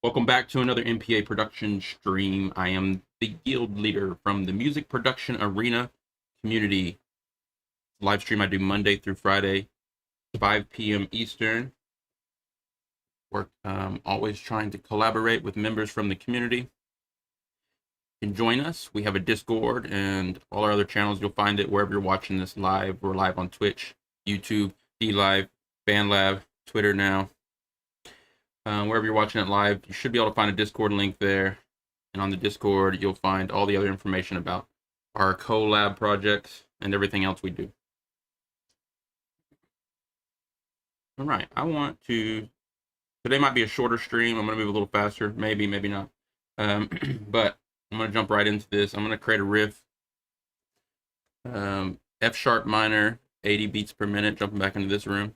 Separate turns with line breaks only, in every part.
Welcome back to another MPA Production stream. I am the guild leader from the Music Production Arena community. Live stream I do Monday through Friday, 5 p.m. Eastern. We're always trying to collaborate with members from the community. You can join us. We have a Discord and all our other channels. You'll find it wherever you're watching this live. We're live on Twitch, YouTube, DLive, BandLab, Twitter now. Wherever you're watching it live, you should be able to find a Discord link there. And on the Discord, you'll find all the other information about our collab projects and everything else we do. All right, today might be a shorter stream. I'm going to move a little faster, maybe not. But I'm going to jump right into this. I'm going to create a riff. F sharp minor, 80 beats per minute, jumping back into this room.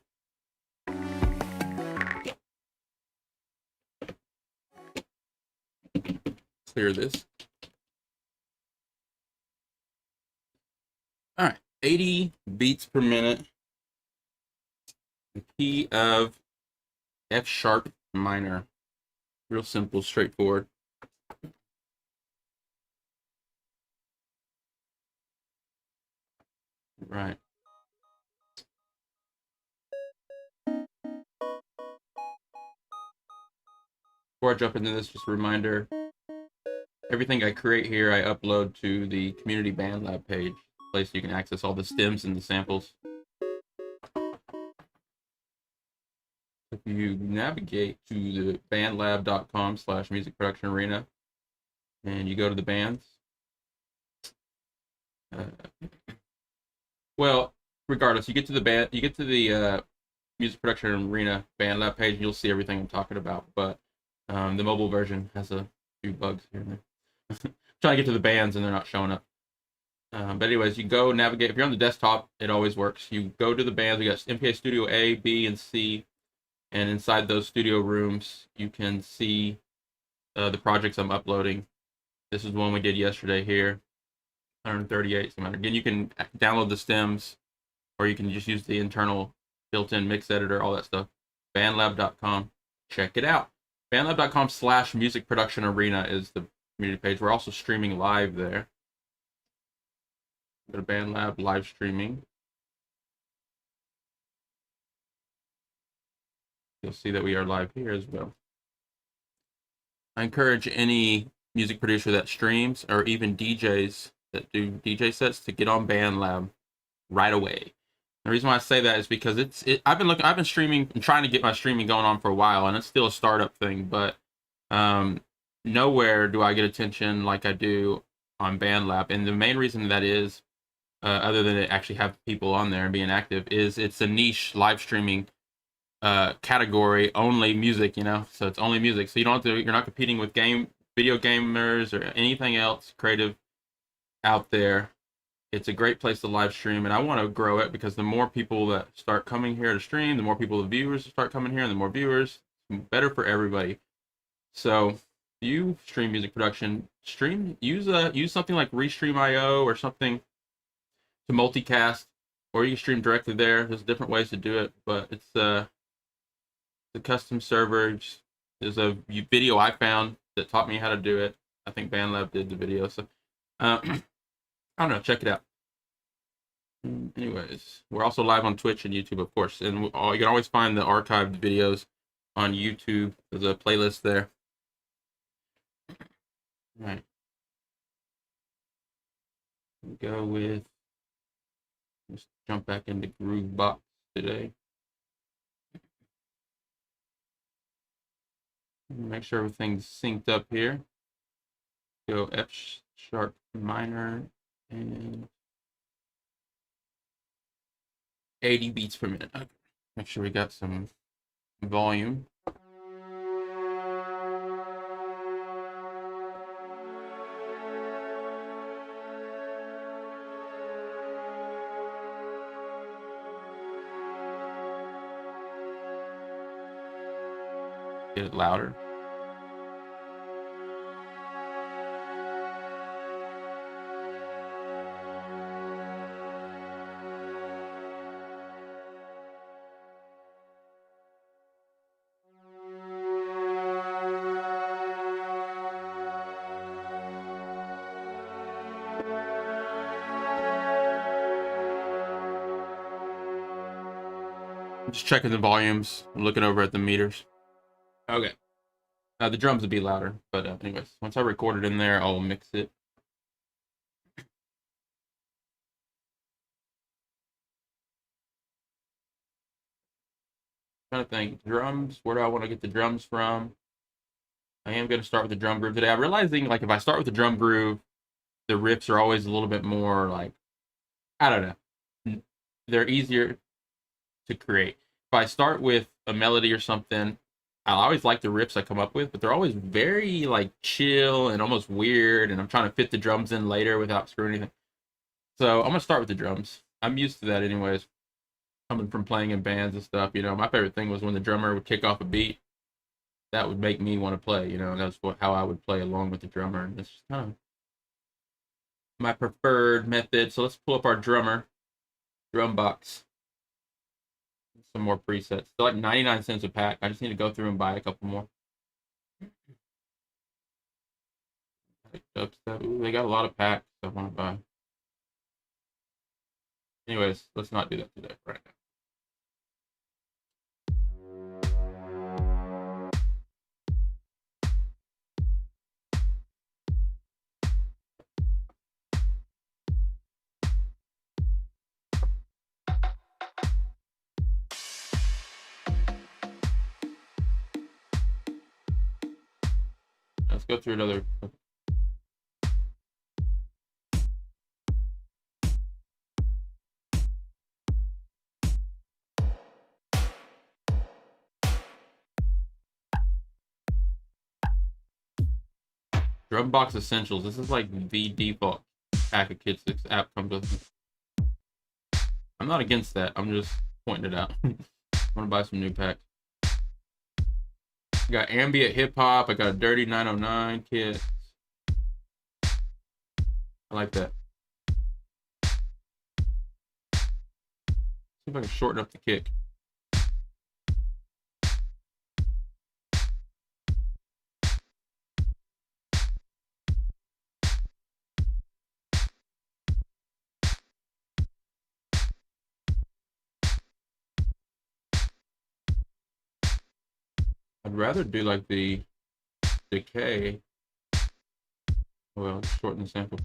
Clear this. All right, 80 beats per minute. The key of F sharp minor. Real simple, straightforward. Right. Before I jump into this, just a reminder, everything I create here, I upload to the community band lab page, place you can access all the stems and the samples. If you navigate to the bandlab.com/music production arena and you go to the bands, well, regardless, you get to the music production arena band lab page, and you'll see everything I'm talking about. But the mobile version has a few bugs here and there. Trying to get to the bands and they're not showing up. But anyways, you go navigate. If you're on the desktop, it always works. You go to the bands. We got MPA Studio A, B, and C. And inside those studio rooms, you can see the projects I'm uploading. This is one we did yesterday here, 138. Again, you can download the stems, or you can just use the internal built-in mix editor, all that stuff. Bandlab.com. Check it out. Bandlab.com/music production arena is the community page. We're also streaming live there. Go to BandLab live streaming. You'll see that we are live here as well. I encourage any music producer that streams, or even DJs that do DJ sets, to get on BandLab right away. The reason why I say that is because I've been streaming and trying to get my streaming going on for a while, and it's still a startup thing, but nowhere do I get attention like I do on BandLab. And the main reason that is, other than it actually have people on there and being active, is it's a niche live streaming category, only music, so it's only music. So you're not competing with video gamers or anything else creative out there. It's a great place to live stream, and I want to grow it because the more people that start coming here to stream, the more people, the viewers start coming here, and the more viewers, better for everybody. So you stream music production, use something like Restream.io or something to multicast, or you can stream directly there. There's different ways to do it, but it's the custom server. There's a video I found that taught me how to do it. I think BandLab did the video, so I don't know. Check it out. Anyways, we're also live on Twitch and YouTube, of course, and you can always find the archived videos on YouTube. There's a playlist there. All right. We'll go with, let's jump back into Groovebox today. Make sure everything's synced up here. Go F sharp minor and 80 beats per minute. Okay. Make sure we got some volume. Get it louder. Just checking the volumes, looking over at the meters. Okay. The drums would be louder, but anyways, once I record it in there, I'll mix it. I'm trying to think, drums, where do I want to get the drums from? I am going to start with the drum groove today. I'm realizing, like, if I start with the drum groove, the riffs are always a little bit more, like, I don't know. They're easier to create. If I start with a melody or something, I always like the riffs I come up with, but they're always very, like, chill and almost weird, and I'm trying to fit the drums in later without screwing anything. So I'm going to start with the drums. I'm used to that anyways, coming from playing in bands and stuff. You know, my favorite thing was when the drummer would kick off a beat. That would make me want to play, you know, and that's how I would play along with the drummer. And that's just kind of my preferred method. So let's pull up our drum box. Some more presets. They're like 99 cents a pack. I just need to go through and buy a couple more. Ooh, they got a lot of packs I want to buy. Anyways, let's not do that today right now. Let's go through another. Drum Box Essentials. This is like the default pack of kits this app comes with. I'm not against that. I'm just pointing it out. I want to buy some new packs. I got ambient hip hop. I got a dirty 909 kit. I like that. See if I can shorten up the kick. I'd rather do like the decay. Well, shorten the sample.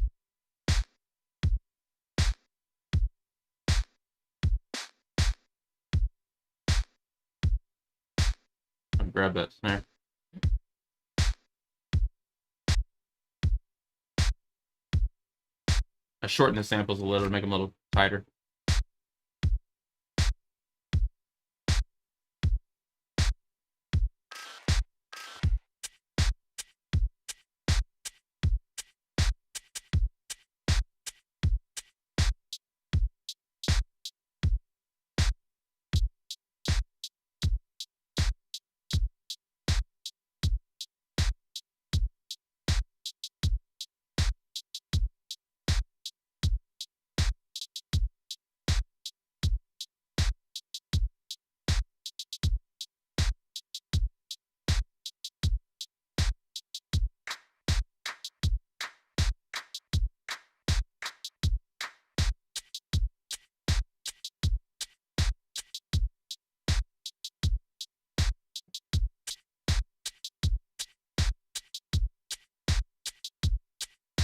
I'd grab that snare. I shorten the samples a little to make them a little tighter.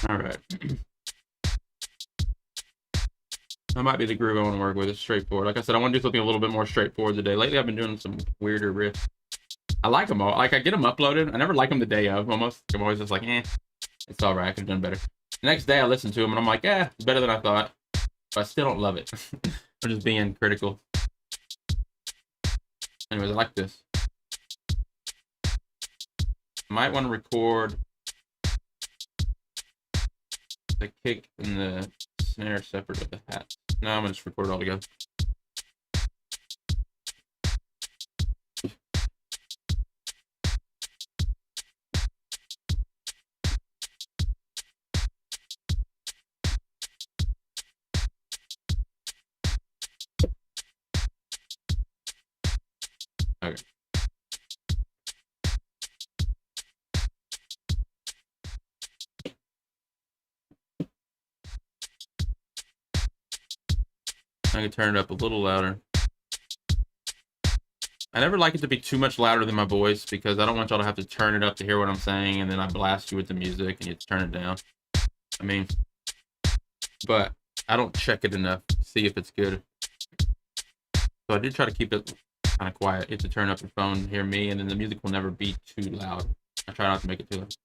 All right. That might be the groove I want to work with. It's straightforward. Like I said, I want to do something a little bit more straightforward today. Lately, I've been doing some weirder riffs. I like them all. Like, I get them uploaded. I never like them the day of, almost. I'm always just like, it's all right. I could have done better. The next day, I listen to them, and I'm like, it's better than I thought. But I still don't love it. I'm just being critical. Anyways, I like this. Might want to record the kick and the snare separate with the hat. No, I'm going to just record it all together. Okay. I can turn it up a little louder. I never like it to be too much louder than my voice because I don't want y'all to have to turn it up to hear what I'm saying and then I blast you with the music and you have to turn it down. I mean, but I don't check it enough to see if it's good. So I did try to keep it kind of quiet. You have to turn up your phone, hear me, and then the music will never be too loud. I try not to make it too loud.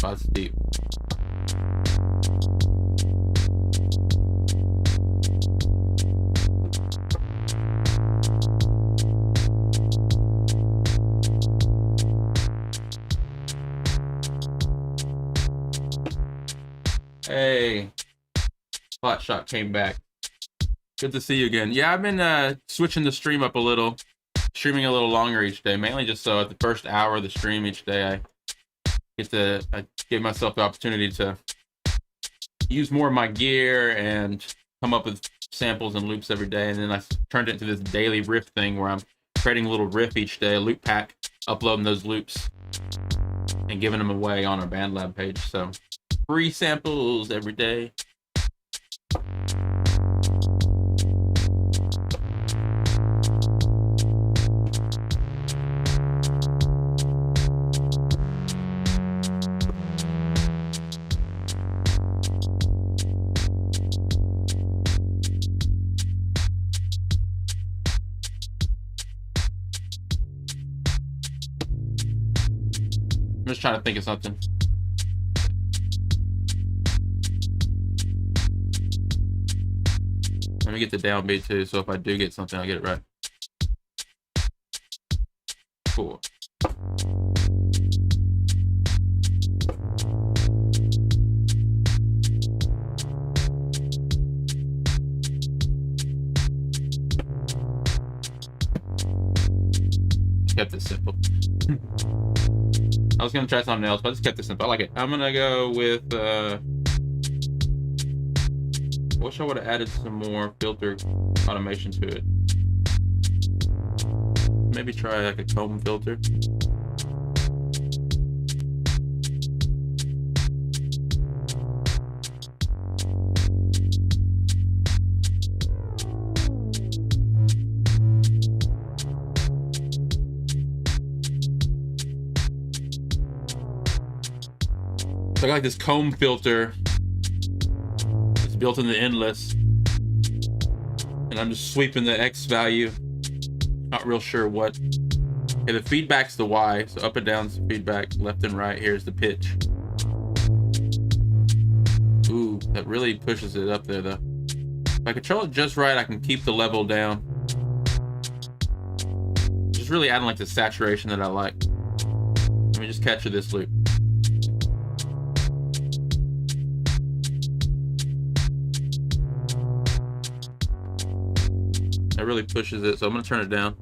That's deep. Hey, Hot Shot came back. Good to see you again. Yeah, I've been switching the stream up a little, streaming a little longer each day, mainly just so at the first hour of the stream each day, I give myself the opportunity to use more of my gear and come up with samples and loops every day. And then I turned it into this daily riff thing where I'm creating a little riff each day, a loop pack, uploading those loops and giving them away on our BandLab page. So free samples every day. I'm just trying to think of something. Let me get the downbeat too, so if I do get something, I'll get it right. Cool. Kept it simple. I was gonna try something else, but I just kept it simple. I like it. I'm gonna go with wish I would have added some more filter automation to it. Maybe try like a comb filter. So I got like this comb filter. It's built in the endless. And I'm just sweeping the X value. Not real sure what. Okay, the feedback's the Y. So up and down's the feedback. Left and right, here's the pitch. Ooh, that really pushes it up there though. If I control it just right, I can keep the level down. Just really adding like the saturation that I like. Let me just capture this loop. That really pushes it, so I'm gonna turn it down.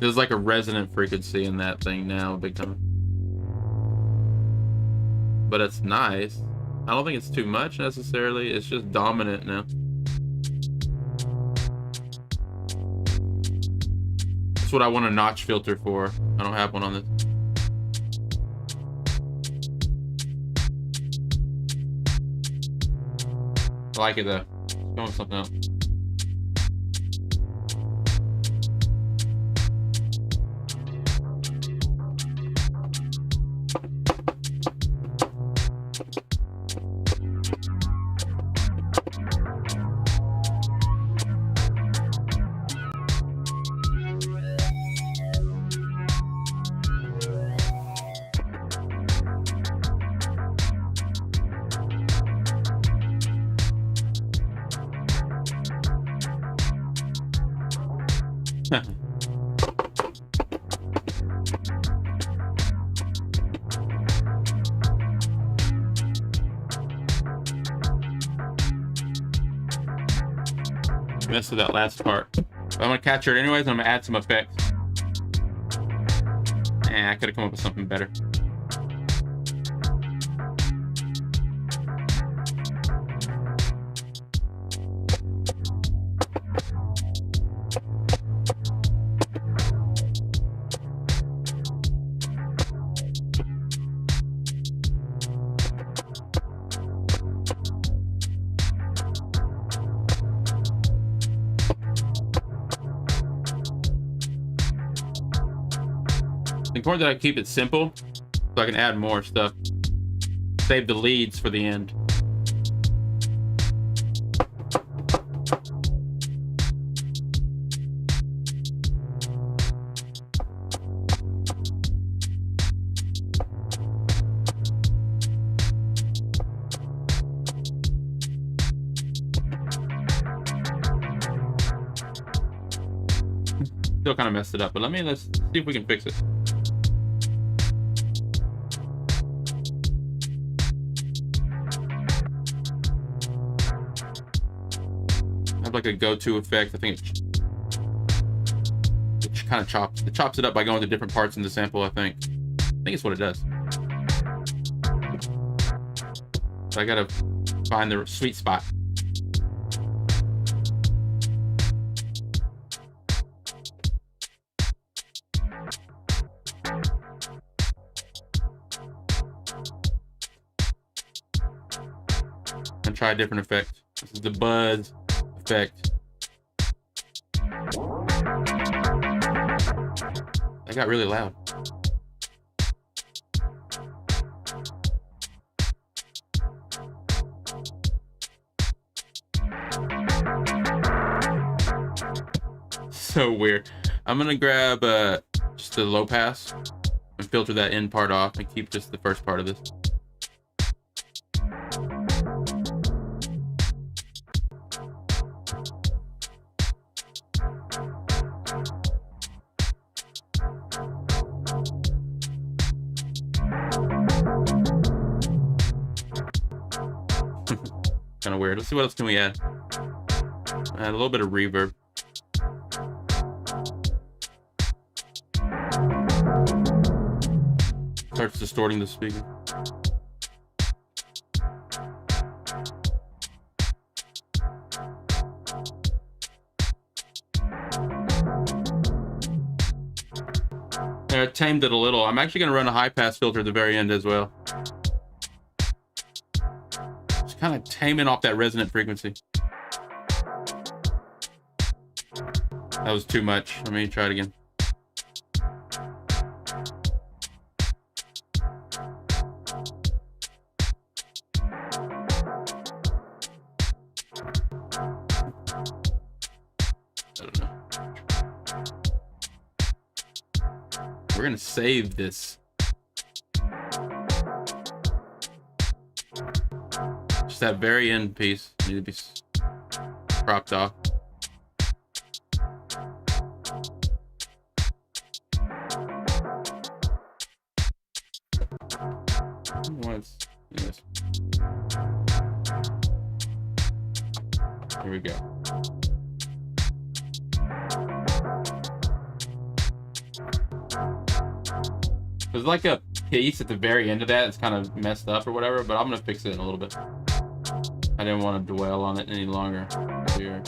There's like a resonant frequency in that thing now, big time. But it's nice. I don't think it's too much necessarily. It's just dominant now. That's what I want a notch filter for. I don't have one on this. I like it though. Let's go with something else. Mess with that last part. But I'm gonna capture it anyways, and I'm gonna add some effects. I could have come up with something better. important that I keep it simple so I can add more stuff. Save the leads for the end. Still kind of messed it up, but let's see if we can fix it. I have like a go-to effect. I think it kind of chops it up by going to different parts in the sample. I think it's what it does. So I gotta find the sweet spot. And try a different effect. This is the buzz effect. That got really loud. So weird. I'm gonna grab just the low pass and filter that end part off and keep just the first part of this. Kind of weird. Let's see what else can we add. Add a little bit of reverb. Starts distorting the speaker. I tamed it a little. I'm actually going to run a high pass filter at the very end as well. Just kind of taming off that resonant frequency. That was too much. Let me try it again. We're gonna save this. Just that very end piece needs to be cropped off. Here we go. There's like a piece at the very end of that. It's kind of messed up or whatever, but I'm gonna fix it in a little bit. I didn't want to dwell on it any longer. Here.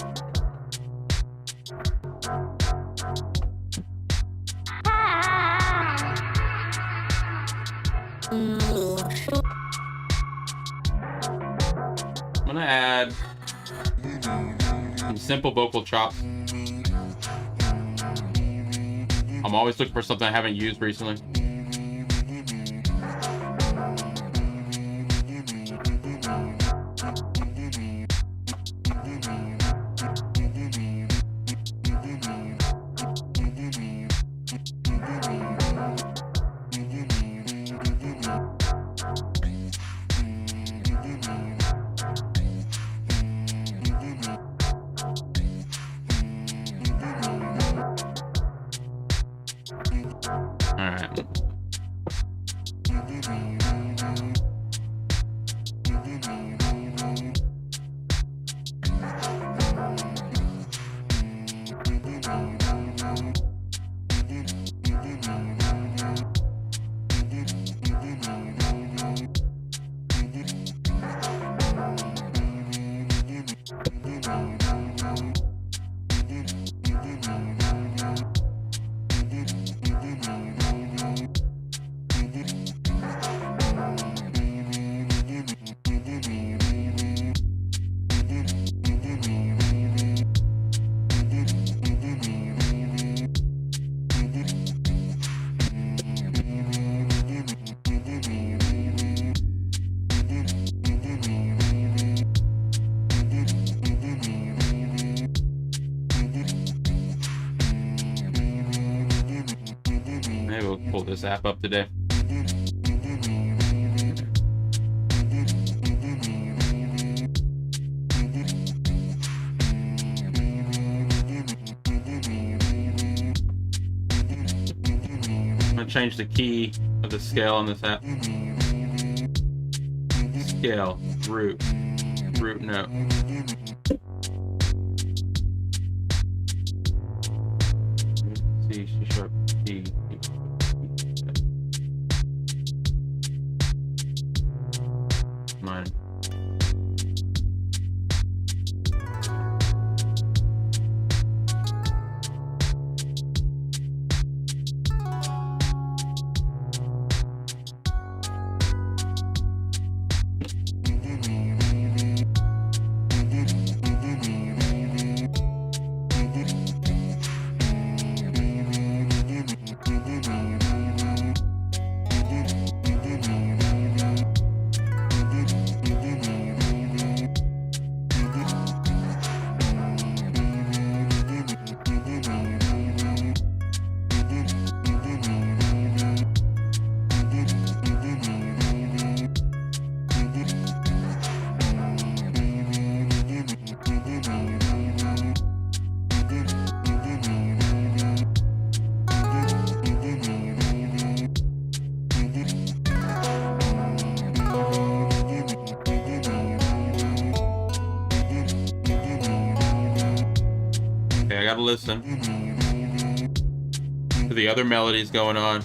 I'm gonna add some simple vocal chops. I'm always looking for something I haven't used recently. Pull this app up today. I'm gonna change the key of the scale on this app. Scale, root note. C, C sharp, D. Mine. Okay, I gotta listen to the other melodies going on.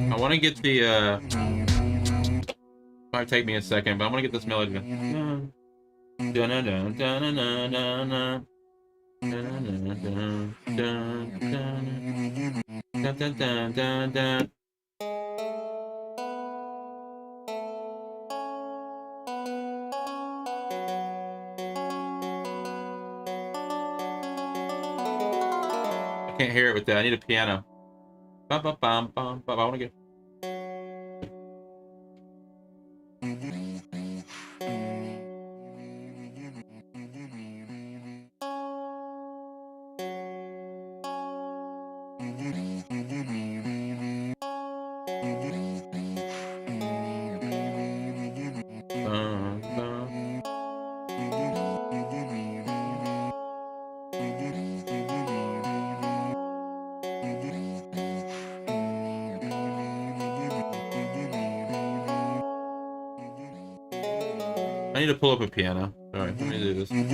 I want to get the, might take me a second, but I want to get this melody. I can't hear it with that. I need a piano. I want to get. I need to pull up a piano. Alright, let me do this. I'm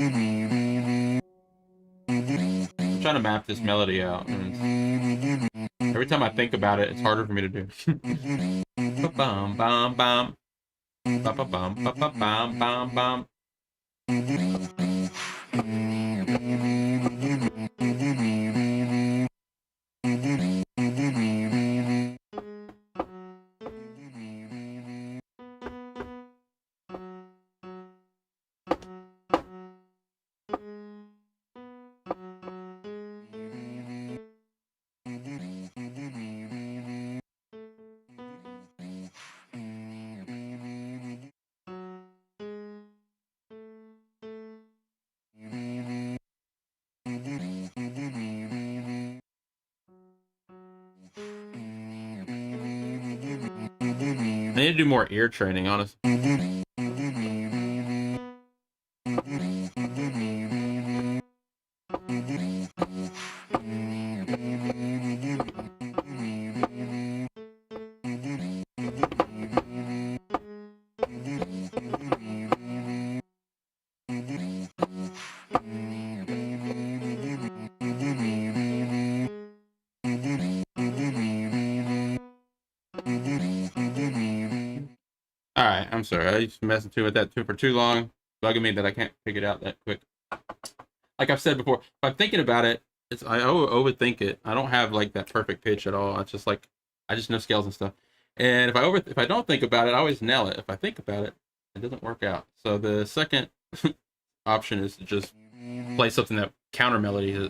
trying to map this melody out. And every time I think about it, it's harder for me to do. Bum bum bum. Bum bum bum bum bum bum. I need to do more ear training, honestly. Alright, I'm sorry. I used to mess with that for too long, bugging me that I can't figure it out that quick. Like I've said before, if I'm thinking about it, I overthink it. I don't have like that perfect pitch at all. It's just like I just know scales and stuff. And if I don't think about it, I always nail it. If I think about it, It doesn't work out. So the second option is to just play something that counter melody is.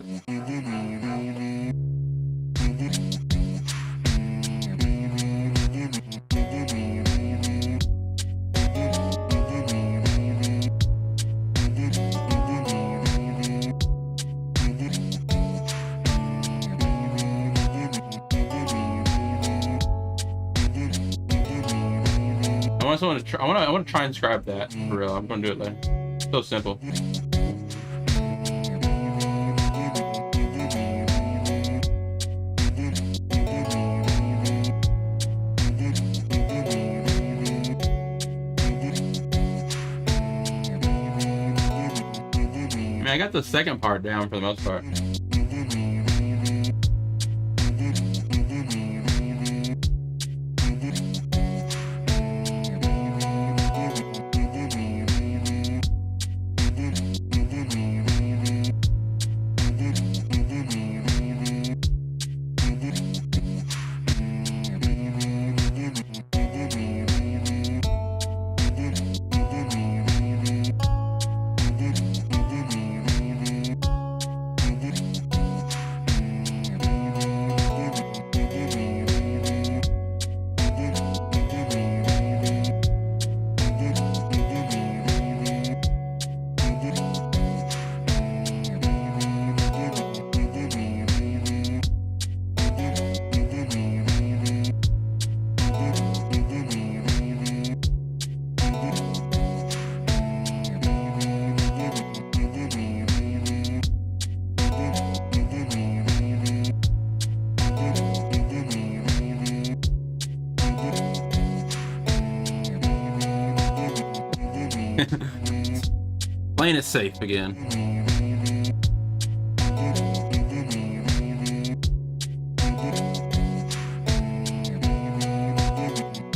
I want to try and describe that for real. I'm going to do it later. So simple. I mean, I got the second part down for the most part. Playing it safe again.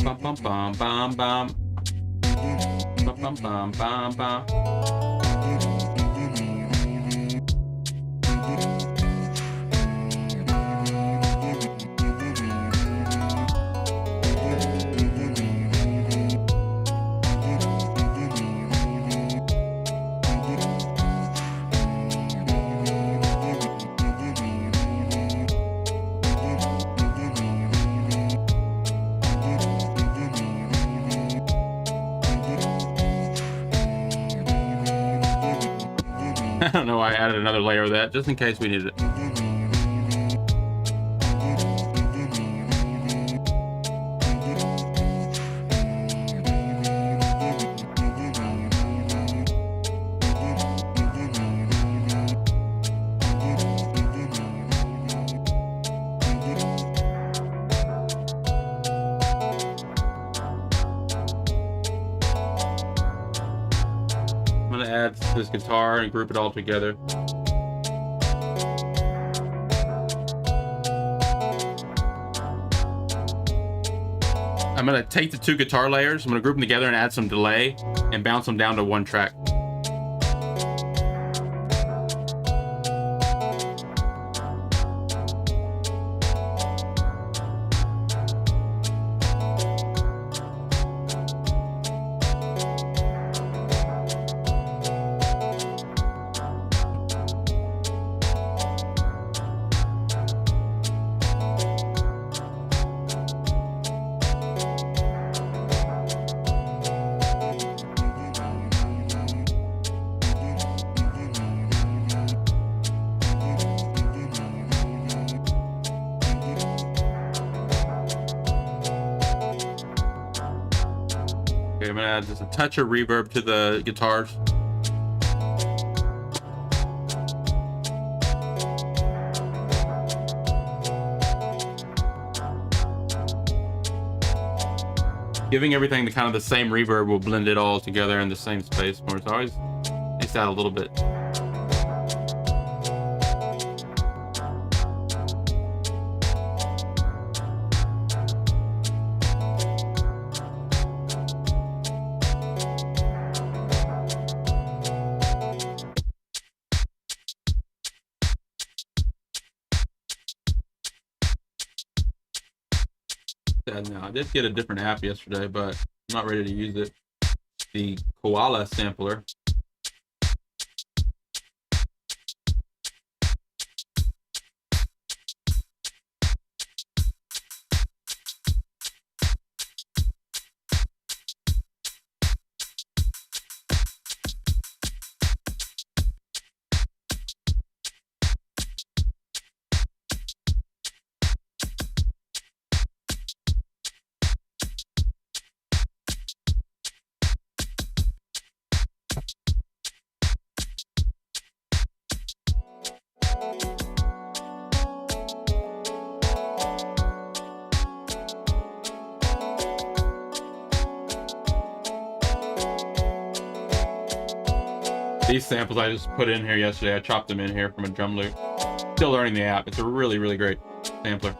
Bum bum bum bum bum. Bum bum bum bum bum. I don't know why I added another layer of that, just in case we needed it. I'm gonna add this guitar and group it all together. I'm gonna take the two guitar layers, I'm gonna group them together and add some delay and bounce them down to one track. Okay, I'm gonna add just a touch of reverb to the guitars. Giving everything the kind of the same reverb will blend it all together in the same space more. It's always takes out a little bit. Sad now. I did get a different app yesterday, but I'm not ready to use it. the koala sampler. These samples I just put in here yesterday. I chopped them in here from a drum loop. Still learning the app. It's a really, really great sampler.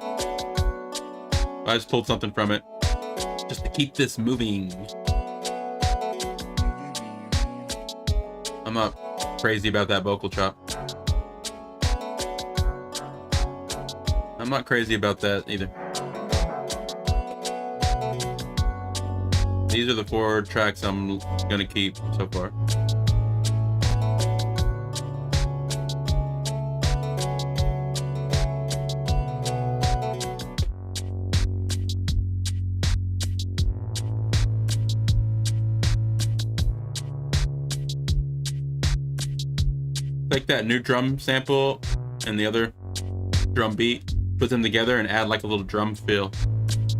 I just pulled something from it just to keep this moving. I'm not crazy about that vocal chop. I'm not crazy about that either. These are the 4 tracks I'm gonna keep so far. Take that new drum sample and the other drum beat, put them together and add like a little drum fill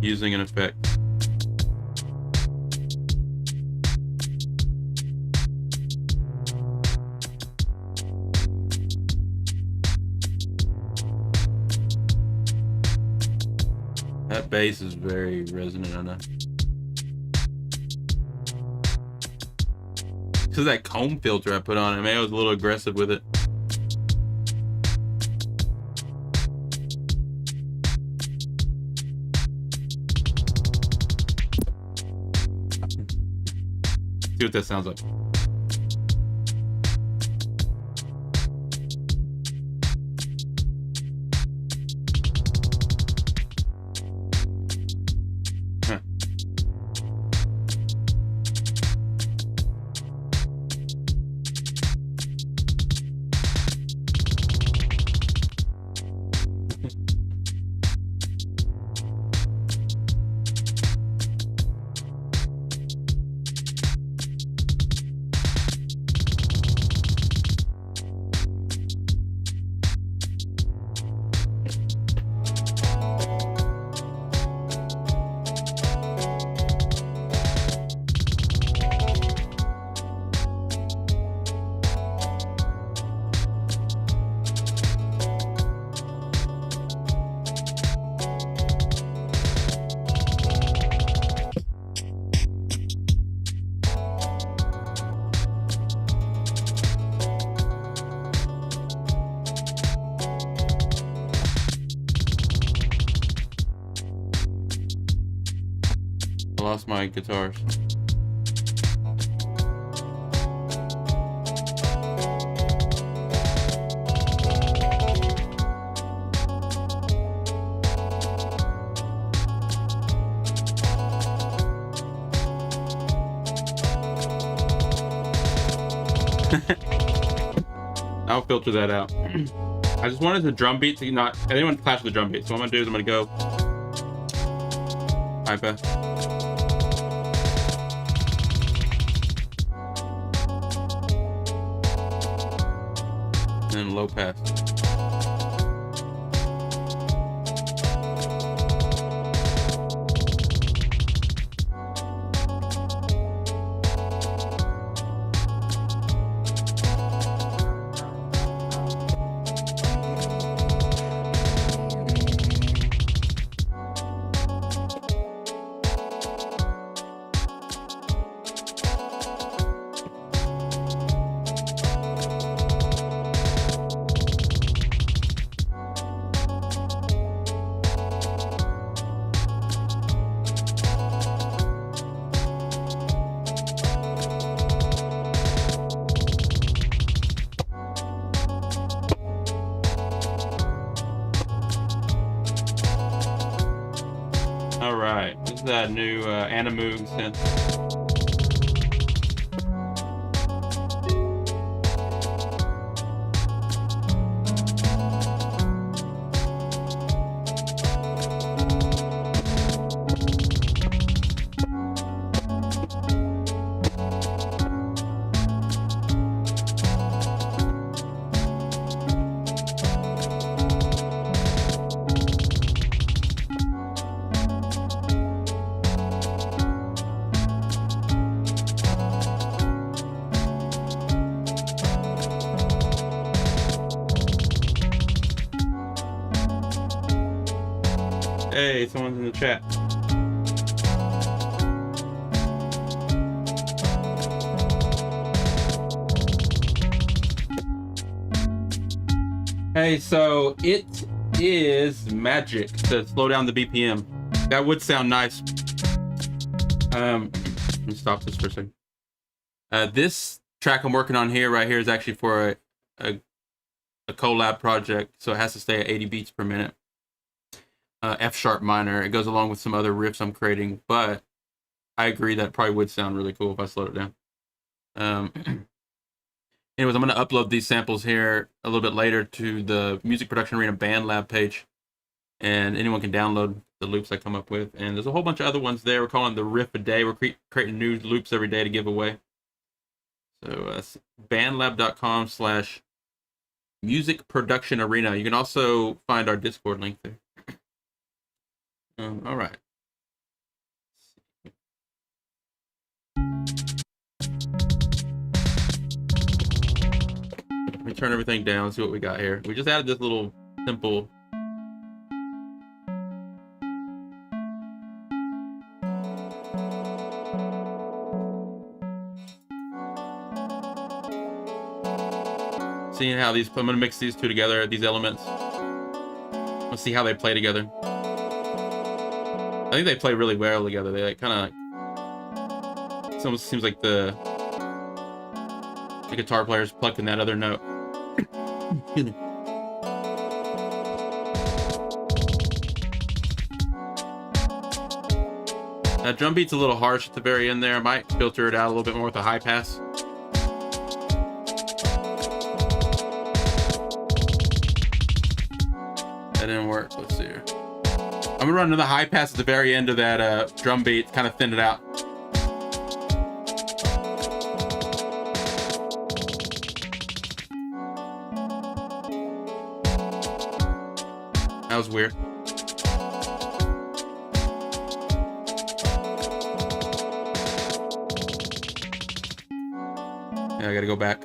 using an effect. That bass is very resonant on that. Because that comb filter I put on it, man, I was a little aggressive with it. See what that sounds like. Huh. I lost my guitars. I'll filter that out. I just wanted the drum beat to not, I didn't want to clash with the drum beat. So what I'm gonna do is I'm gonna go high pass. And low pass. All right, this is that new Animoog synth. Hey, someone's in the chat. Hey, so it is magic to slow down the BPM. That would sound nice. Let me stop this for a second. This track I'm working on here, right here, is actually for a collab project, so it has to stay at 80 beats per minute. F sharp minor. It goes along with some other riffs I'm creating, but I agree that it probably would sound really cool if I slowed it down. Anyways, I'm going to upload these samples here a little bit later to the Music Production Arena Band Lab page, and anyone can download the loops I come up with. And there's a whole bunch of other ones there. We're calling the riff a day. We're creating new loops every day to give away. So bandlab.com/Music Production Arena. You can also find our Discord link there. All right. Let me turn everything down, see what we got here. We just added this little simple seeing how these, I'm gonna mix these two together, these elements. Let's see how they play together. I think they play really well together. They like kind of, it almost seems like the guitar player's plucked in that other note. That drum beat's a little harsh at the very end there. I might filter it out a little bit more with a high pass. That didn't work. Let's see here. I'm gonna run another high pass at the very end of that drum beat, kind of thin it out. That was weird. Yeah, I gotta go back.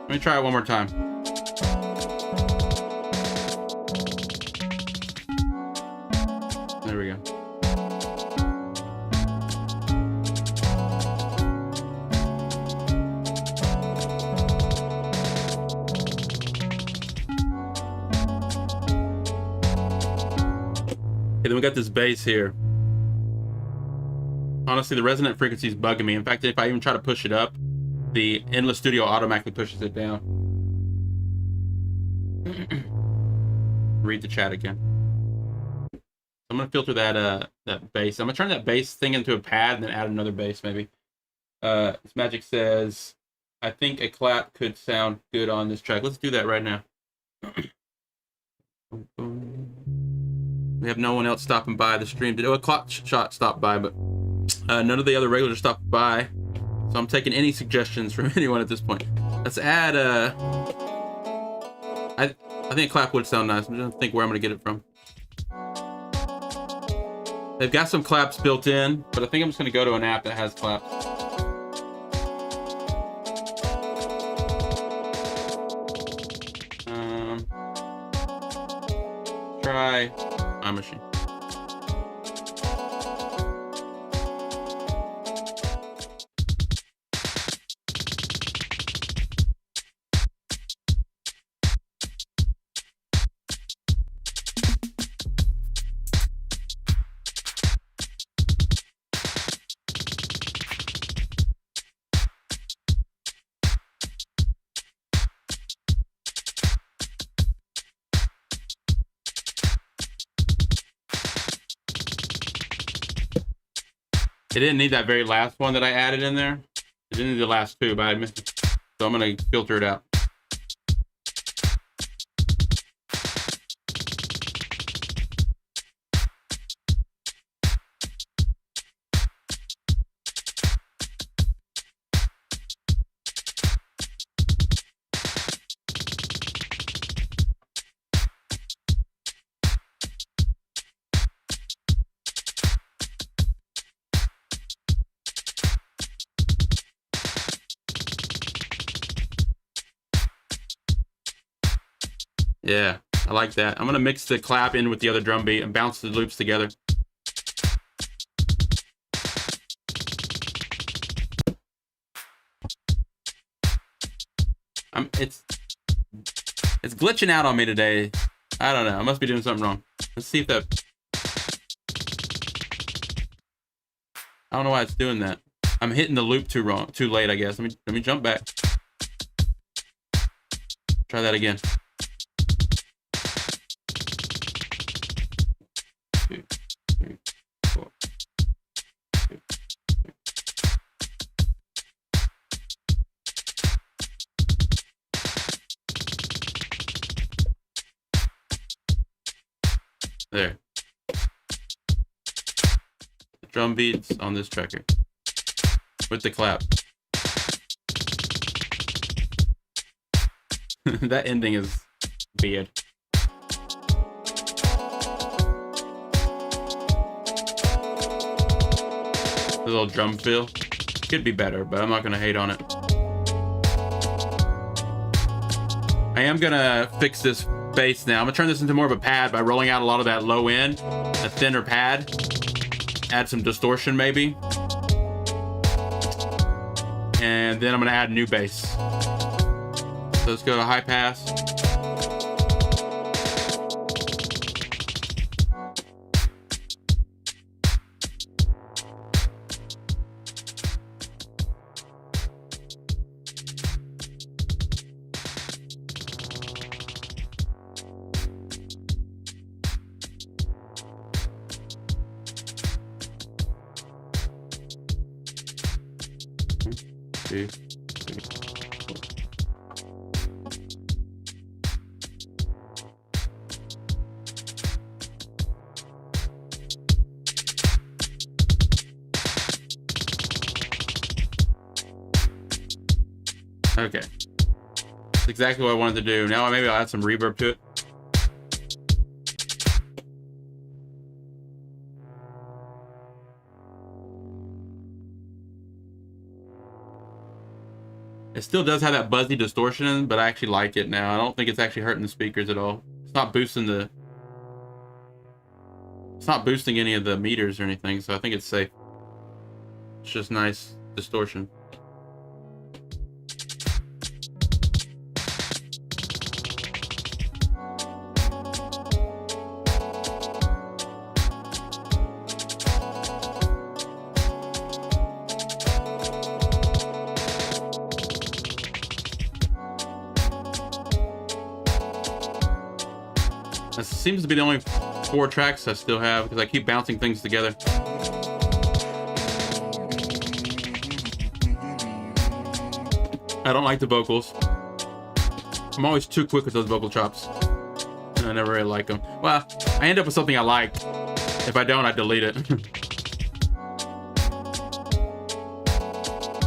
Let me try it one more time. There we go. Okay, then we got this bass here. Honestly, the resonant frequency is bugging me. In fact, if I even try to push it up, the Endless Studio automatically pushes it down. Read the chat again. I'm gonna filter that that bass. I'm gonna turn that bass thing into a pad and then add another bass maybe. This Magic says, I think a clap could sound good on this track. Let's do that right now. We have no one else stopping by the stream. Oh, a clock shot stopped by, but none of the other regulars stopped by. So I'm taking any suggestions from anyone at this point. Let's add I think a clap would sound nice. I'm trying to think where I'm gonna get it from. They've got some claps built in, but I think I'm just gonna go to an app that has claps. Try iMachine. It didn't need that very last one that I added in there. It didn't need the last two, but I missed it. So I'm gonna filter it out. Yeah, I like that. I'm gonna mix the clap in with the other drum beat and bounce the loops together. It's glitching out on me today. I don't know. I must be doing something wrong. Let's see if that. I don't know why it's doing that. I'm hitting the loop too late, I guess. Let me jump back. Try that again. 2, 3, 4. 2, 3. There. The drum beats on this tracker with the clap. That ending is weird. The little drum fill could be better, but I'm not gonna hate on it. I am gonna fix this bass now. I'm gonna turn this into more of a pad by rolling out a lot of that low end, a thinner pad. Add some distortion maybe. And then I'm gonna add new bass. So let's go to high pass. Two, three, 4. Okay. That's exactly what I wanted to do. Now maybe I'll add some reverb to it. It still does have that buzzy distortion, but I actually like it now. I don't think it's actually hurting the speakers at all. It's not boosting any of the meters or anything, so I think it's safe. It's just nice distortion. That seems to be the only 4 tracks I still have because I keep bouncing things together. I don't like the vocals. I'm always too quick with those vocal chops. And I never really like them. Well, I end up with something I like. If I don't, I delete it.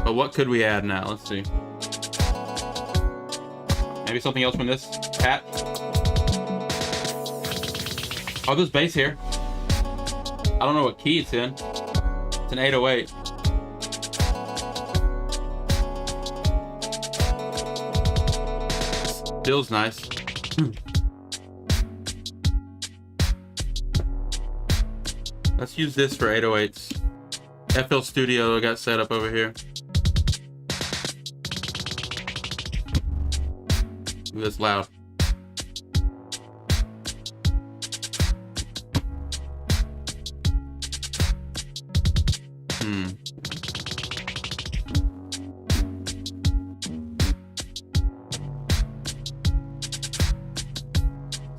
But what could we add now? Let's see. Maybe something else from this patch. Oh, there's bass here. I don't know what key it's in. It's an 808. Feels nice. Let's use this for 808s. FL Studio I got set up over here. Ooh, that's loud.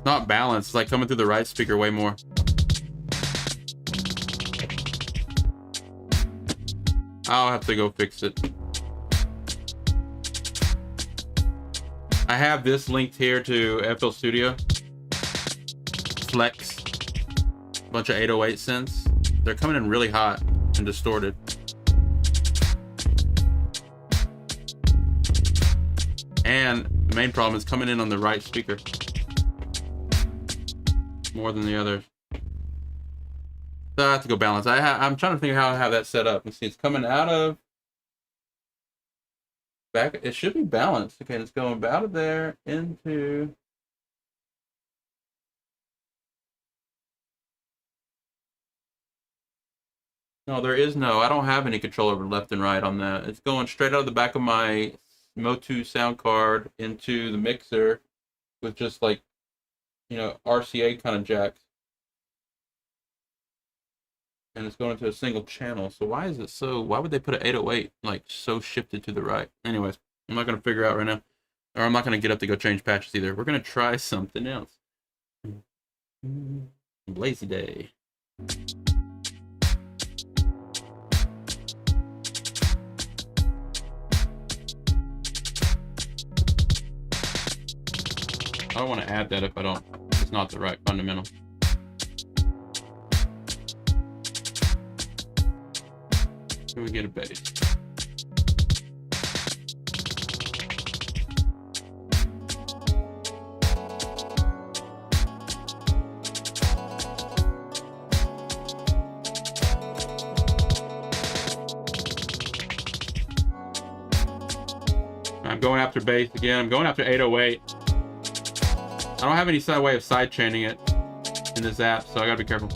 Not balanced. It's like coming through the right speaker way more. I'll have to go fix it. I have this linked here to FL Studio. Flex. A bunch of 808 synths. They're coming in really hot and distorted. And the main problem is coming in on the right speaker. More than the others. So I have to go balance. I'm trying to think how I have that set up. Let's see, it's coming out of back. It should be balanced. Okay, it's going out of there into No, there is no. I don't have any control over left and right on that. It's going straight out of the back of my Motu sound card into the mixer with just like, RCA kind of jacks. And it's going into a single channel. So why would they put an 808 like so shifted to the right? Anyways, I'm not going to figure out right now. Or I'm not going to get up to go change patches either. We're going to try something else. Lazy day. I don't want to add that if it's not the right fundamental. Here we get a bass. I'm going after bass again. I'm going after 808. I don't have any way of side chaining it in this app, so I gotta be careful.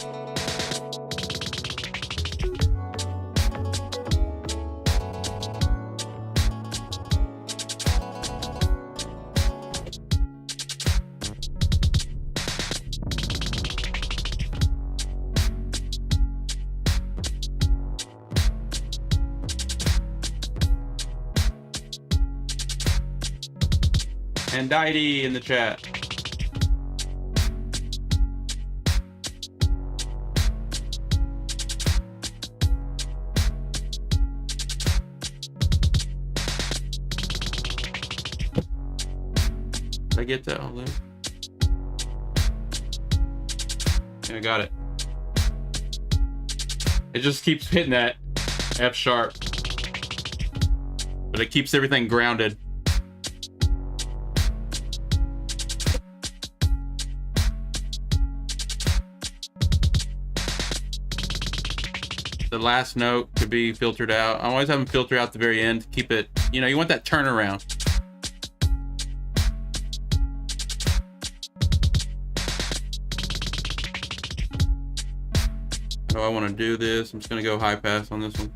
And Diety in the chat. Did I get that all there? Yeah, I got it. It just keeps hitting that F sharp. But it keeps everything grounded. The last note could be filtered out. I always have them filter out the very end to keep it, you want that turnaround. How do I want to do this? I'm just going to go high pass on this one.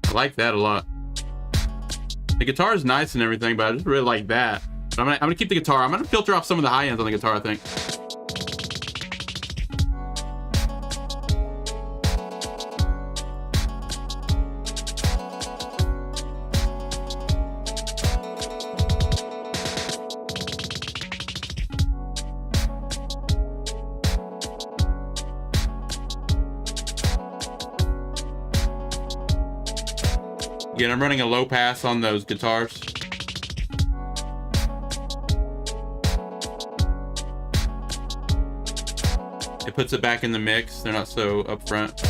I like that a lot. The guitar is nice and everything, but I just really like that. But I'm gonna keep the guitar. I'm gonna filter off some of the high ends on the guitar, I think. Again, I'm running a low pass on those guitars. It puts it back in the mix. They're not so upfront.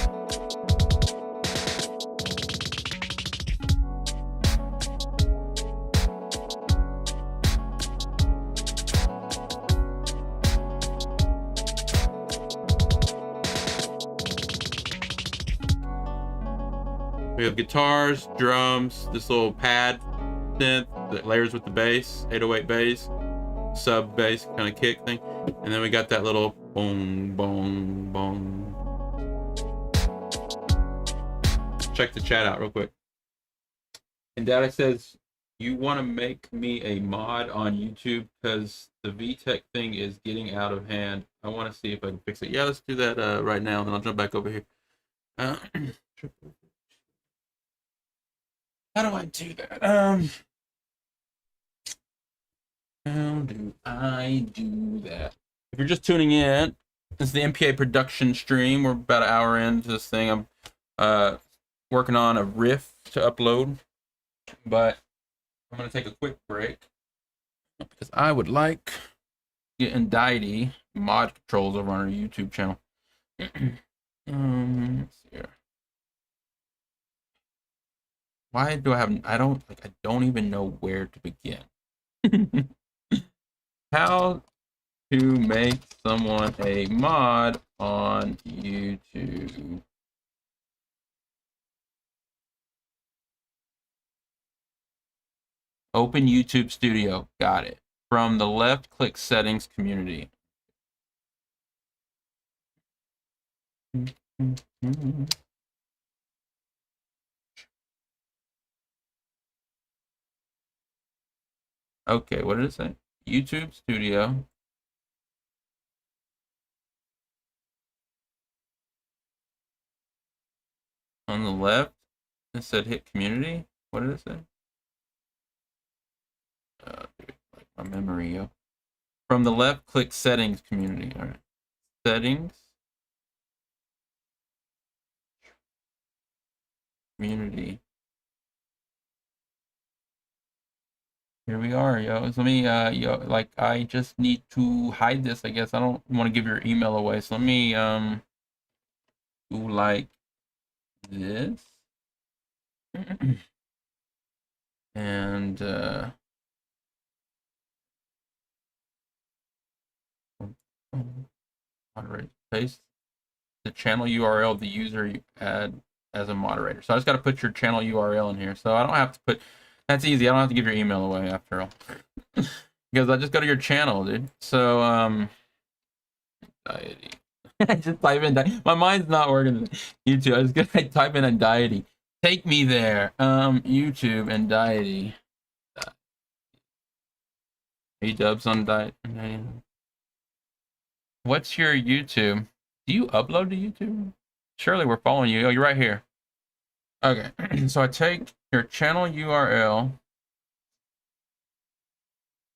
We have guitars, drums, this little pad synth that layers with the bass, 808 bass, sub bass kind of kick thing. And then we got that little boom, boom, boom. Check the chat out real quick. And Data says, you want to make me a mod on YouTube because the VTech thing is getting out of hand. I want to see if I can fix it. Yeah, let's do that right now, and then I'll jump back over here. How do I do that? How do I do that? If you're just tuning in, this is the MPA Production stream. We're about an hour into this thing. I'm working on a riff to upload, but I'm going to take a quick break because I would like to get Indicty mod controls over on our YouTube channel. Let's see here. Why do I have? I don't even know where to begin. How to make someone a mod on YouTube. Open YouTube Studio. Got it. From the left, click Settings, Community. Okay, what did it say? YouTube Studio. On the left, it said hit community. What did it say? Dude, like my memory, yo. From the left, click settings community. All right. Settings. Community. Here we are, yo. So let me, yo, like, I just need to hide this, I guess. I don't want to give your email away. So let me, do like this. And, moderate, paste the channel URL of the user you add as a moderator. So I just got to put your channel URL in here. So I don't have to put, that's easy. I don't have to give your email away after all. Because I just go to your channel, dude. So, deity. I just type in, my mind's not working. YouTube, I just gonna type in a deity. Take me there. YouTube and deity. Dubs on diet. What's your YouTube? Do you upload to YouTube? Surely we're following you. Oh, you're right here. Okay, so I take your channel URL.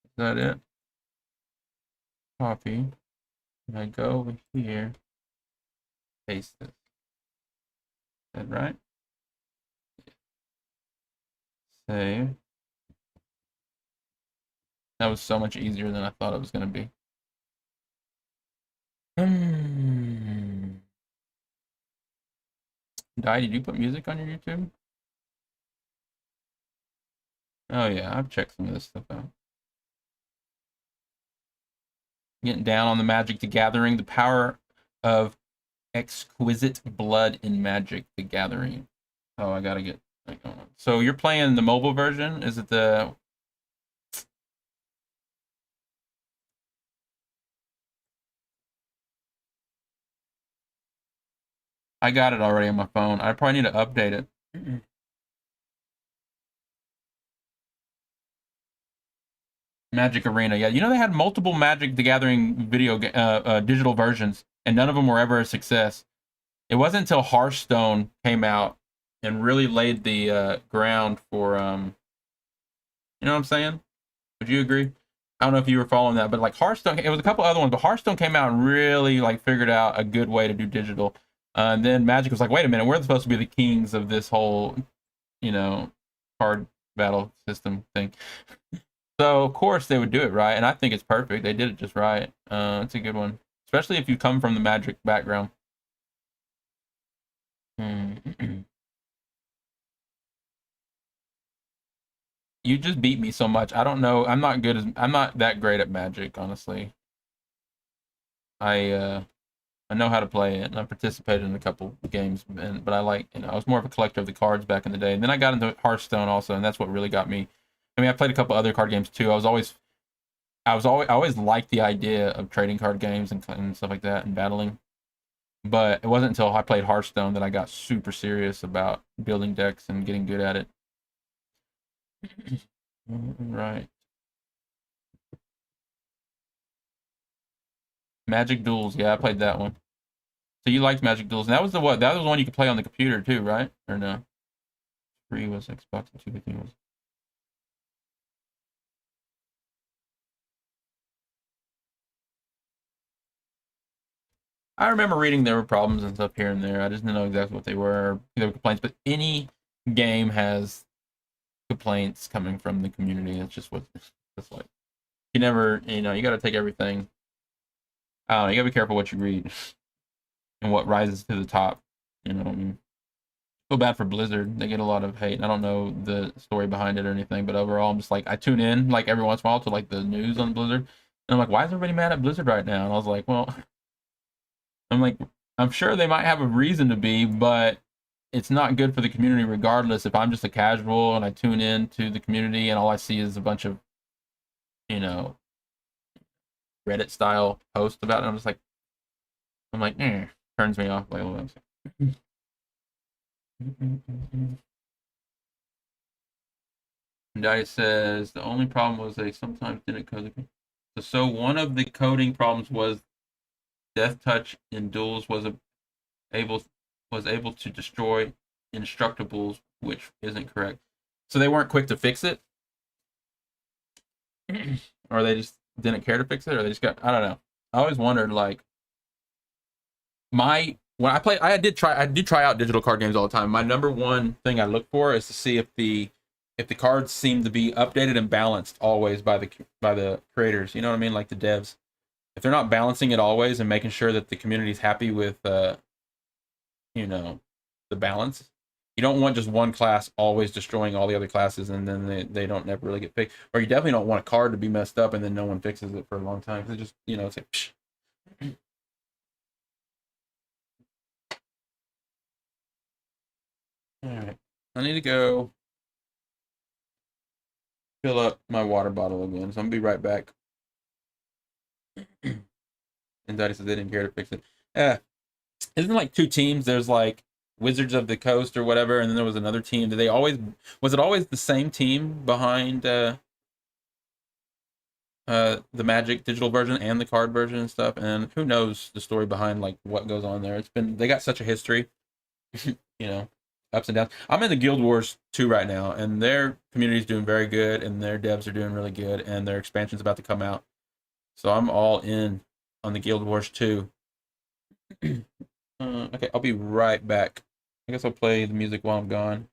Is that it? Copy. And I go over here. Paste this. Is that right? Save. That was so much easier than I thought it was going to be. Di, did you put music on your YouTube? Oh yeah, I've checked some of this stuff out. Getting down on the Magic the Gathering, the power of exquisite blood in Magic the Gathering. Oh, I gotta get like on. So you're playing the mobile version? Is it the? I got it already on my phone. I probably need to update it. Magic Arena, yeah. You know they had multiple Magic the Gathering video digital versions, and none of them were ever a success. It wasn't until Hearthstone came out and really laid the ground for you know what I'm saying? Would you agree? I don't know if you were following that, but like Hearthstone, it was a couple other ones, but Hearthstone came out and really like figured out a good way to do digital. And then Magic was like, wait a minute, we're supposed to be the kings of this whole, you know, card battle system thing. So of course they would do it right, and I think it's perfect. They did it just right. It's a good one, especially if you come from the Magic background. You just beat me so much. I don't know. I'm not that great at Magic, honestly. I know how to play it, and I participated in a couple games, but I like, I was more of a collector of the cards back in the day. And then I got into Hearthstone also, and that's what really got me. I mean, I played a couple other card games too. I always liked the idea of trading card games and stuff like that and battling. But it wasn't until I played Hearthstone that I got super serious about building decks and getting good at it. Right. Magic Duels. Yeah, I played that one. So you liked Magic Duels. And that was the what? That was the one you could play on the computer too, right? Or no? Free was Xbox and 250 was. I remember reading there were problems and stuff here and there. I just didn't know exactly what they were. There were complaints, but any game has complaints coming from the community. It's just what it's like. You never, you got to take everything. I don't know, you got to be careful what you read and what rises to the top. I mean, feel bad for Blizzard. They get a lot of hate. I don't know the story behind it or anything, but overall, I'm just like I tune in like every once in a while to like the news on Blizzard.
And I'm like, why is everybody mad at Blizzard right now? And I was like, well, I'm like, I'm sure they might have a reason to be, but it's not good for the community regardless. If I'm just a casual and I tune in to the community and all I see is a bunch of, you know, Reddit style posts about it, I'm like, turns me off. Like, and Daddy says the only problem was they sometimes didn't code the. So one of the coding problems was Death Touch in duels able was able to destroy instructables, which isn't correct. So they weren't quick to fix it, or they just didn't care to fix it, or they just got, I don't know. I always wondered, like, when I play, I do try out digital card games all the time. My number one thing I look for is to see if the cards seem to be updated and balanced always by the creators. You know what I mean, like the devs. If they're not balancing it always and making sure that the community's happy with you know, the balance. You don't want just one class always destroying all the other classes and then they don't never really get fixed. Or you definitely don't want a card to be messed up and then no one fixes it for a long time. Cause it just, it's like, psh. All right. I need to go fill up my water bottle again. So I'm gonna be right back. And Daddy says they didn't care to fix it. Yeah. Isn't like two teams? There's like Wizards of the Coast or whatever, and then there was another team. Was it always the same team behind the Magic digital version and the card version and stuff? And who knows the story behind like what goes on there? They got such a history, you know, ups and downs. I'm in the Guild Wars 2 right now, and their community's doing very good, and their devs are doing really good, and their expansion's about to come out. So I'm all in on the Guild Wars 2. Okay, I'll be right back. I guess I'll play the music while I'm gone.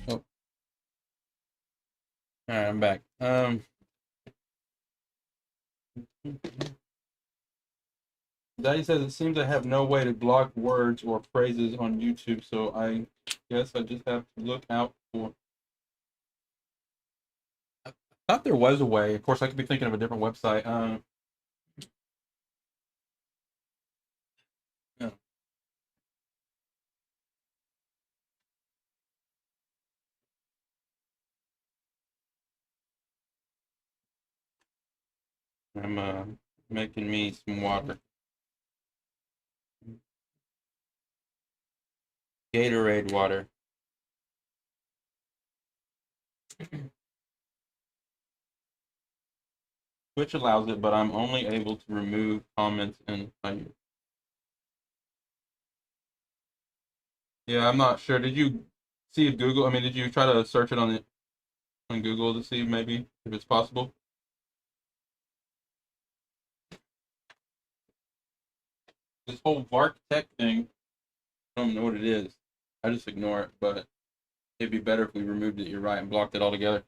Oh, all right, I'm back. Daddy says it seems I have no way to block words or phrases on YouTube, so I guess I just have to look out for. I thought there was a way. Of course, I could be thinking of a different website. Yeah.
I'm making me some water. Gatorade water. Twitch allows it, but I'm only able to remove comments and yeah, I'm not sure. Did you see if Google? I mean, did you try to search it on Google to see maybe if it's possible? This whole Vark Tech thing, I don't know what it is. I just ignore it, but it'd be better if we removed it. You're right, and blocked it altogether.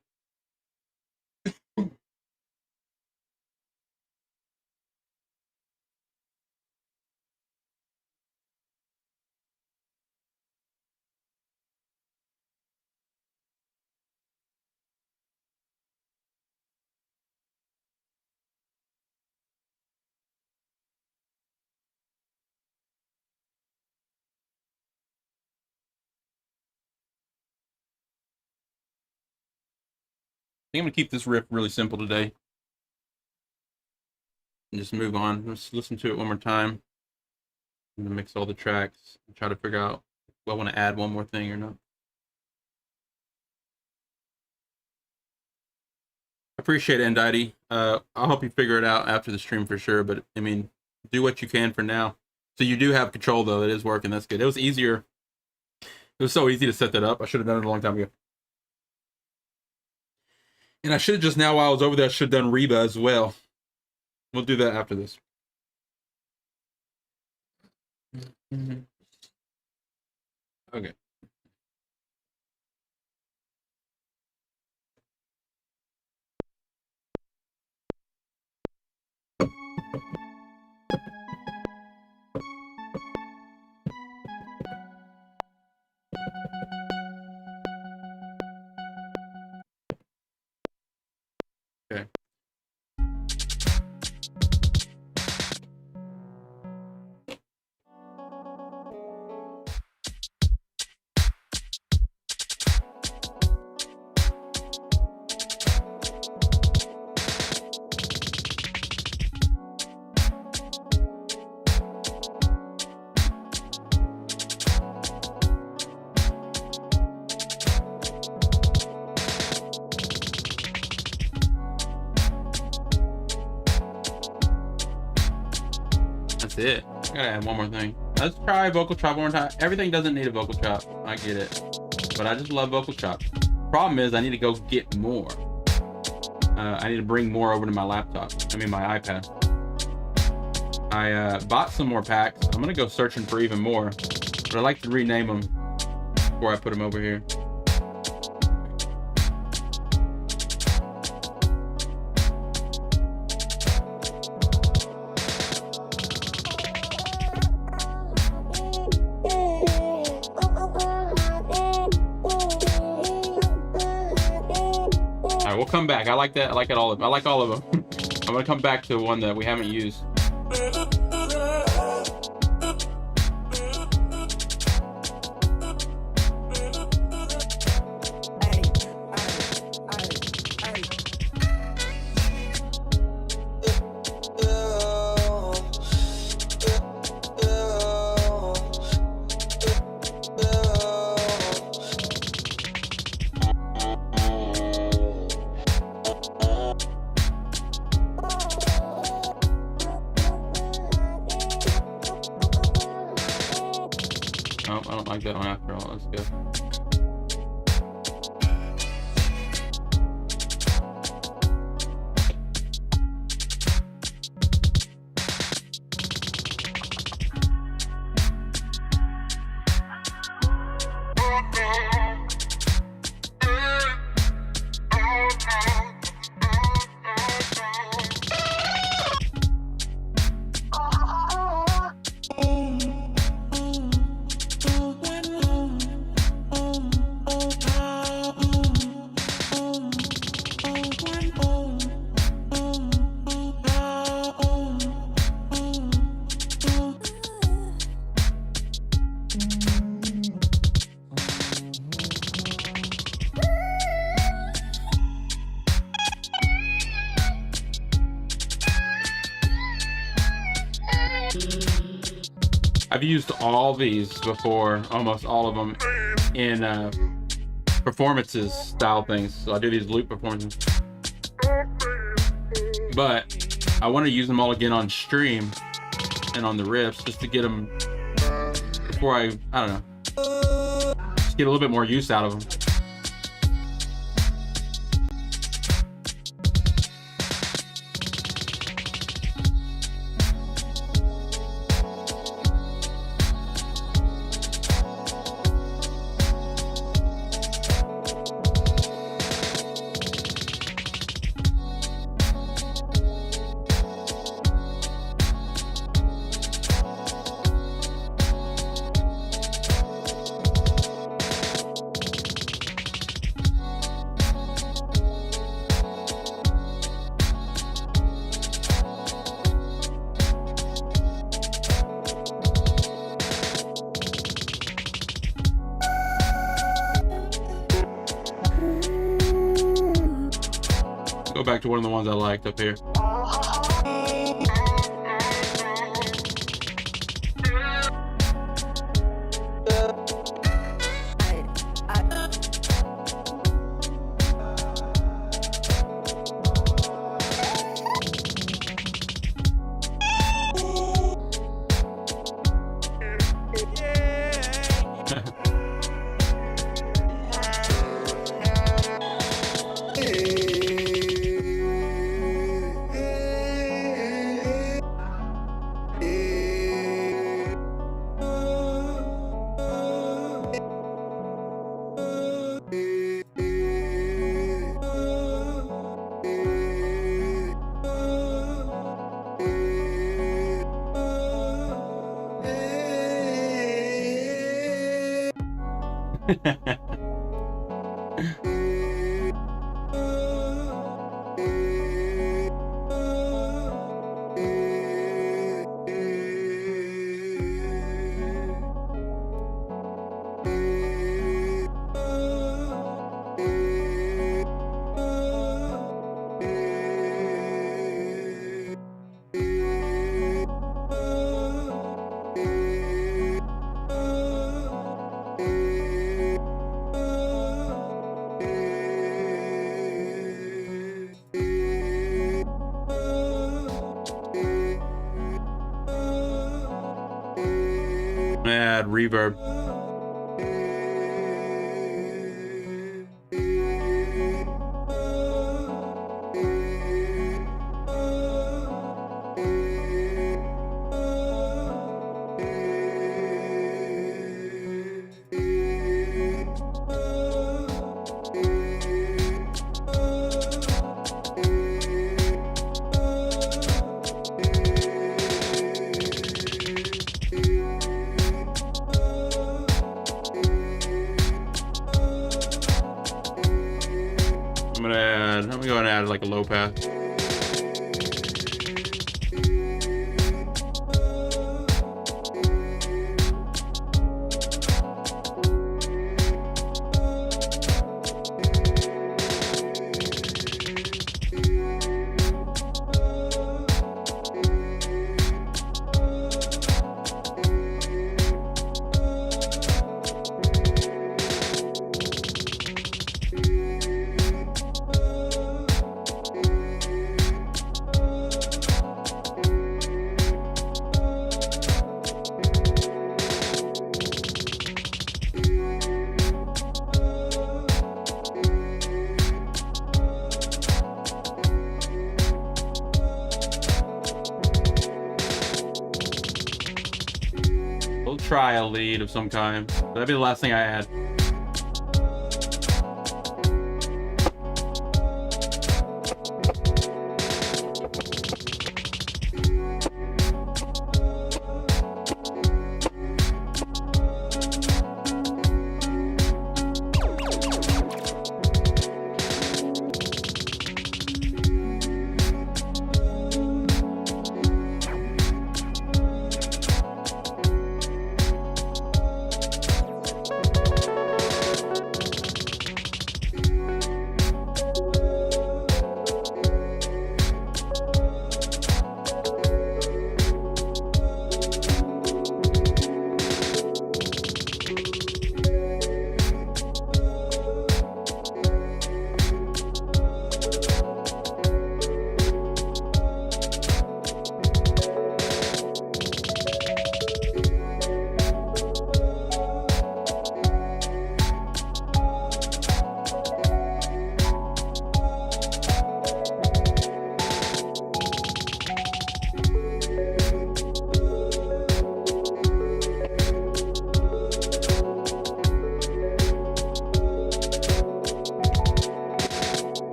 I think I'm gonna keep this riff really simple today and just move on. Let's listen to it one more time. I'm gonna mix all the tracks and try to figure out if I want to add one more thing or not. Appreciate it, Ndidi. I'll help you figure it out after the stream for sure. But I mean, do what you can for now. So you do have control though. It is working. That's good. It was easier. It was so easy to set that up. I should have done it a long time ago. And I should have just now while I was over there, I should have done Reba as well. We'll do that after this. Okay. Okay. That's it. I gotta add one more thing. Let's try vocal chop one more time. Everything doesn't need a vocal chop. I get it. But I just love vocal chop. Problem is I need to go get more. I need to bring more over to my laptop. I mean my iPad. I bought some more packs. I'm gonna go searching for even more. But I like to rename them before I put them over here. We'll come back. I like that. I like it all of them. I like all of them. I'm gonna come back to one that we haven't used. Oh, I don't like that one after all. Let's go. I've used all these before, almost all of them, in performances style things. So I do these loop performances. But I want to use them all again on stream and on the riffs just to get them before I don't know, just get a little bit more use out of them. Go back to one of the ones I liked up here. Add reverb. I'm gonna go and add like a low pass. Trial lead of some kind. That'd be the last thing I add.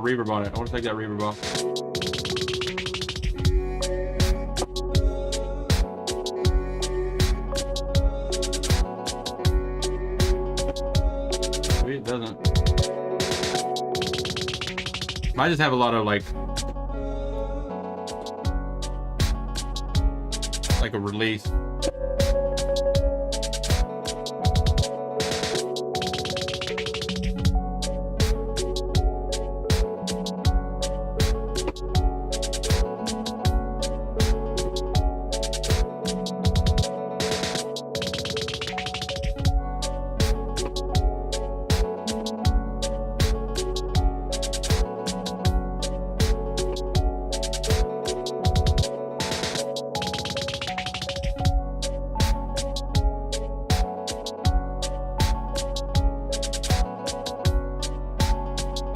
reverb on it. I want to take that reverb off. Maybe it doesn't. I just have a lot of like a release.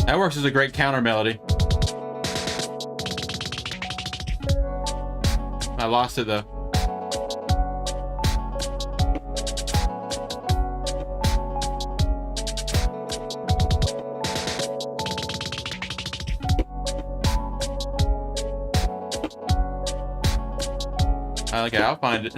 That works as a great counter melody. I lost it though. Okay, I'll find it.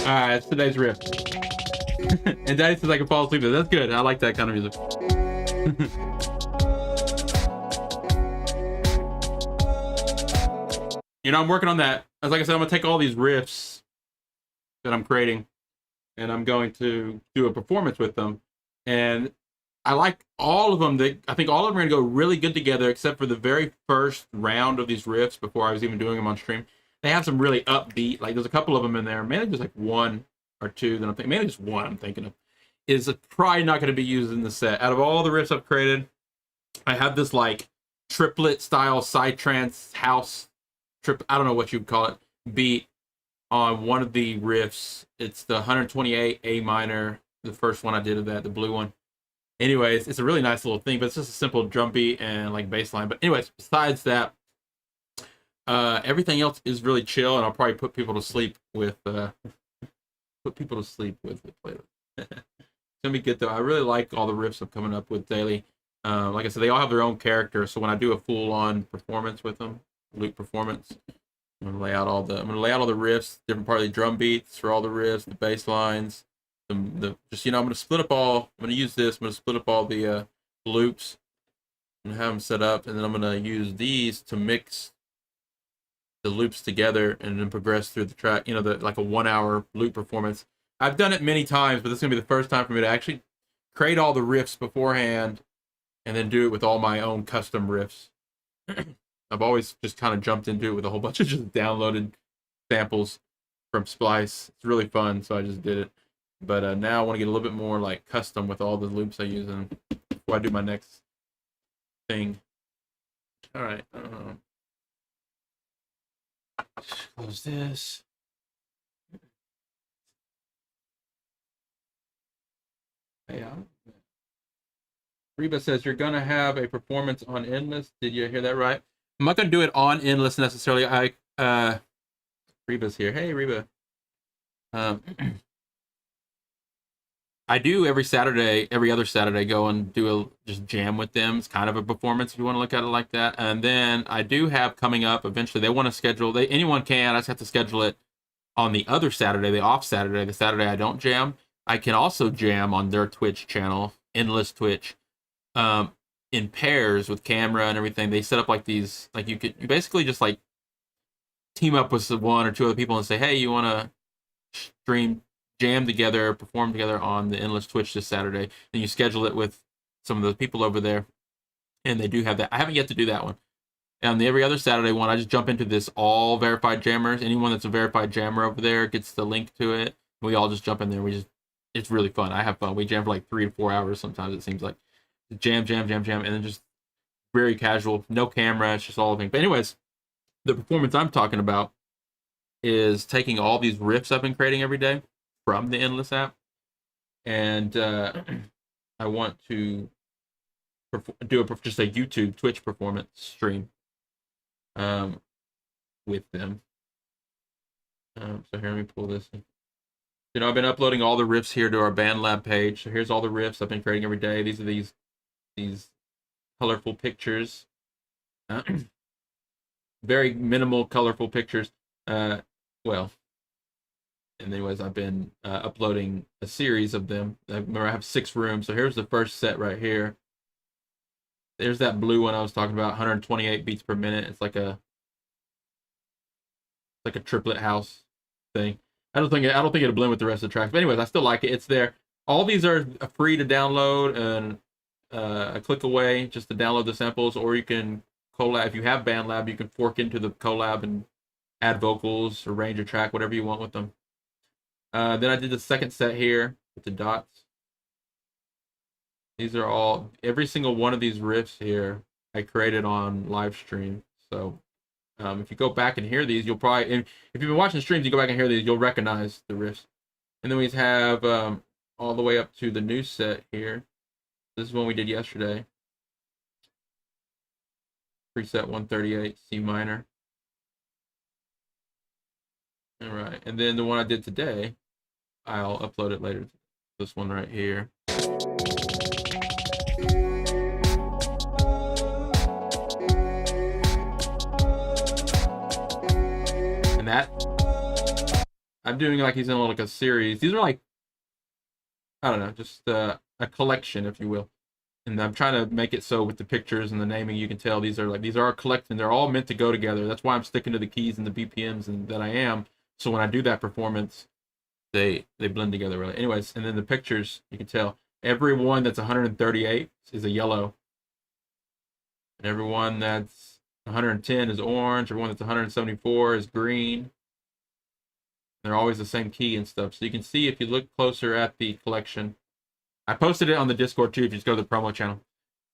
Alright, it's today's riff. And Daddy says I can fall asleep. That's good. I like that kind of music. You know, I'm working on that. As like I said, I'm gonna take all these riffs that I'm creating and I'm going to do a performance with them. And I like all of them. I think all of them are gonna go really good together, except for the very first round of these riffs before I was even doing them on stream. They have some really upbeat, like there's a couple of them in there. Mainly just like one or two that I'm thinking, mainly just one I'm thinking of, is probably not going to be used in the set. Out of all the riffs I've created, I have this like triplet style psytrance house I don't know what you'd call it, beat on one of the riffs. It's the 128 A minor, the first one I did of that, the blue one. Anyways, it's a really nice little thing, but it's just a simple drum beat and like bass line. But anyways, besides that, everything else is really chill, and I'll probably put people to sleep with the playlist. It's gonna be good though. I really like all the riffs I'm coming up with daily. Like I said, they all have their own character. So when I do a full-on performance with them, loop performance, I'm gonna lay out all the riffs, different part of the drum beats for all the riffs, the bass lines, just I'm gonna split up all. I'm gonna use this. I'm gonna split up all the loops and have them set up, and then I'm gonna use these to mix the loops together and then progress through the track, like a 1 hour loop performance. I've done it many times, but this is gonna be the first time for me to actually create all the riffs beforehand and then do it with all my own custom riffs. I've always just kind of jumped into it with a whole bunch of just downloaded samples from Splice. It's really fun, so I just did it. But now I want to get a little bit more like custom with all the loops I use and before I do my next thing. All right. Close this. Yeah. Reba says you're gonna have a performance on Endless. Did you hear that right? I'm not gonna do it on Endless necessarily. Reba's here. Hey, Reba. I do every Saturday, every other Saturday, go and do a just jam with them. It's kind of a performance if you want to look at it like that. And then I do have coming up eventually. They want to schedule. Anyone can. I just have to schedule it on the other Saturday, the off Saturday, the Saturday I don't jam. I can also jam on their Twitch channel, Endless Twitch, um, in pairs with camera and everything. They set up like these, like you basically just like team up with one or two other people and say, hey, you want to stream jam together, perform together on the Endless Twitch this Saturday. And you schedule it with some of those people over there, and they do have that. I haven't yet to do that one. And the every other Saturday one, I just jump into this all verified jammers. Anyone that's a verified jammer over there gets the link to it. We all just jump in there. It's really fun. I have fun. We jam for like 3 to 4 hours sometimes. It seems like jam, jam, jam, jam, and then just very casual, no camera. It's just all of thing. But anyways, the performance I'm talking about is taking all these riffs I've been creating every day from the Endless app, and I want to do just a YouTube Twitch performance stream with them. So here, let me pull this in. I've been uploading all the riffs here to our BandLab page. So here's all the riffs I've been creating every day. These are these colorful pictures. Very minimal colorful pictures. Well, and anyways, I've been uploading a series of them. I have 6 rooms. So here's the first set right here. There's that blue one I was talking about, 128 beats per minute. It's like a triplet house thing. I don't think it'll blend with the rest of the tracks. But anyways, I still like it. It's there. All these are free to download and a click away just to download the samples, or you can collab. If you have BandLab, you can fork into the collab and add vocals, arrange a track, whatever you want with them. Then I did the second set here with the dots. These are all, every single one of these riffs here I created on live stream. So if you go back and hear these, you'll probably, if you've been watching streams, you go back and hear these, you'll recognize the riffs. And then we have all the way up to the new set here. This is one we did yesterday. Preset 138, C minor. All right, and then the one I did today, I'll upload it later. This one right here. And that, I'm doing like he's in like a series. These are like, I don't know, just a collection, if you will. And I'm trying to make it so with the pictures and the naming, you can tell these are a collection. They're all meant to go together. That's why I'm sticking to the keys and the BPMs and that I am. So when I do that performance, they blend together really. Anyways, and then the pictures, you can tell every one that's 138 is a yellow, and every one that's 110 is orange. Every one that's 174 is green. They're always the same key and stuff. So you can see if you look closer at the collection. I posted it on the Discord too. If you just go to the promo channel,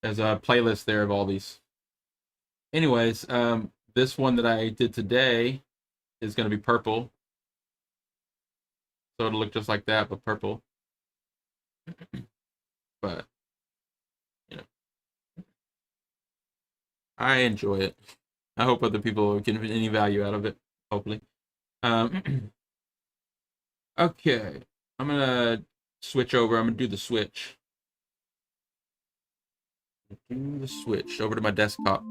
there's a playlist there of all these. Anyways, this one that I did today is going to be purple. So it'll look just like that, but purple. But, you know, I enjoy it. I hope other people get any value out of it, hopefully. Okay, I'm going to switch over. I'm going to do the switch. Do the switch over to my desktop.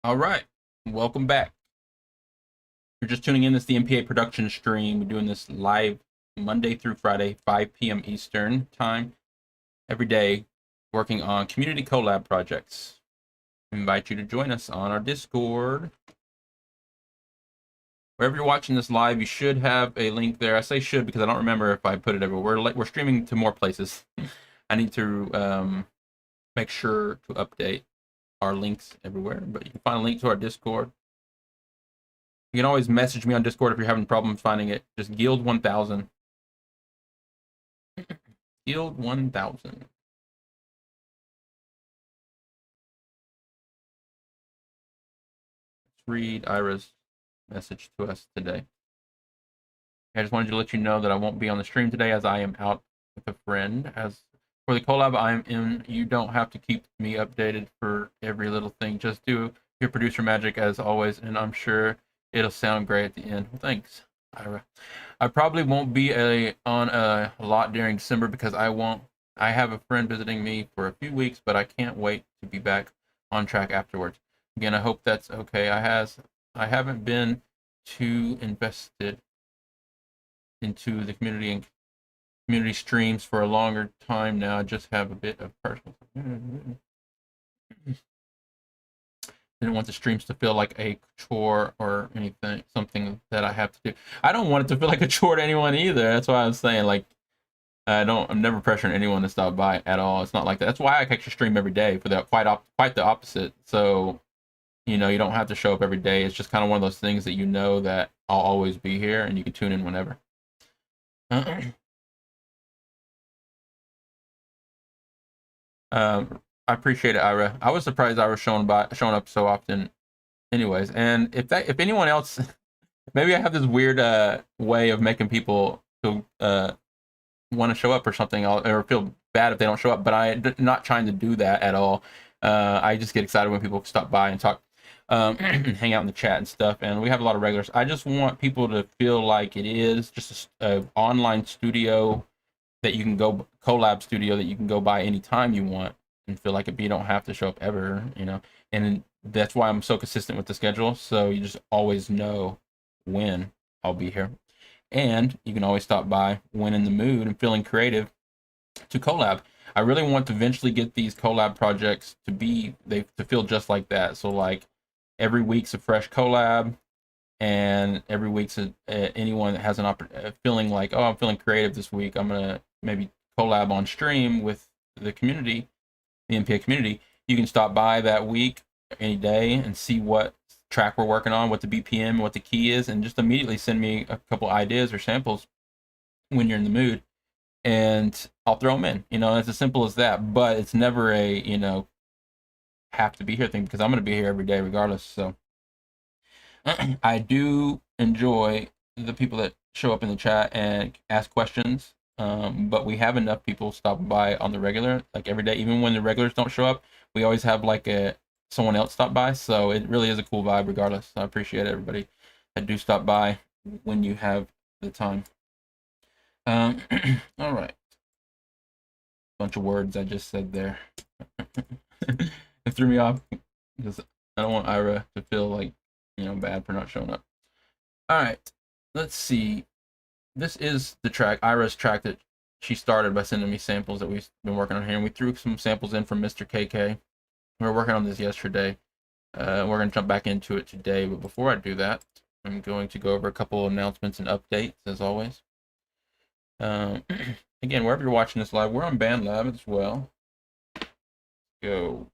All right, welcome back. If you're just tuning in, this is the MPA Production stream. We're doing this live Monday through Friday, 5 p.m. Eastern time, every day, working on community collab projects. I invite you to join us on our Discord. Wherever you're watching this live, you should have a link there. I say should because I don't remember if I put it everywhere. We're streaming to more places. I need to make sure to update our links everywhere, but you can find a link to our Discord. You can always message me on Discord if you're having problems finding it. Just Guild 1000. Guild 1000. Let's read Ira's message to us today. I just wanted to let you know that I won't be on the stream today as I am out with a friend. As for the collab I'm in, you don't have to keep me updated for every little thing. Just do your producer magic as always, and I'm sure it'll sound great at the end. Well, thanks, Ira. I probably won't be on a lot during December because I have a friend visiting me for a few weeks, but I can't wait to be back on track afterwards. Again, I hope that's okay. I haven't been too invested into the community and community streams for a longer time now. I just have a bit of personal. Didn't want the streams to feel like a chore or anything, something that I have to do. I don't want it to feel like a chore to anyone either. That's why I'm saying, like, I'm never pressuring anyone to stop by at all. It's not like that. That's why I actually stream every day for that quite the opposite. So, you know, you don't have to show up every day. It's just kind of one of those things that you know that I'll always be here and you can tune in whenever. I appreciate it, Ira. I was surprised I was showing up so often anyways. And if anyone else, maybe I have this weird way of making people feel want to show up or something, or feel bad if they don't show up, but I'm not trying to do that at all. I just get excited when people stop by and talk, hang out in the chat and stuff, and we have a lot of regulars. I just want people to feel like it is just an online studio that you can go, collab studio that you can go by anytime you want and feel like you don't have to show up ever, you know. And that's why I'm so consistent with the schedule, so you just always know when I'll be here. And you can always stop by when in the mood and feeling creative to collab. I really want to eventually get these collab projects to feel just like that. So like every week's a fresh collab, and every week's anyone that has an feeling like, oh, I'm feeling creative this week, I'm gonna maybe collab on stream with the community, the MPA community. You can stop by that week, any day, and see what track we're working on, what the BPM, what the key is, and just immediately send me a couple ideas or samples when you're in the mood, and I'll throw them in. You know, it's as simple as that. But it's never a, you know, have to be here thing, because I'm going to be here every day regardless. So I do enjoy the people that show up in the chat and ask questions. But we have enough people stopping by on the regular, like every day. Even when the regulars don't show up, we always have like someone else stop by. So it really is a cool vibe regardless. I appreciate everybody that do stop by when you have the time. All right. Bunch of words I just said there. It threw me off because I don't want Ira to feel like, you know, bad for not showing up. All right. let's see. This is the track, Ira's track that she started by sending me samples that we've been working on here. And we threw some samples in from Mr. KK. We were working on this yesterday. We're going to jump back into it today. But before I do that, I'm going to go over a couple announcements and updates, as always. Again, wherever you're watching this live, we're on BandLab as well. Go.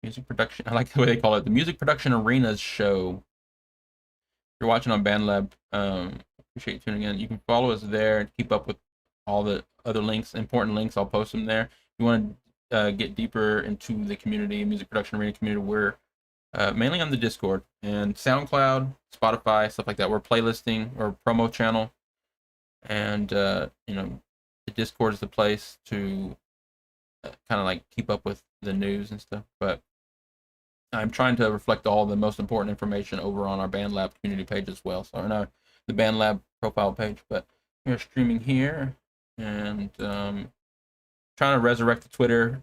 Music production. I like the way they call it, the Music Production Arenas Show. If you're watching on BandLab, appreciate you tuning in. You can follow us there and keep up with all the other links, important links. I'll post them there. If you want to get deeper into the community, Music Production Arena community, we're mainly on the Discord and SoundCloud, Spotify, stuff like that. We're playlisting or promo channel, and the Discord is the place to kind of like keep up with the news and stuff. But I'm trying to reflect all the most important information over on our BandLab community page as well. So on the BandLab profile page. But we're streaming here and trying to resurrect the Twitter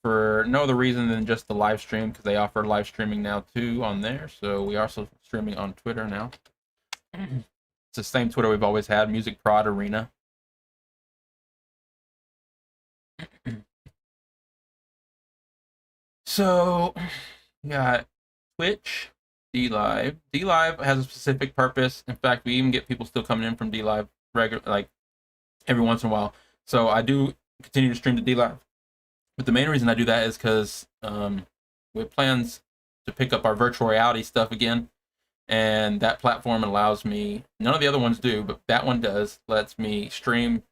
for no other reason than just the live stream, because they offer live streaming now too on there. So we are also streaming on Twitter now. It's the same Twitter we've always had, Music Prod Arena. So, got Twitch, DLive. DLive has a specific purpose. In fact, we even get people still coming in from DLive like every once in a while. So I do continue to stream to DLive. But the main reason I do that is because we have plans to pick up our virtual reality stuff again. And that platform allows me, none of the other ones do, but that one does, lets me stream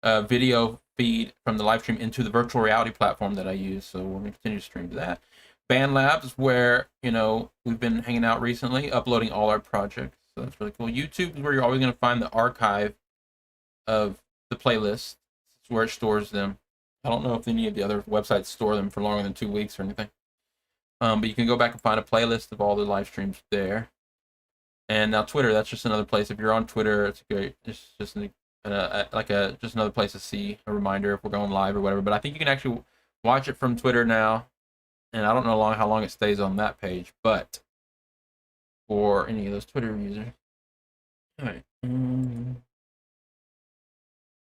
video feed from the live stream into the virtual reality platform that I use. So we're going to continue to stream to that. BandLab is where, we've been hanging out recently, uploading all our projects. So that's really cool. YouTube is where you're always going to find the archive of the playlist. It's where it stores them. I don't know if any of the other websites store them for longer than 2 weeks or anything. But you can go back and find a playlist of all the live streams there. And now Twitter, that's just another place. If you're on Twitter, it's great. It's just just another place to see a reminder if we're going live or whatever. But I think you can actually watch it from Twitter now. And I don't know how long it stays on that page, but for any of those Twitter users. All right.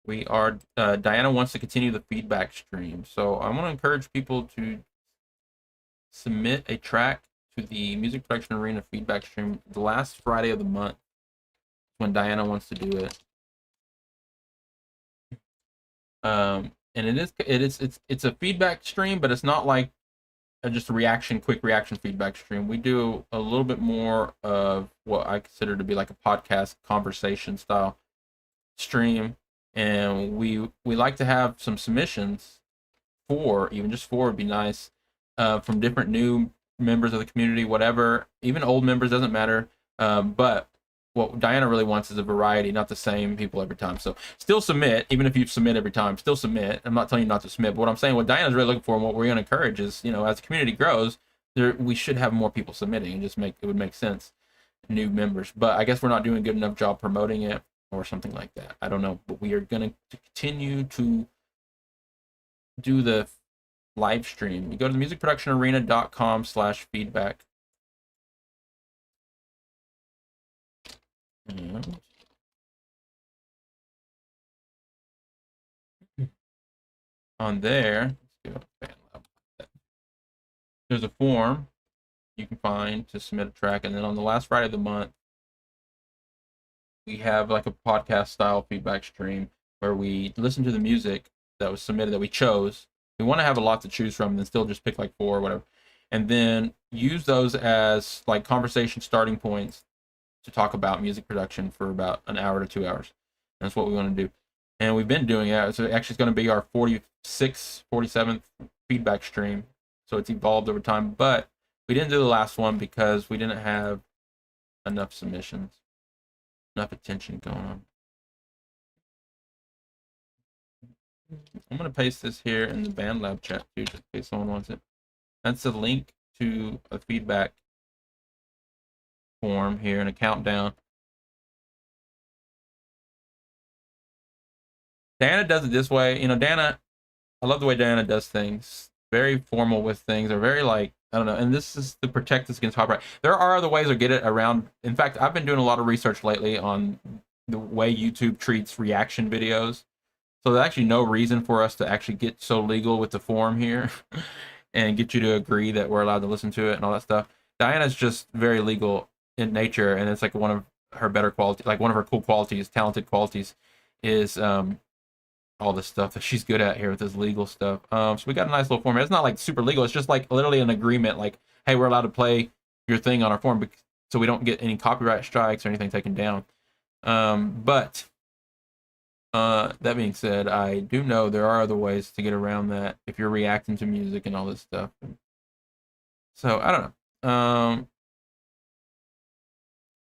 We are, Diana wants to continue the feedback stream. So I want to encourage people to submit a track to the Music Production Arena feedback stream the last Friday of the month when Diana wants to do it. And it's a feedback stream, but it's not like just a quick reaction feedback stream. We do a little bit more of what I consider to be like a podcast conversation style stream, and we like to have some submissions, even just four would be nice, from different new members of the community, whatever, even old members, doesn't matter. But what Diana really wants is a variety, not the same people every time. So still submit, even if you submit every time, still submit. I'm not telling you not to submit, but what I'm saying, what Diana's really looking for and what we're going to encourage is, as the community grows, we should have more people submitting, and it would make sense, new members. But I guess we're not doing a good enough job promoting it or something like that. I don't know, but we are going to continue to do the live stream. You go to the musicproductionarena.com/feedback. On there, there's a form you can find to submit a track, and then on the last Friday of the month, we have like a podcast style feedback stream where we listen to the music that was submitted that we chose. We want to have a lot to choose from, and then still just pick like 4 or whatever, and then use those as like conversation starting points to talk about music production for about an hour to 2 hours. That's what we want to do. And we've been doing it. So actually it's going to be our 47th feedback stream. So it's evolved over time. But we didn't do the last one because we didn't have enough submissions, enough attention going on. I'm going to paste this here in the BandLab chat too, just in case someone wants it. That's a link to a feedback form here and a countdown. Diana does it this way. Diana, I love the way Diana does things. very formal with things. They're very like, I don't know. And this is to protect us against copyright. There are other ways to get it around. In fact, I've been doing a lot of research lately on the way YouTube treats reaction videos. So there's actually no reason for us to actually get so legal with the form here and get you to agree that we're allowed to listen to it and all that stuff. Diana's just very legal in nature, and it's like one of her better qualities, like one of her cool qualities, talented qualities, is all this stuff that she's good at here with this legal stuff. So we got a nice little format. It's not like super legal. It's just like literally an agreement, like, hey, we're allowed to play your thing on our form, so we don't get any copyright strikes or anything taken down. But that being said, I do know there are other ways to get around that if you're reacting to music and all this stuff. So I don't know.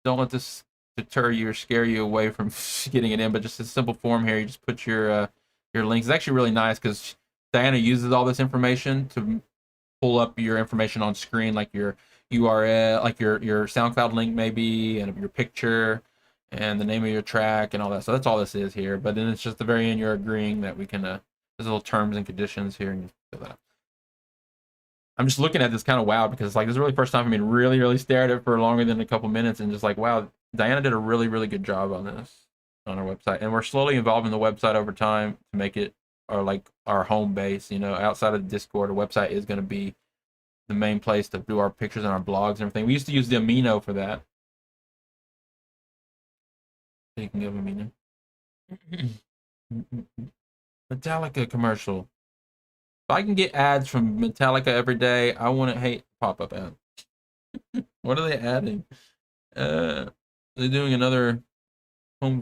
Don't let this deter you or scare you away from getting it in, but just a simple form here. You just put your links. It's actually really nice because Diana uses all this information to pull up your information on screen, like your URL, like your SoundCloud link maybe, and your picture, and the name of your track, and all that. So that's all this is here. But then it's just the very end you're agreeing that we can. There's little terms and conditions here, and you fill that out. I'm just looking at this kind of wow because it's like this is really first time for me to really stare at it for longer than a couple minutes and just like wow, Diana did a really good job on this on our website, and we're slowly evolving the website over time to make it our home base. You know, outside of Discord, our website is going to be the main place to do our pictures and our blogs and everything. We used to use the Amino for that. Speaking of Amino, Metallica commercial. If I can get ads from Metallica every day, I wouldn't hate pop-up ads. What are they adding? They're doing another home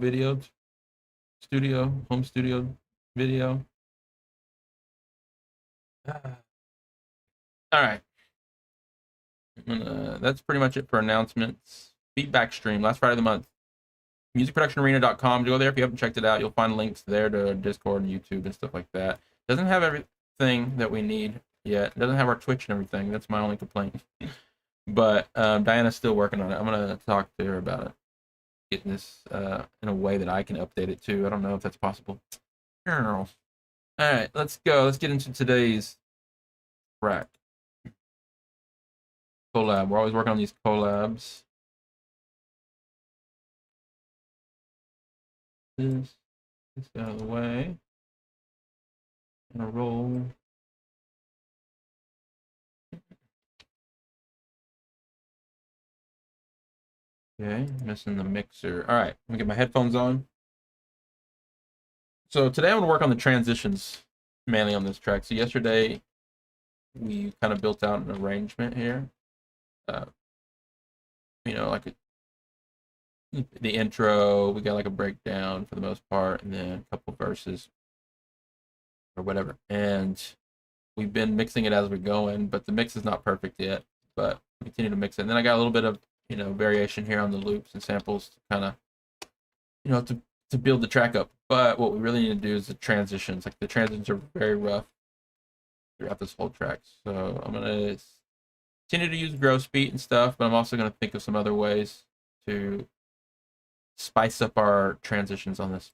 studio video. All right. That's pretty much it for announcements. Feedback stream, last Friday of the month. Musicproductionarena.com. Go there if you haven't checked it out. You'll find links there to Discord and YouTube and stuff like that. Doesn't have everything that we need yet. It doesn't have our Twitch and everything. That's my only complaint. But Diana's still working on it. I'm going to talk to her about it. Getting this in a way that I can update it too. I don't know if that's possible. All right, let's go. Let's get into today's track. Collab. We're always working on these collabs. This out of the way. Gonna roll. Okay, missing the mixer. All right, let me get my headphones on. So today I'm gonna work on the transitions mainly on this track. So yesterday we kind of built out an arrangement here. You know, like the intro, we got like a breakdown for the most part, and then a couple verses or whatever. And we've been mixing it as we're going, but the mix is not perfect yet. But we continue to mix it. And then I got a little bit of variation here on the loops and samples to kind of to build the track up. But what we really need to do is the transitions. Like the transitions are very rough throughout this whole track. So I'm gonna continue to use gross beat and stuff, but I'm also gonna think of some other ways to spice up our transitions on this.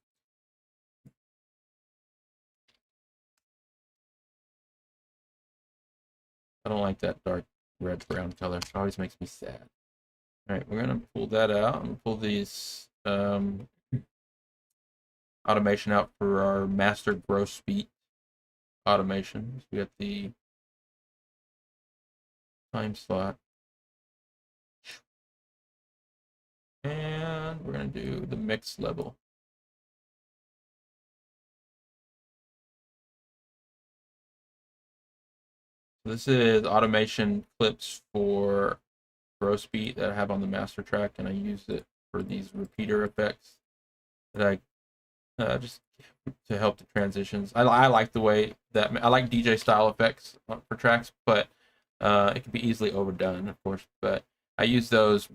I don't like that dark red brown color. It always makes me sad. All right, we're gonna pull that out. I'm gonna pull these automation out for our master gross beat automation. So we got the time slot, and we're gonna do the mix level. So this is automation clips for gross beat that I have on the master track, and I use it for these repeater effects that I just to help the transitions. I like the way that I like DJ style effects for tracks, but it can be easily overdone, of course. But I use those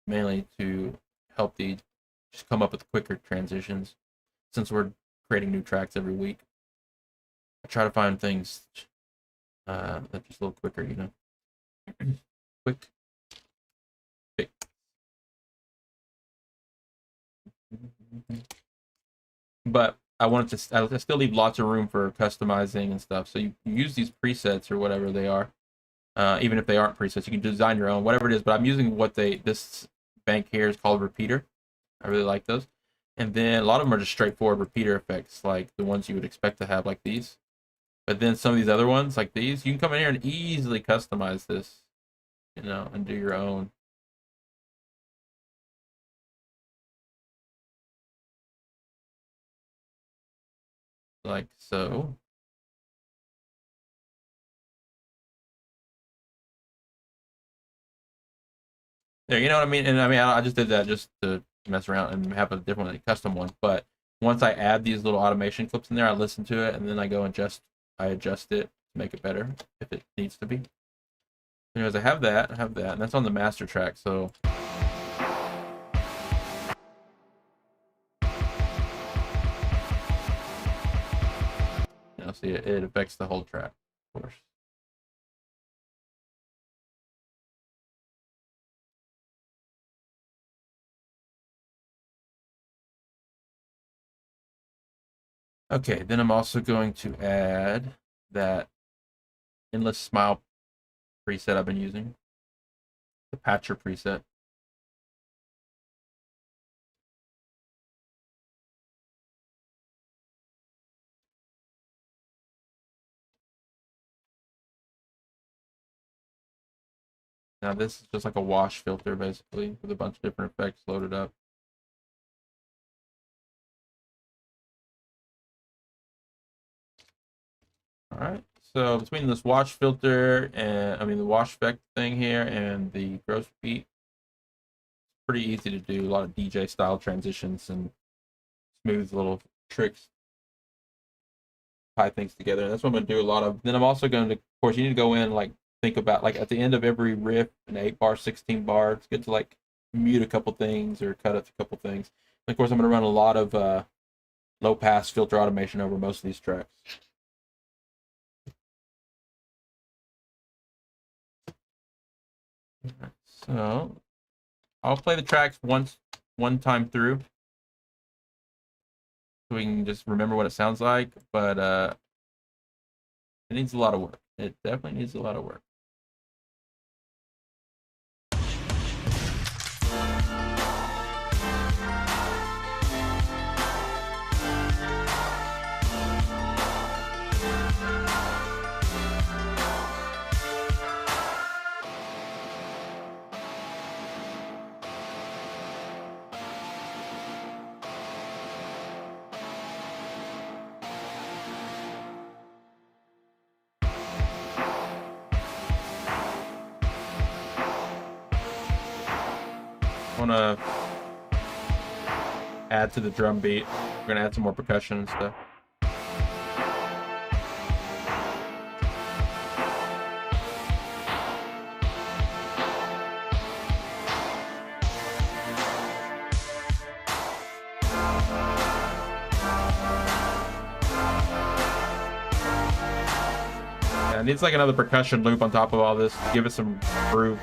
mainly to help just come up with quicker transitions. Since we're creating new tracks every week, I try to find things that are just a little quicker, quick. But I still leave lots of room for customizing and stuff. So you use these presets or whatever they are. Even if they aren't presets, you can design your own, whatever it is. But I'm using this bank here is called repeater. I really like those. And then a lot of them are just straightforward repeater effects, like the ones you would expect to have, like these. But then some of these other ones, like these, you can come in here and easily customize this, and do your own. Like so. There, you know what I mean? And I mean, I just did that just to mess around and have a different custom one. But once I add these little automation clips in there, I listen to it and then I go and I adjust it to make it better if it needs to be. Anyways, I have that, and that's on the master track. So see, it affects the whole track, of course. Okay, then I'm also going to add that endless smile preset I've been using, the patcher preset. Now this is just like a wash filter basically with a bunch of different effects loaded up. All right, so between this wash filter and the wash effect thing here and the gross beat, it's pretty easy to do a lot of DJ style transitions and smooth little tricks, tie things together. And that's what I'm gonna do a lot of. Then I'm also going to, of course, you need to go in like think about like at the end of every riff, an 8-bar, 16-bar. It's good to like mute a couple things or cut a couple things. And of course, I'm gonna run a lot of low pass filter automation over most of these tracks. So I'll play the tracks one time through so we can just remember what it sounds like, but it needs a lot of work. It definitely needs a lot of work. I want to add to the drum beat. We're going to add some more percussion and stuff. Yeah, it needs like another percussion loop on top of all this to give it some groove.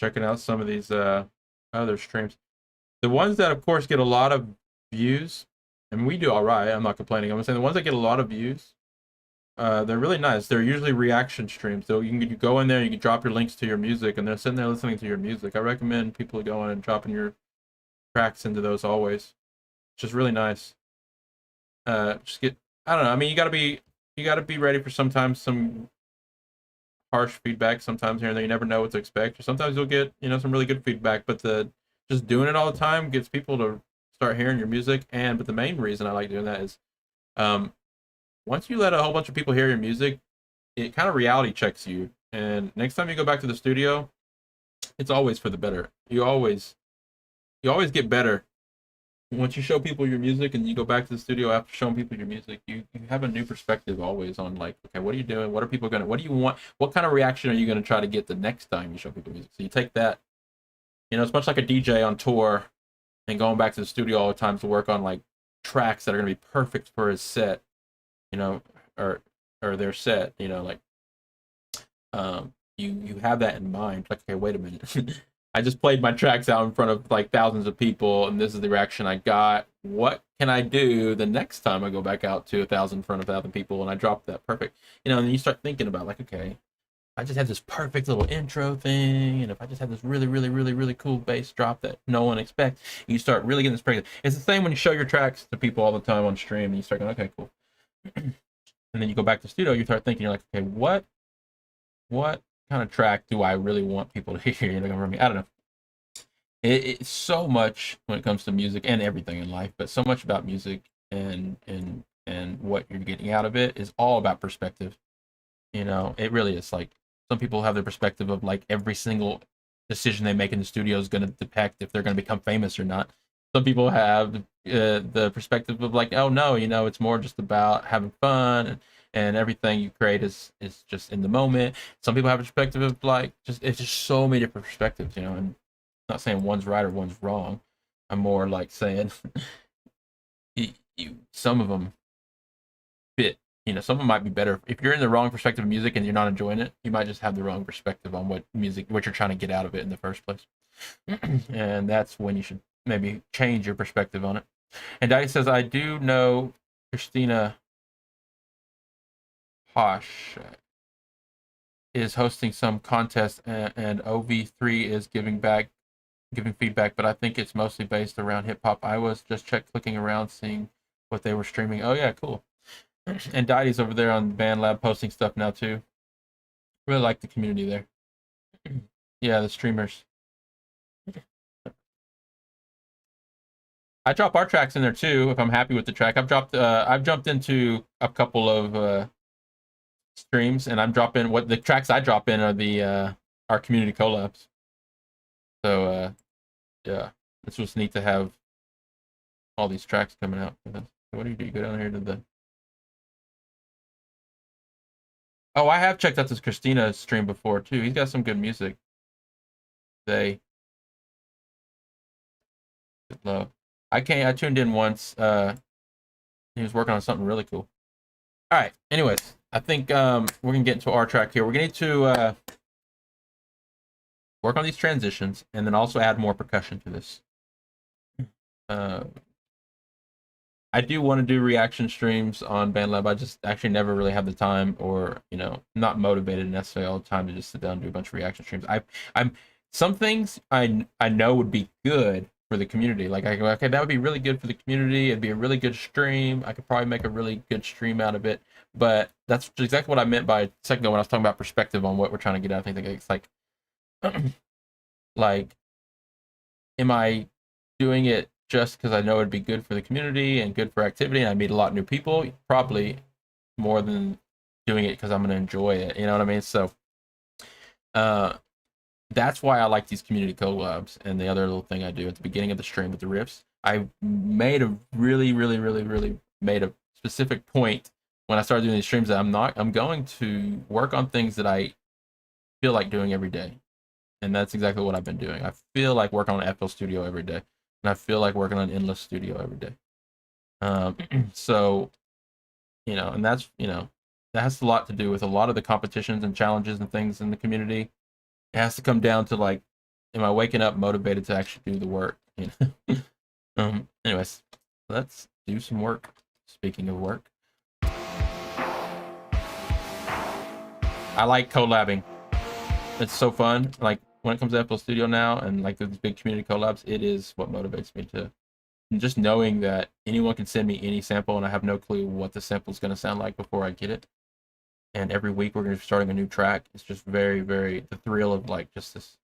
checking out some of these other streams. The ones that, of course, get a lot of views, and we do all right. I'm not complaining. I'm saying the ones that get a lot of views, they're really nice. They're usually reaction streams. So you go in there, you can drop your links to your music, and they're sitting there listening to your music. I recommend people going and dropping your tracks into those always. It's just really nice. Just get, I don't know. I mean, you gotta be ready for sometimes some harsh feedback. Sometimes here and there, you never know what to expect. Or sometimes you'll get some really good feedback. But the just doing it all the time gets people to start hearing your music. But the main reason I like doing that is, once you let a whole bunch of people hear your music, it kind of reality checks you. And next time you go back to the studio, it's always for the better. You always get better. Once you show people your music and you go back to the studio after showing people your music, you have a new perspective always on, like, okay, what are you doing? What do you want? What kind of reaction are you going to try to get the next time you show people music? So you take that, it's much like a DJ on tour and going back to the studio all the time to work on like tracks that are going to be perfect for his set, or their set, like, you have that in mind. Like, okay, wait a minute. I just played my tracks out in front of like thousands of people, and this is the reaction I got. What can I do the next time I go back out to 1,000 in front of 1,000 people and I drop that perfect? And then you start thinking about, like, okay, I just had this perfect little intro thing, and if I just had this really, really, really, really cool bass drop that no one expects, you start really getting this break. It's the same when you show your tracks to people all the time on stream, and you start going, okay, cool. And then you go back to the studio, you start thinking, you're like, okay, what kind of track do I really want people to hear? From me, I don't know. It's so much when it comes to music and everything in life, but so much about music and what you're getting out of it is all about perspective. It really is. Like, some people have their perspective of like every single decision they make in the studio is going to depict if they're going to become famous or not. Some people have the perspective of like, oh no, it's more just about having fun, and everything you create is just in the moment. Some people have a perspective of like, it's just so many different perspectives, and I'm not saying one's right or one's wrong. I'm more like saying some of them fit. Some of them might be better. If you're in the wrong perspective of music and you're not enjoying it, you might just have the wrong perspective on what you're trying to get out of it in the first place. And that's when you should maybe change your perspective on it. And Daddy says, I do know Christina Posh is hosting some contest, and OV3 is giving feedback, but I think it's mostly based around hip hop. I was just clicking around, seeing what they were streaming. Oh yeah, cool. And Daddy's over there on BandLab posting stuff now too. Really like the community there. Yeah, the streamers. I drop our tracks in there too if I'm happy with the track. I've jumped into a couple of streams, and I'm dropping what the tracks I drop in are the our community collabs. So yeah, it's just neat to have all these tracks coming out. What do? You go down here to the. Oh, I have checked out this Christina stream before too. He's got some good music. Good love. I tuned in once. He was working on something really cool. All right. Anyways, I think we're gonna get into our track here. We're gonna need to work on these transitions, and then also add more percussion to this. I do want to do reaction streams on BandLab. I just actually never really have the time, or not motivated necessarily all the time to just sit down and do a bunch of reaction streams. I'm some things I know would be good for the community. Like, I go, okay, that would be really good for the community. It'd be a really good stream. I could probably make a really good stream out of it. But that's exactly what I meant by a second ago when I was talking about perspective on what we're trying to get out. I think it's like, like, am I doing it just because I know it'd be good for the community and good for activity, and I meet a lot of new people? Probably more than doing it because I'm going to enjoy it. You know what I mean? So that's why I like these community collabs. And the other little thing I do at the beginning of the stream with the riffs, I made a really, really, really, really made a specific point when I started doing these streams that I'm going to work on things that I feel like doing every day. And that's exactly what I've been doing. I feel like working on FL Studio every day. And I feel like working on Endless Studio every day. So, and that's, that has a lot to do with a lot of the competitions and challenges and things in the community. It has to come down to like am I waking up motivated to actually do the work? You know? Anyways, let's do some work. Speaking of work, I like collabing. It's so fun. Like when it comes to FL Studio now and like these big community collabs, it is what motivates me to just knowing that anyone can send me any sample and I have no clue what the sample is going to sound like before I get it. And every week we're going to be starting a new track. It's just very, very the thrill of like just this.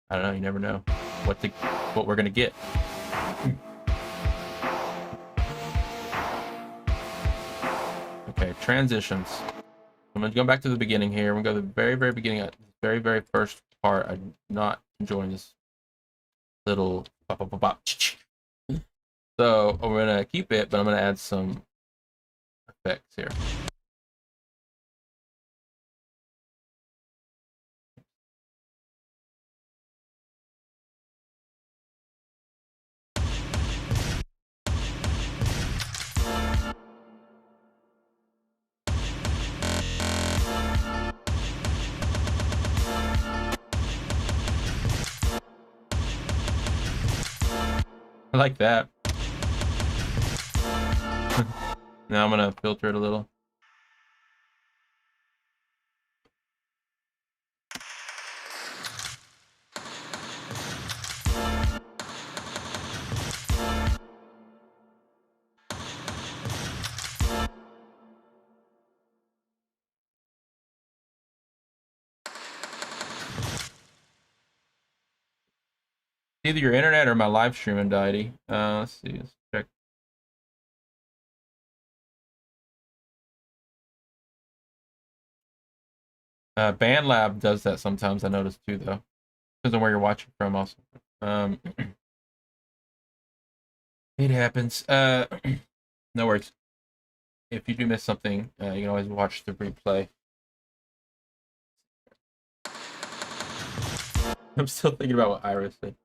I don't know. You never know what we're going to get. Okay, transitions. I'm going to go back to the beginning here. We're going to go to the very, very beginning. The very, very first part. I'm not enjoying this little So we're going to keep it, but I'm going to add some effects here. I like that. Now I'm gonna filter it a little. Either your internet or my live stream died. Let's see. Let's check. BandLab does that sometimes. I notice too, though. Depends on where you're watching from, also. It happens. No worries. If you do miss something, you can always watch the replay. I'm still thinking about what Iris said.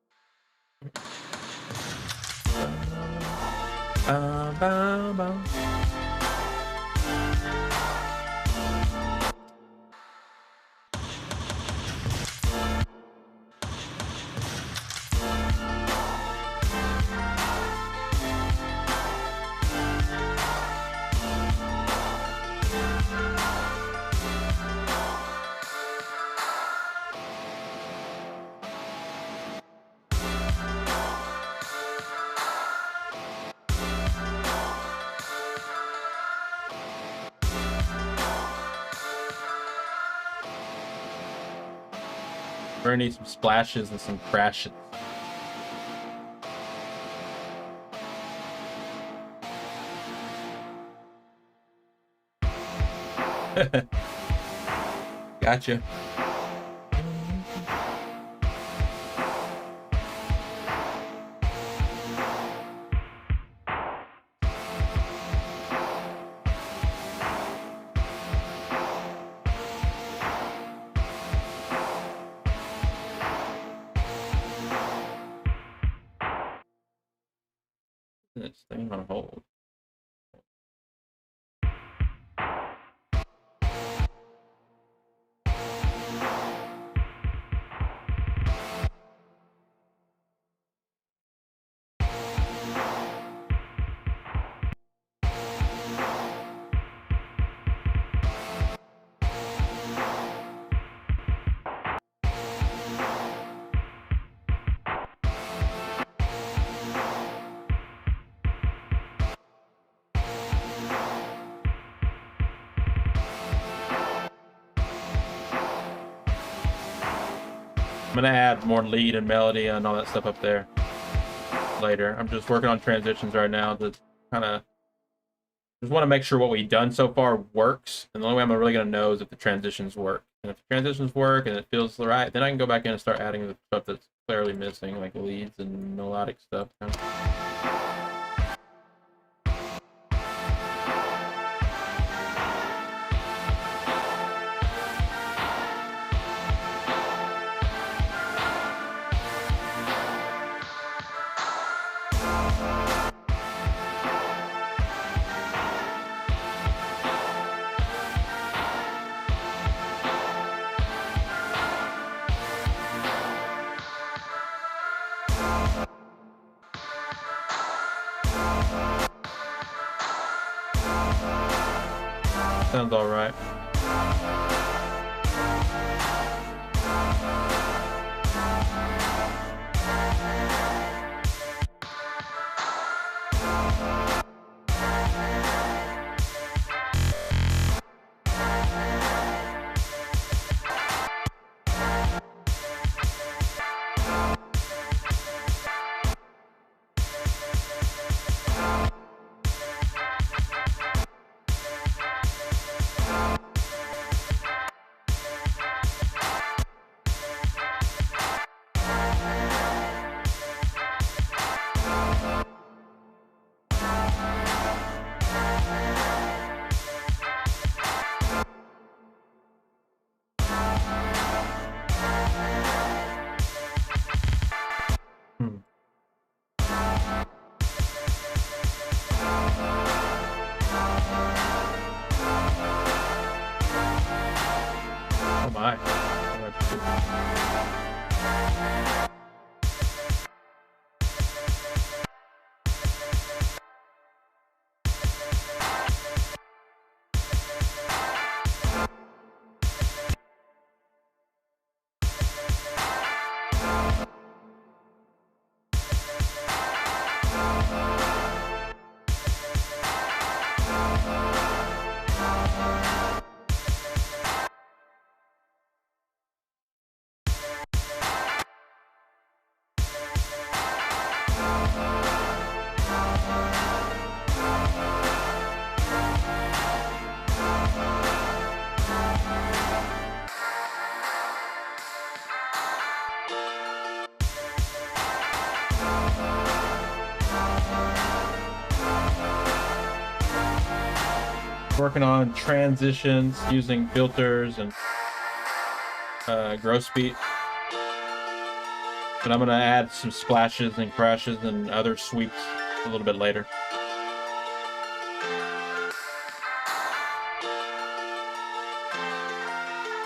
We're gonna need some splashes and some crashes. Gotcha. It's staying on hold. I'm gonna add more lead and melody and all that stuff up there later. I'm just working on transitions right now to kind of just want to make sure what we've done so far works. And the only way I'm really gonna know is if the transitions work. And if the transitions work and it feels right, then I can go back in and start adding the stuff that's clearly missing, like leads and melodic stuff. Sounds all right. Oh my. Working on transitions using filters and growth speed. But I'm going to add some splashes and crashes and other sweeps a little bit later.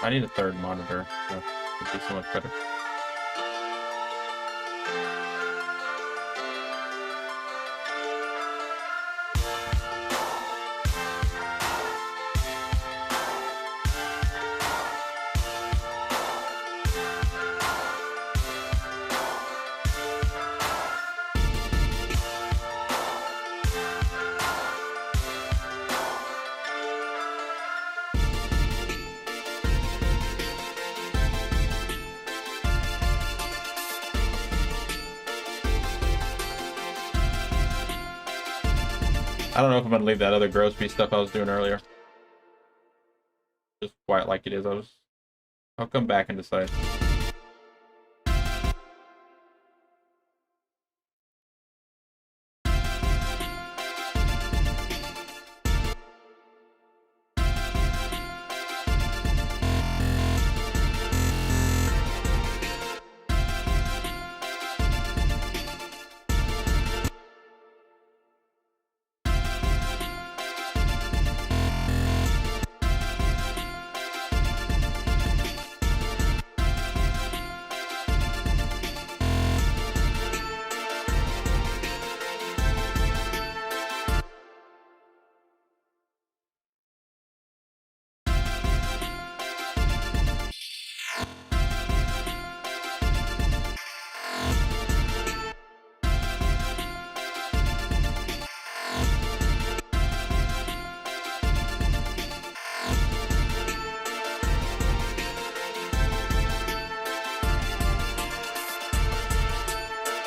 I need a third monitor. So it would be so much better. I don't know if I'm going to leave that other gross piece stuff I was doing earlier. Just quite like it is. I'll come back and decide.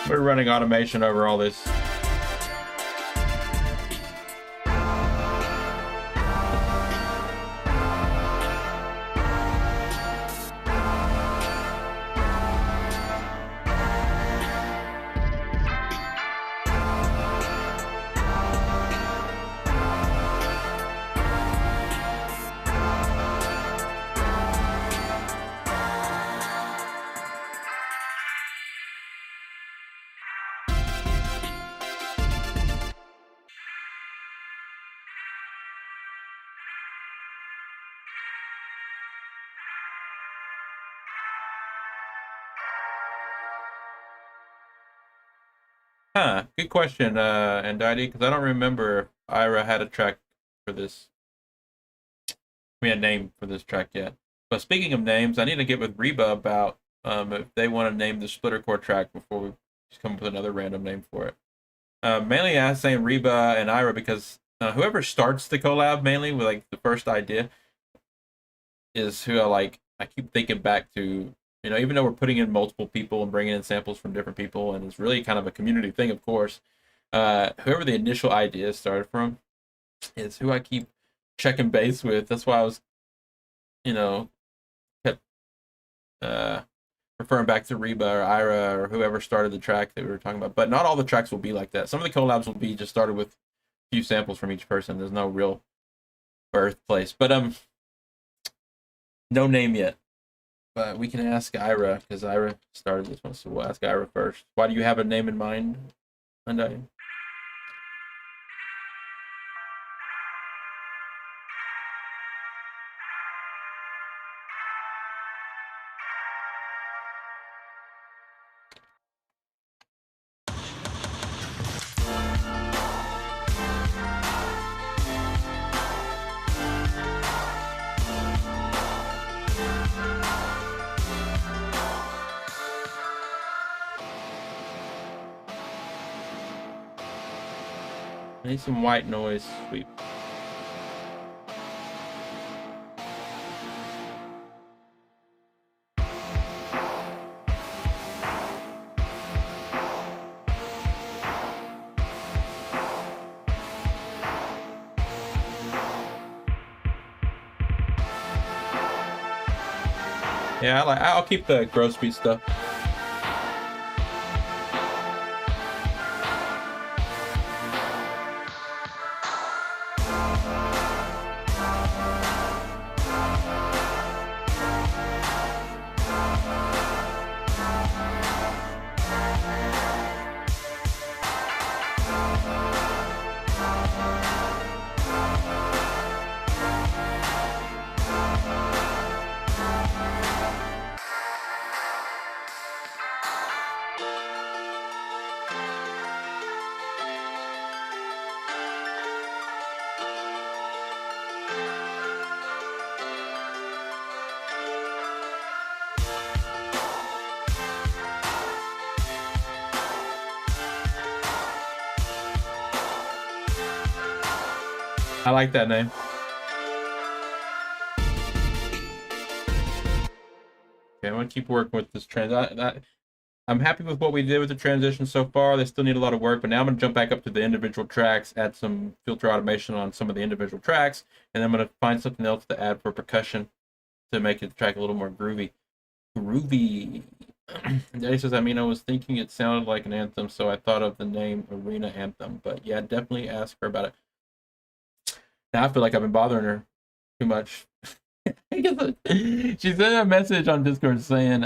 We're running automation over all this. Huh, good question, Andidi, because I don't remember if Ira had a track for this. a name for this track yet. But speaking of names, I need to get with Reba about if they want to name the splitter core track before we just come up with another random name for it. Mainly, I'm saying Reba and Ira because whoever starts the collab, mainly with like the first idea, is who I like. I keep thinking back to, even though we're putting in multiple people and bringing in samples from different people, and it's really kind of a community thing, of course. Whoever the initial idea started from is who I keep checking base with. That's why I was, kept referring back to Reba or Ira or whoever started the track that we were talking about. But not all the tracks will be like that. Some of the collabs will be just started with a few samples from each person. There's no real birthplace. But no name yet. But we can ask Ira because Ira started this one, so we'll ask Ira first. Why do you have a name in mind, Hyundai? I need some white noise sweep. Yeah, I'll keep the gross beat stuff. I like that name. Okay, I'm gonna keep working with this I'm happy with what we did with the transition so far. They still need a lot of work, but now I'm gonna jump back up to the individual tracks, add some filter automation on some of the individual tracks, and then I'm gonna find something else to add for percussion to make the track a little more groovy. Daddy says, I was thinking it sounded like an anthem, so I thought of the name Arena Anthem. But yeah, definitely ask her about it. Now I feel like I've been bothering her too much. She sent a message on Discord saying,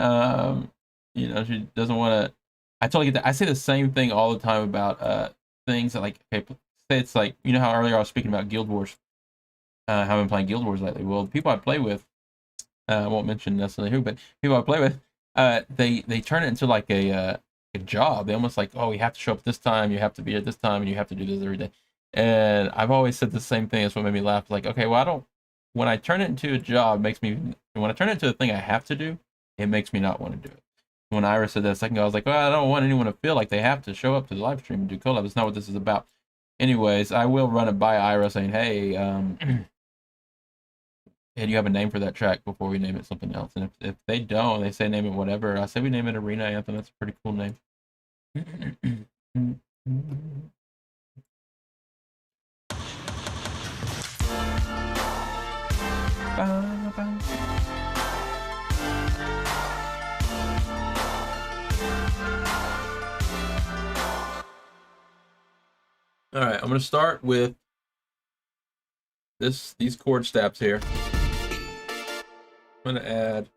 she doesn't want to. I totally get that. I say the same thing all the time about things that, like, okay, say it's like, how earlier I was speaking about Guild Wars, how I've been playing Guild Wars lately. Well, the people I play with, I won't mention necessarily who, but people I play with, they turn it into like a job. They almost like, oh, you have to show up this time, you have to be at this time, and you have to do this every day. And I've always said the same thing. That's what made me laugh. Like, okay, well, when I turn it into a job, when I turn it into a thing I have to do, it makes me not want to do it. When Iris said that a second ago, I was like, well, I don't want anyone to feel like they have to show up to the live stream and do collabs. That's not what this is about. Anyways, I will run it by Ira saying, hey, hey, do you have a name for that track before we name it something else? And if they don't, they say name it whatever. I say we name it Arena Anthem. That's a pretty cool name. All right, I'm going to start with these chord steps here. I'm going to add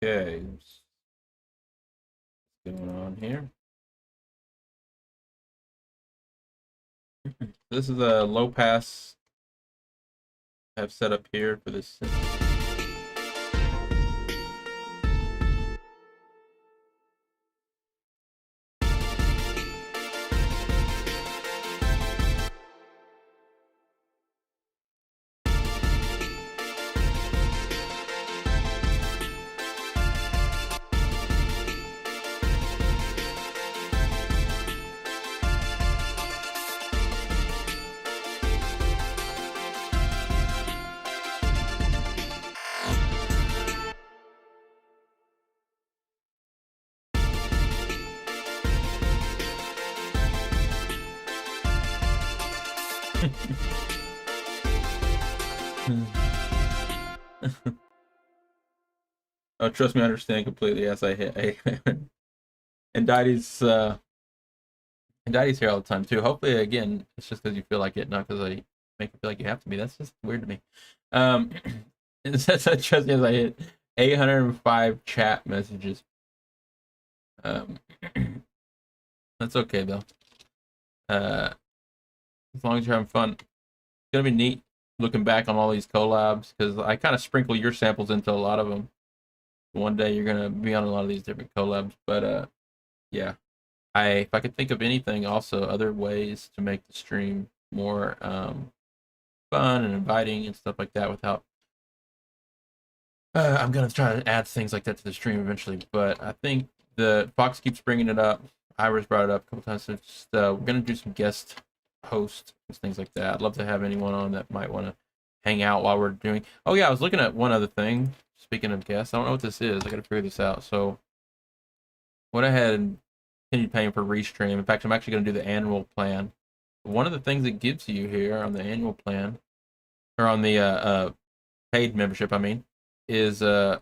Okay. What's going on here? This is a low pass I have set up here for this. Oh, trust me, I understand completely. Yes, I hit. And Daddy's here all the time too. Hopefully, again, it's just because you feel like it, not because I make you feel like you have to be. That's just weird to me. It says I trust me as I hit 805 chat messages. That's okay though. As long as you're having fun, it's gonna be neat looking back on all these collabs because I kind of sprinkle your samples into a lot of them. One day you're gonna be on a lot of these different collabs, but yeah. If I could think of anything, also other ways to make the stream more fun and inviting and stuff like that without. I'm gonna try to add things like that to the stream eventually, but I think the Fox keeps bringing it up. Iris brought it up a couple times. So just, we're gonna do some guest hosts and things like that. I'd love to have anyone on that might want to hang out while we're doing. Oh yeah, I was looking at one other thing. Speaking of guests, I don't know what this is. I gotta figure this out. So went ahead and continued paying for Restream. In fact, I'm actually gonna do the annual plan. One of the things it gives you here on the annual plan, or on the paid membership, I mean, is up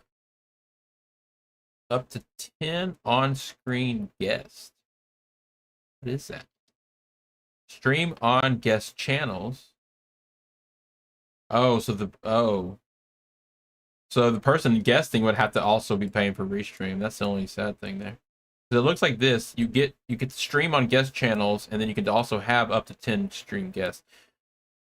to 10 on-screen guests. What is that? Stream on guest channels. So the person guesting would have to also be paying for Restream. That's the only sad thing there. So it looks like this. You could stream on guest channels, and then you could also have up to 10 stream guests.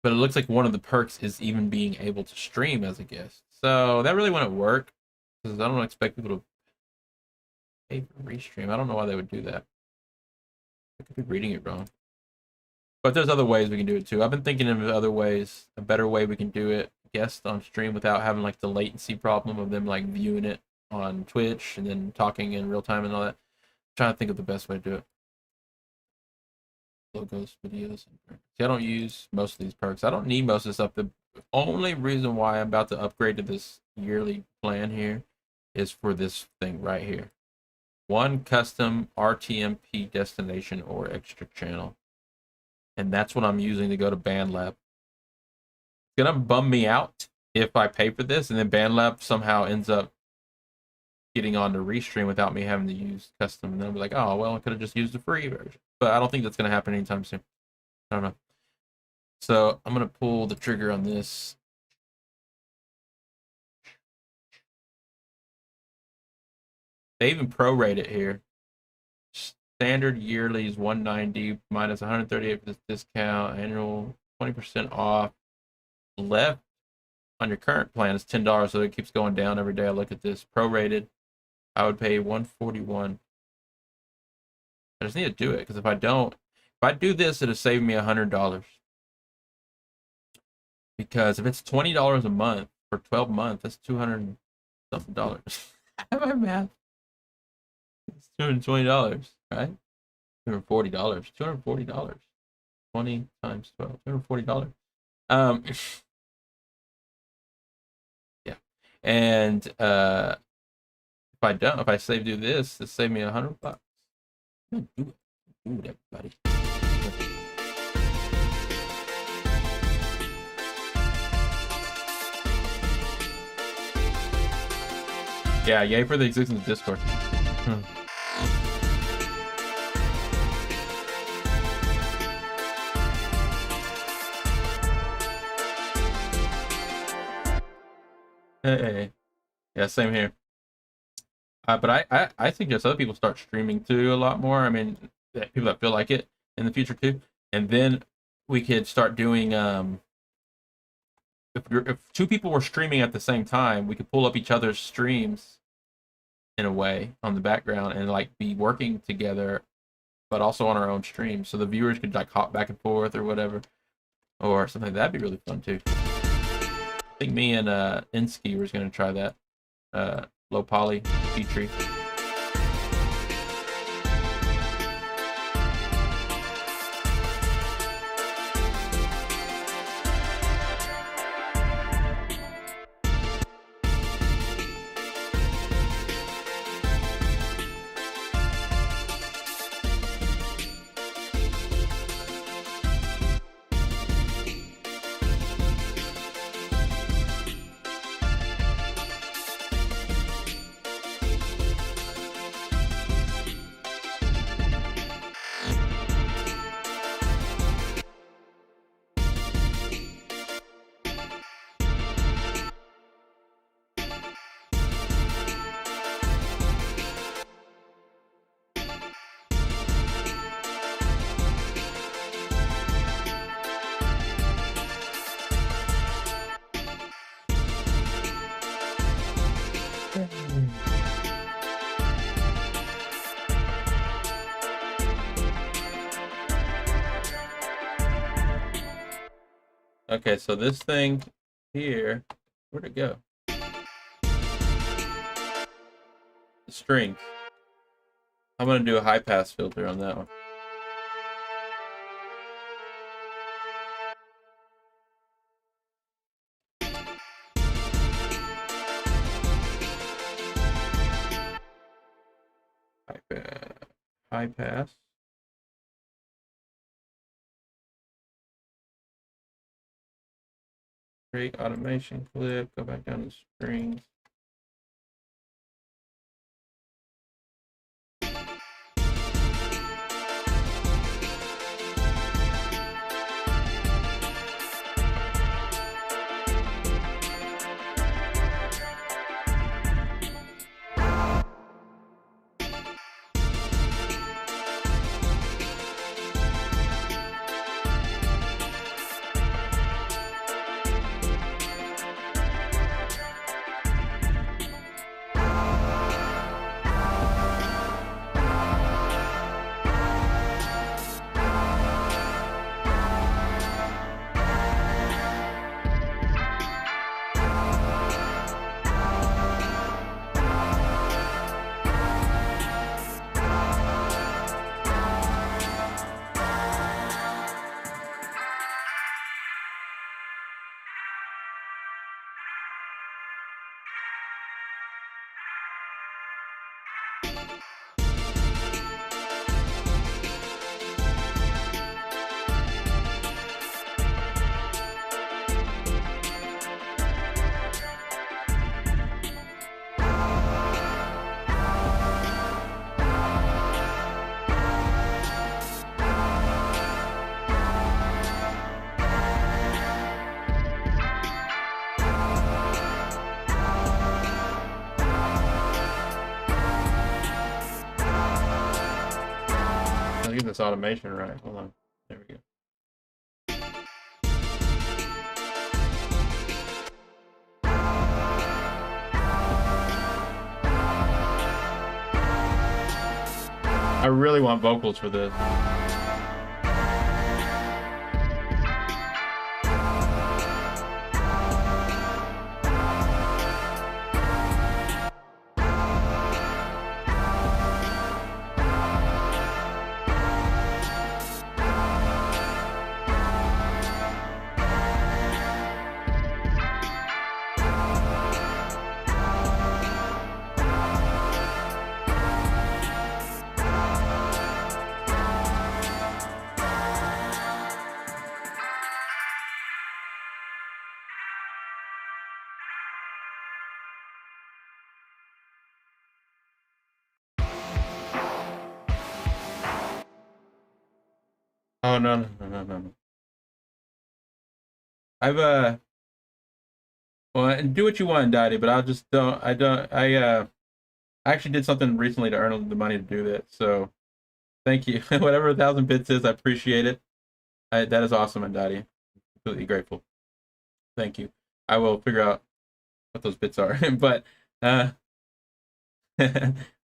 But it looks like one of the perks is even being able to stream as a guest. So that really wouldn't work because I don't expect people to pay for Restream. I don't know why they would do that. I could be reading it wrong. But there's other ways we can do it too. I've been thinking of other ways, a better way we can do it, guest on stream without having like the latency problem of them like viewing it on Twitch and then talking in real time and all that. I'm trying to think of the best way to do it. Logos, videos. See, I don't use most of these perks. I don't need most of this stuff. The only reason why I'm about to upgrade to this yearly plan here is for this thing right here. One custom RTMP destination or extra channel. And that's what I'm using to go to BandLab. It's gonna bum me out if I pay for this and then BandLab somehow ends up getting on to Restream without me having to use custom. And then I'll be like, oh, well, I could have just used the free version. But I don't think that's gonna happen anytime soon. I don't know. So I'm gonna pull the trigger on this. They even prorate it here. Standard yearly is $190 minus $138 for this discount. Annual 20% off. Left on your current plan is $10, so it keeps going down every day. I look at this prorated. I would pay $141. I just need to do it because if I do this, it'll save me $100. Because if it's $20 a month for 12 months, that's $200 something dollars. Have my math? It's $220, right? $240. $240. 20 times 12. $240. Yeah. And if I do this, it saved me $100. Do it. Do it, everybody. Yeah, yay for the existence of Discord. Hey. Yeah, same here. But I suggest other people start streaming too a lot more. I mean, people that feel like it in the future too. And then we could start doing if two people were streaming at the same time, we could pull up each other's streams in a way on the background and like be working together, but also on our own stream, so the viewers could like hop back and forth or whatever, or something. That'd be really fun too. I think me and Insky was gonna try that. Low poly Petrie. Okay, so this thing here, where'd it go? The strings. I'm gonna do a high pass filter on that one. High pass. Create automation clip, go back down to strings. Get this automation right. Hold on. There we go. I really want vocals for this. Oh no. I've well, do what you want, Daddy, but I'll just don't I actually did something recently to earn the money to do that. So thank you. Whatever 1,000 bits is, I appreciate it. That is awesome, and Daddy. Completely grateful. Thank you. I will figure out what those bits are. But I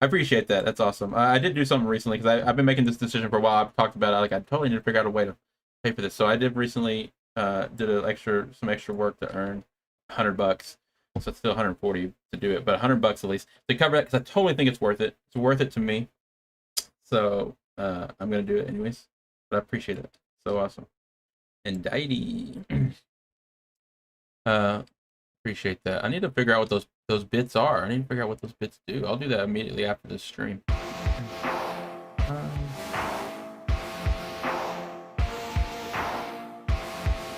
appreciate that. That's awesome. I did do something recently because I've been making this decision for a while. I've talked about it. Like I totally need to figure out a way to pay for this. So I did recently did some extra work to earn $100. So it's still 140 to do it, but $100 at least to cover that because I totally think it's worth it. It's worth it to me. So I'm gonna do it anyways. But I appreciate it. So awesome. And Diety. Appreciate that. I need to figure out what those bits are. I need to figure out what those bits do. I'll do that immediately after this stream.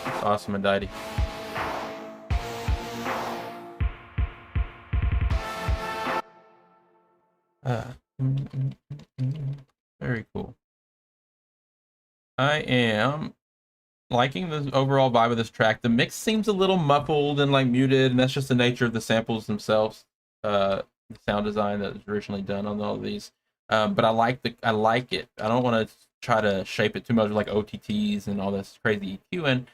That's awesome, Aditi. Very cool. I am liking the overall vibe of this track. The mix seems a little muffled and like muted, and that's just the nature of the samples themselves. The sound design that was originally done on all of these. But I like it. I don't want to try to shape it too much like OTTs and all this crazy EQ, and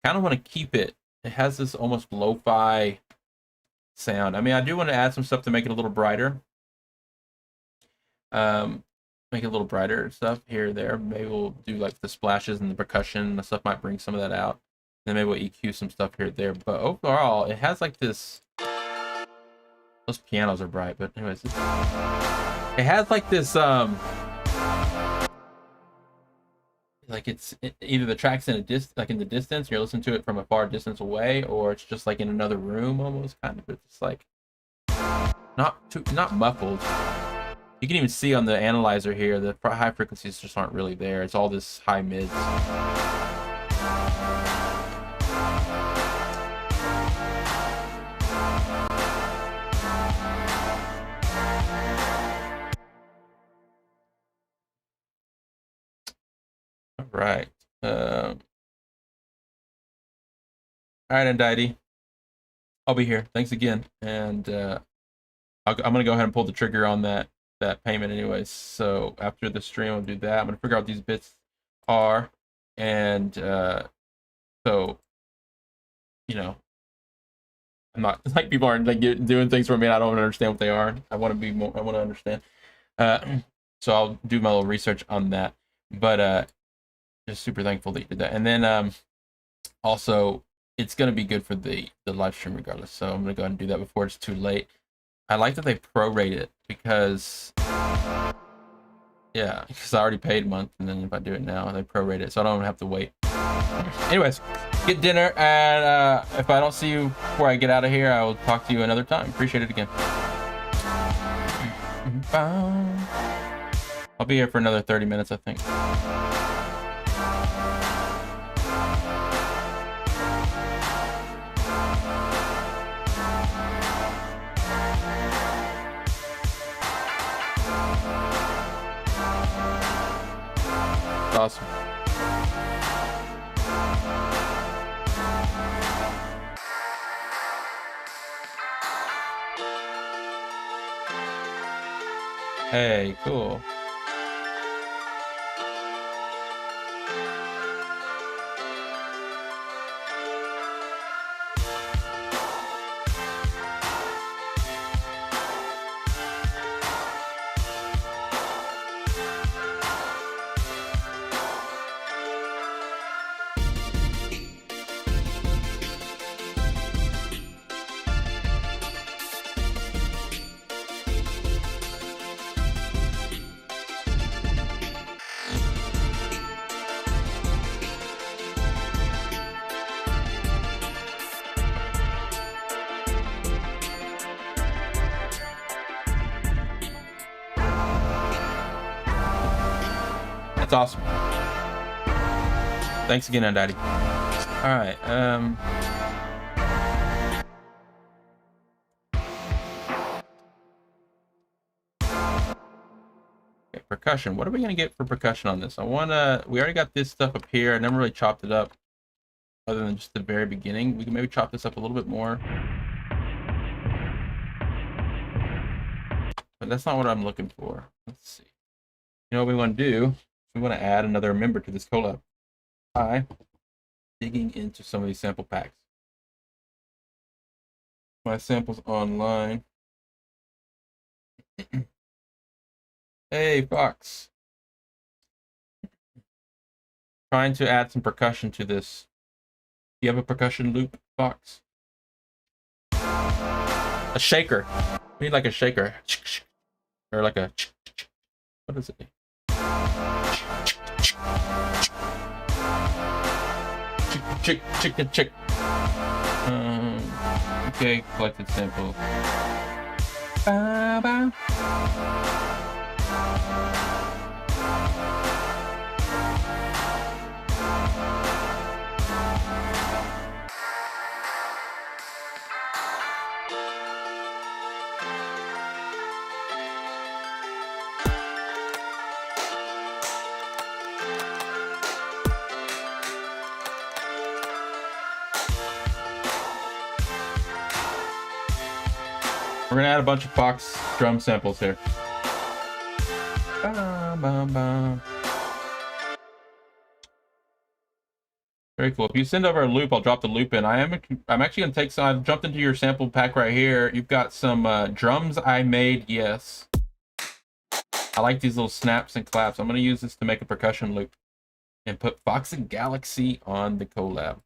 kind of want to keep it. It has this almost lo-fi sound. I mean, I do want to add some stuff to make it a little brighter. Make it a little brighter and stuff here or there. Maybe we'll do like the splashes and the percussion and stuff might bring some of that out. Then maybe we'll EQ some stuff here or there. But overall, it has like this. Those pianos are bright, but anyways, it has like this like either the track's in in the distance, you're listening to it from a far distance away, or it's just like in another room almost kind of. It's like not muffled. You can even see on the analyzer here, the high frequencies just aren't really there. It's all this high mids. All right. All right, Andiety. I'll be here. Thanks again. And I'm going to go ahead and pull the trigger on that payment anyways. So after the stream, I'll do that. I'm going to figure out what these bits are. And so, you know, I'm not like people aren't like doing things for me and I don't understand what they are. I want to understand. So I'll do my little research on that. But just super thankful that you did that. And then also it's going to be good for the live stream regardless. So I'm going to go ahead and do that before it's too late. I like that they prorate it because, yeah, because I already paid a month, and then if I do it now, they prorate it, so I don't have to wait. Anyways, get dinner, and if I don't see you before I get out of here, I will talk to you another time. Appreciate it again. I'll be here for another 30 minutes, I think. Awesome. Hey, cool. That's awesome. Thanks again, Daddy. All right. Okay, percussion. What are we gonna get for percussion on this? We already got this stuff up here. I never really chopped it up other than just the very beginning. We can maybe chop this up a little bit more. but that's not what I'm looking for. Let's see. You know what we want to do? We want to add another member to this collab by digging into some of these sample packs. My samples online. Hey, Fox. Trying to add some percussion to this. You have a percussion loop, Fox? A shaker. We need like a shaker. Or like a... What is it? Chick. Okay, collected sample. Ba-ba. We're gonna add a bunch of Fox drum samples here. Very cool. If you send over a loop, I'll drop the loop in. I'm actually gonna take some. I've jumped into your sample pack right here. You've got some drums I made. Yes. I like these little snaps and claps. I'm gonna use this to make a percussion loop and put Fox and Galaxy on the collab.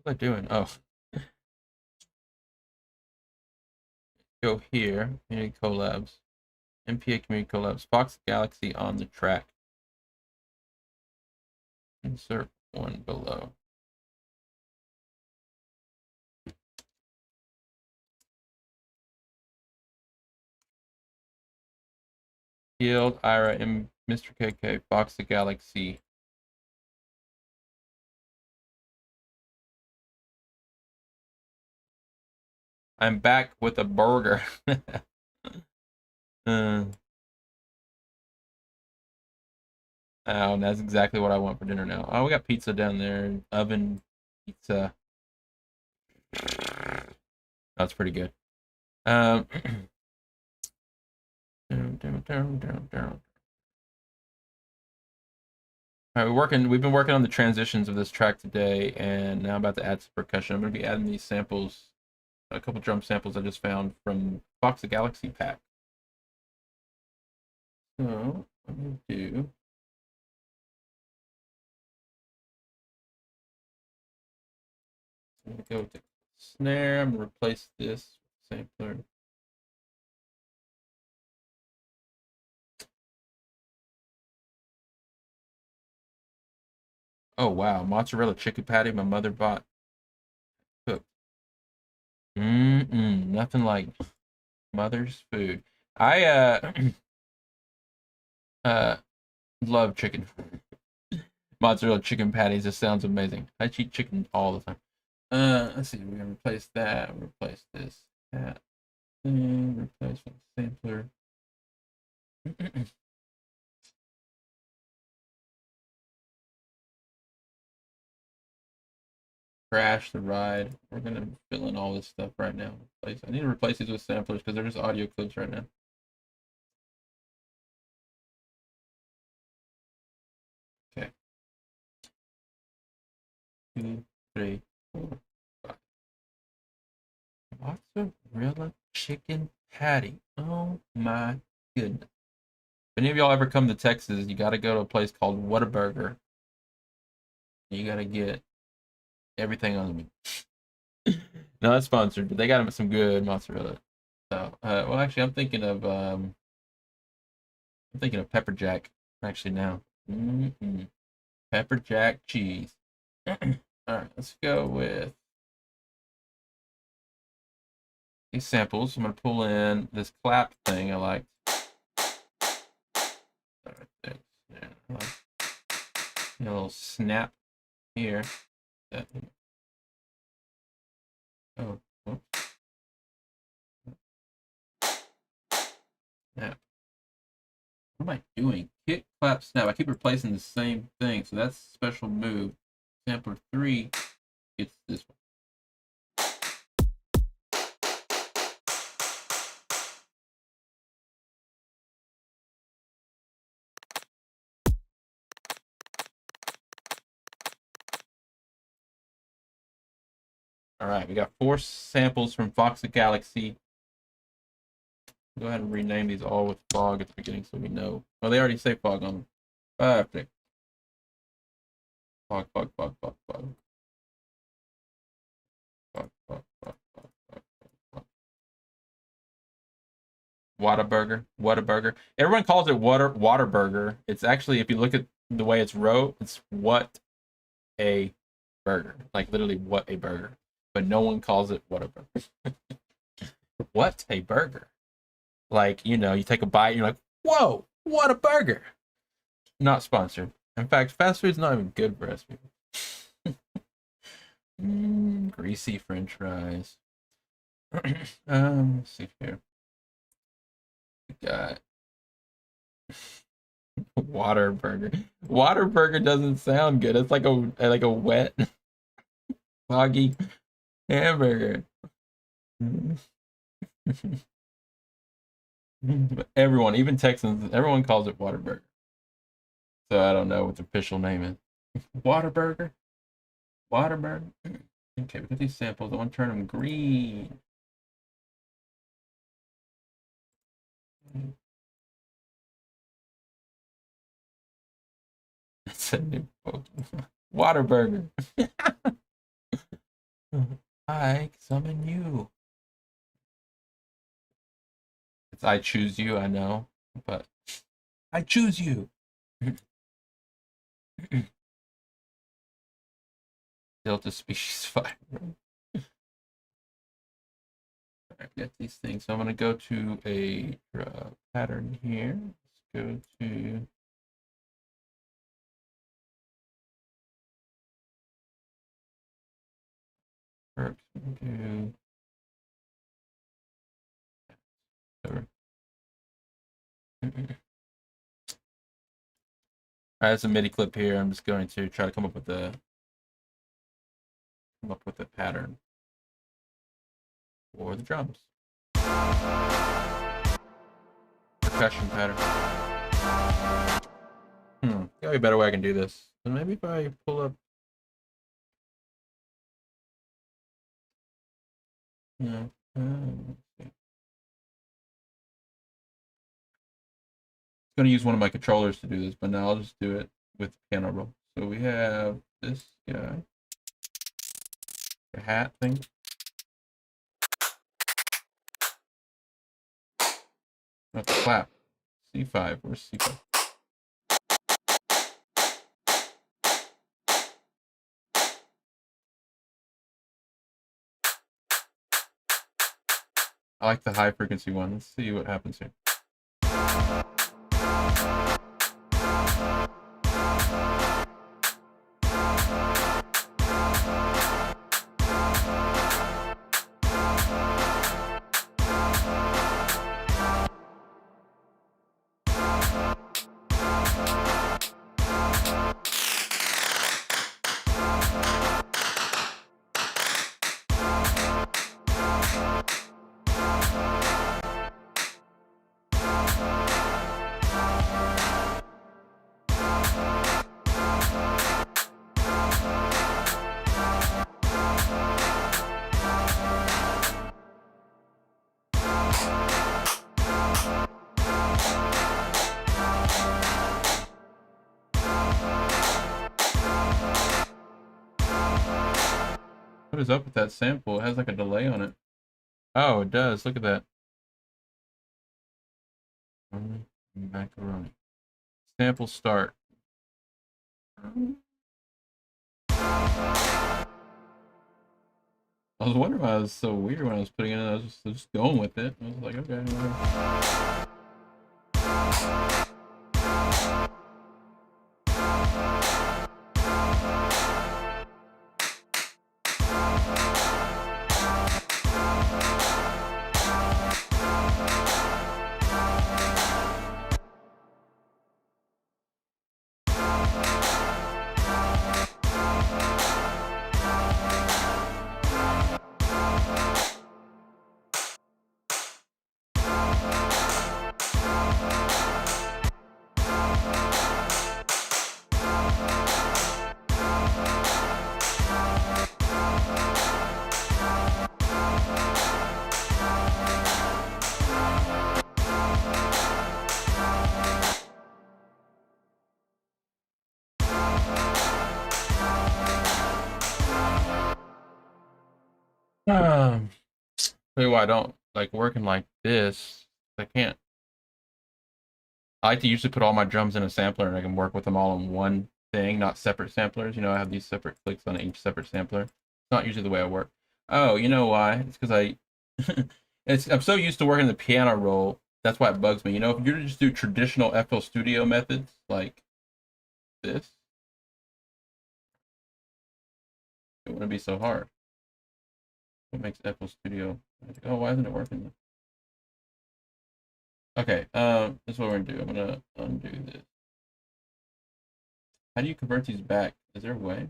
What am I doing? Oh. Go here. Community collabs. MPA community collabs. Fox Galaxy on the track. Insert one below. Yield, Ira, and Mr. KK, Fox the Galaxy. I'm back with a burger. Oh, that's exactly what I want for dinner now. Oh, we got pizza down there. Oven pizza. That's pretty good. All right, we've been working on the transitions of this track today, and now I'm about to add some percussion. I'm going to be adding these samples, a couple drum samples I just found from Fox the Galaxy pack. So, what I'm going to do... I'm going to go with the snare. I'm going to replace this sampler. Oh wow, mozzarella chicken patty my mother bought cooked. Nothing like mother's food. I uh love chicken. Mozzarella chicken patties. This sounds amazing. I eat chicken all the time. Let's see. We're gonna replace that. Replace this. That. Replace with sampler. Crash the ride. We're gonna fill in all this stuff right now. I need to replace these with samplers because they're just audio clips right now. Okay. 2, 3, 4, 5. Mozzarella chicken patty. Oh my goodness. If any of y'all ever come to Texas, you got to go to a place called Whataburger. You got to get everything on the menu. Not sponsored, but they got some good mozzarella. So, well, actually, I'm thinking of pepper jack. Actually, now, pepper jack cheese. All right, let's go with these samples. I'm gonna pull in this clap thing I liked. All right, thanks. Yeah, I like a little snap here. Oh, whoops. Yeah. What am I doing? Kick, clap, snap. I keep replacing the same thing, so that's a special move. Sampler 3 gets this one. All right, we got 4 samples from Foxa Galaxy. Go ahead and rename these all with fog at the beginning so we know. Oh, they already say fog on them. Perfect. Fog, fog, fog, fog, fog. Fog, fog, fog, fog, fog, fog. Whataburger. Everyone calls it Waterburger. It's actually, if you look at the way it's wrote, it's what a burger. Like literally what a burger. But no one calls it Whataburger. What a burger. Like, you know, you take a bite and you're like, whoa, what a burger. Not sponsored. In fact, fast food's not even good for us people. Greasy French fries. Let's see here. We got Waterburger. Waterburger doesn't sound good. It's like a wet, foggy hamburger. Everyone, even Texans, everyone calls it Waterburger. So I don't know what the official name is. Waterburger? Waterburger? Okay, we got these samples. I want to turn them green. That's a new Pokemon. Waterburger. I summon you. It's I choose you, I know, but I choose you. Delta species 5. I get these things. So I'm going to go to a pattern here. Let's go to perks. Do Alright, that's a MIDI clip here. I'm just going to try to come up with a pattern for the drums. Percussion pattern. Gotta be a better way I can do this. So maybe if I pull up. No. Let's going to use one of my controllers to do this, but now I'll just do it with the piano roll. So we have this guy, the hat thing. Not the clap. C5. Where's C5? I like the high frequency one. Let's see what happens here. What is up with that sample? It has like a delay on it. Oh, it does. Look at that. Macaroni. Sample start. I was wondering why it was so weird when I was putting it in. I was just going with it. I was like, okay. Tell you why I don't like working like this. I can't. I like to usually put all my drums in a sampler and I can work with them all on one thing, not separate samplers. You know, I have these separate clicks on each separate sampler. It's not usually the way I work. Oh, you know why? It's because I'm so used to working the piano roll. That's why it bugs me. You know, if you just do traditional FL Studio methods like this, it wouldn't be so hard. What makes FL Studio? Oh, why isn't it working? Okay, this is what we're gonna do. I'm gonna undo this. How do you convert these back? Is there a way?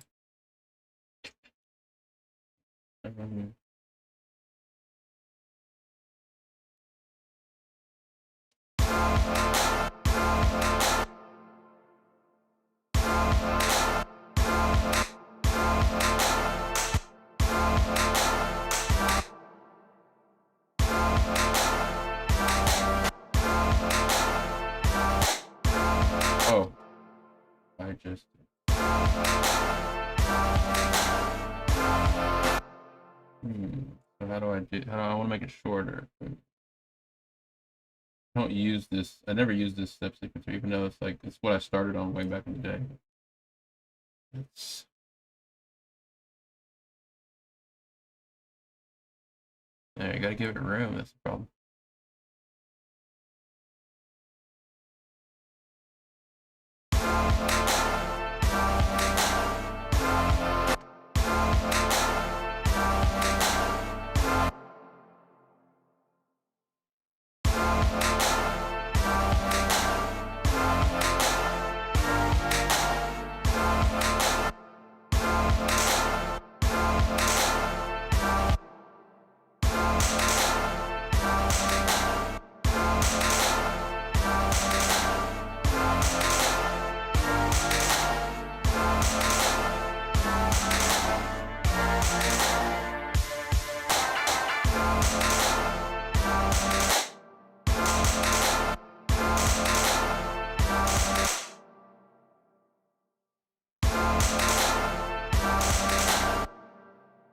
Oh, I just. So how do I do? How do I want to make it shorter? I don't use this. I never use this step sequencer, even though it's like it's what I started on way back in the day. It's there. You gotta give it room. That's the problem.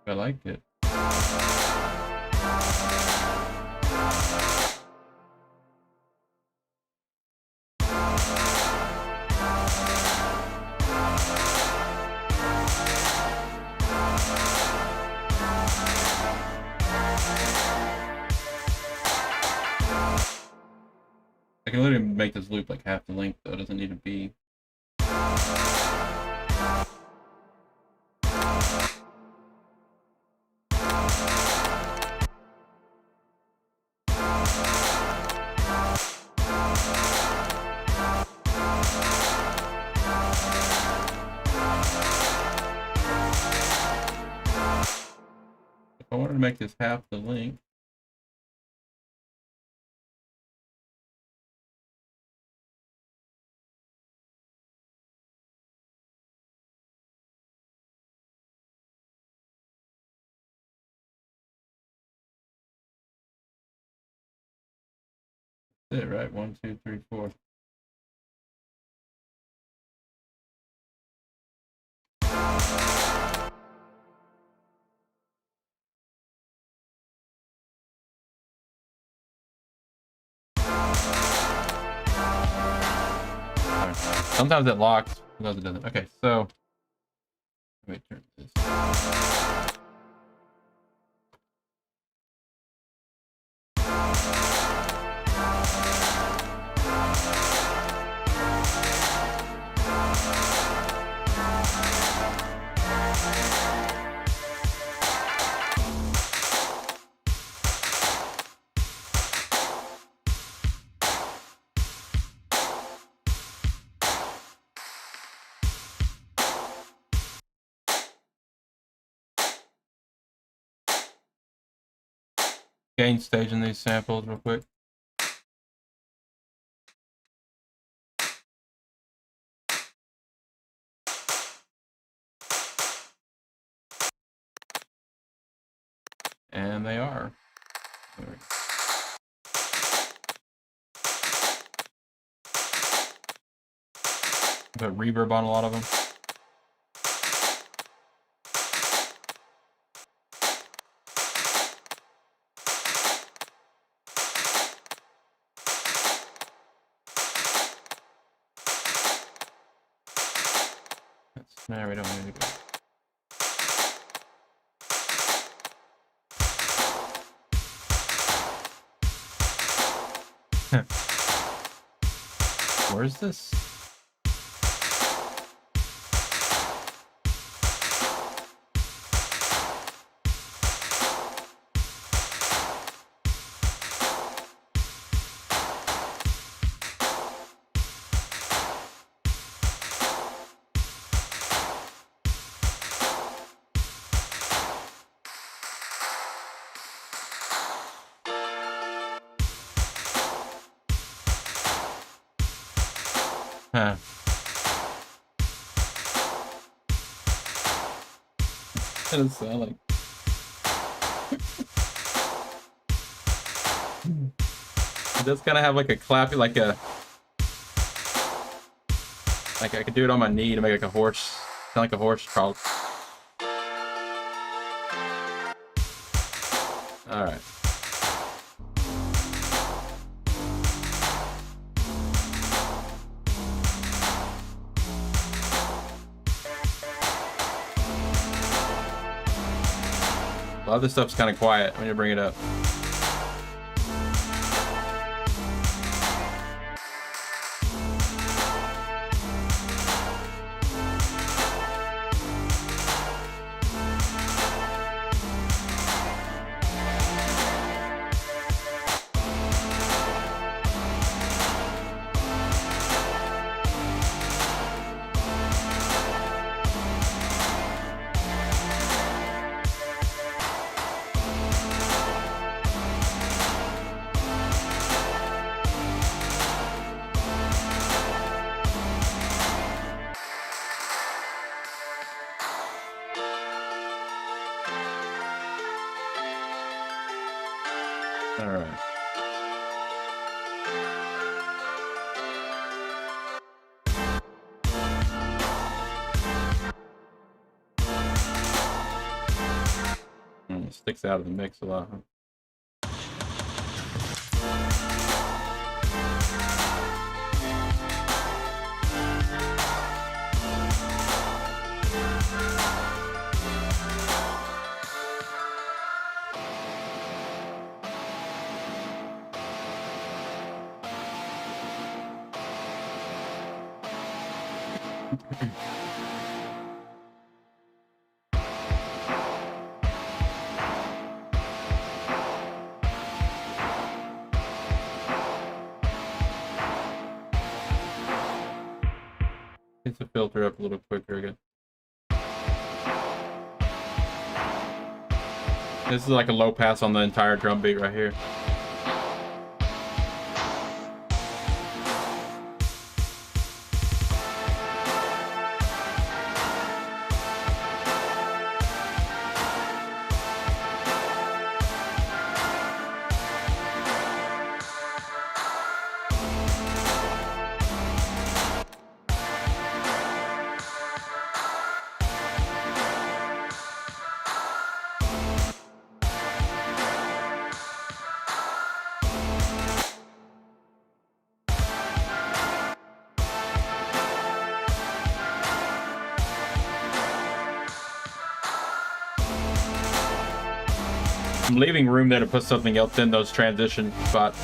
I like it. I can literally make this loop like half the length, though. It doesn't need to be. If I wanted to make this half the length. That's it, right? 1, 2, 3, 4. Sometimes it locks, sometimes it doesn't. Okay, so let me turn this. Gain staging these samples real quick. And they are. There we go. Put reverb on a lot of them. No, we don't need to go. Where's this? Huh. That doesn't sound like. It does kind of have like a clappy, like I could do it on my knee to make like a horse, sound like a horse crawl. All right. A lot of this stuff's kind of quiet when you bring it up. All right. It sticks out of the mix a lot, huh? Needs to filter up a little quicker again. This is like a low pass on the entire drum beat right here. I'm leaving room there to put something else in those transition spots.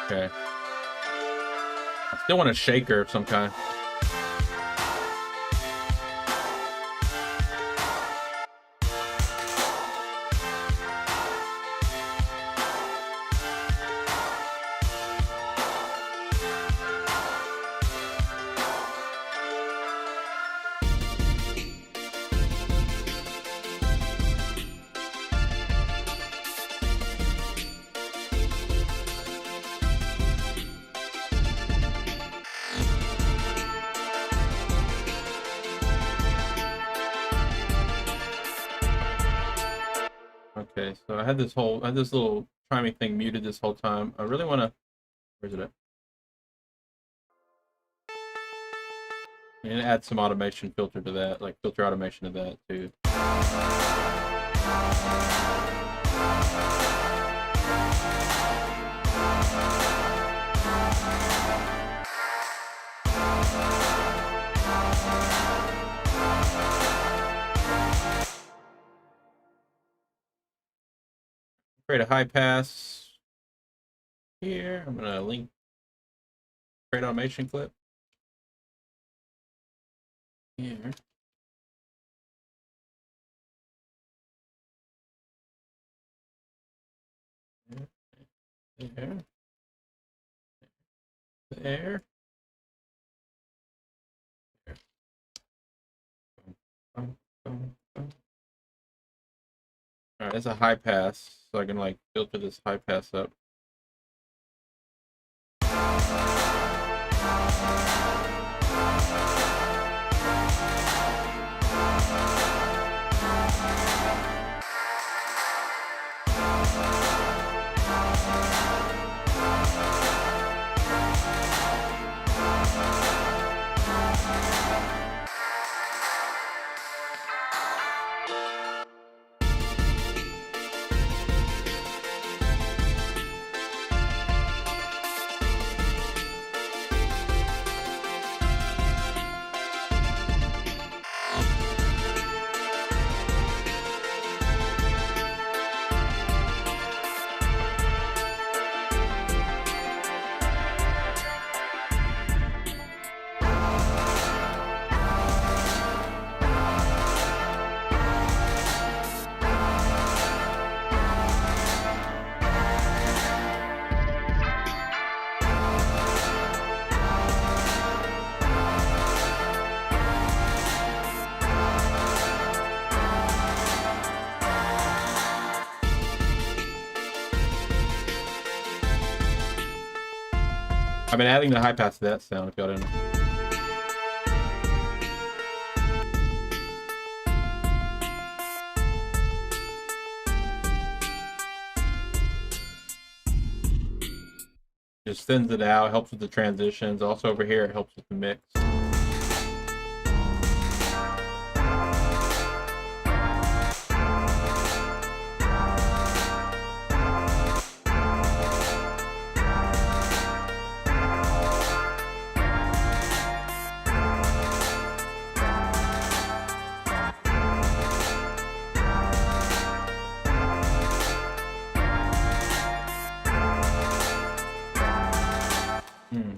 Okay. I still want a shaker of some kind. so I had this little timing thing muted this whole time. I really want to. Where's it at? And add some automation filter to that, like filter automation to that too. Create a high pass here. I'm gonna link create automation clip here. There. There. Alright, it's a high pass, so I can like filter this high pass up. I've been adding the high pass to that sound if y'all didn't know. Just thins it out, helps with the transitions. Also over here, it helps with the mix.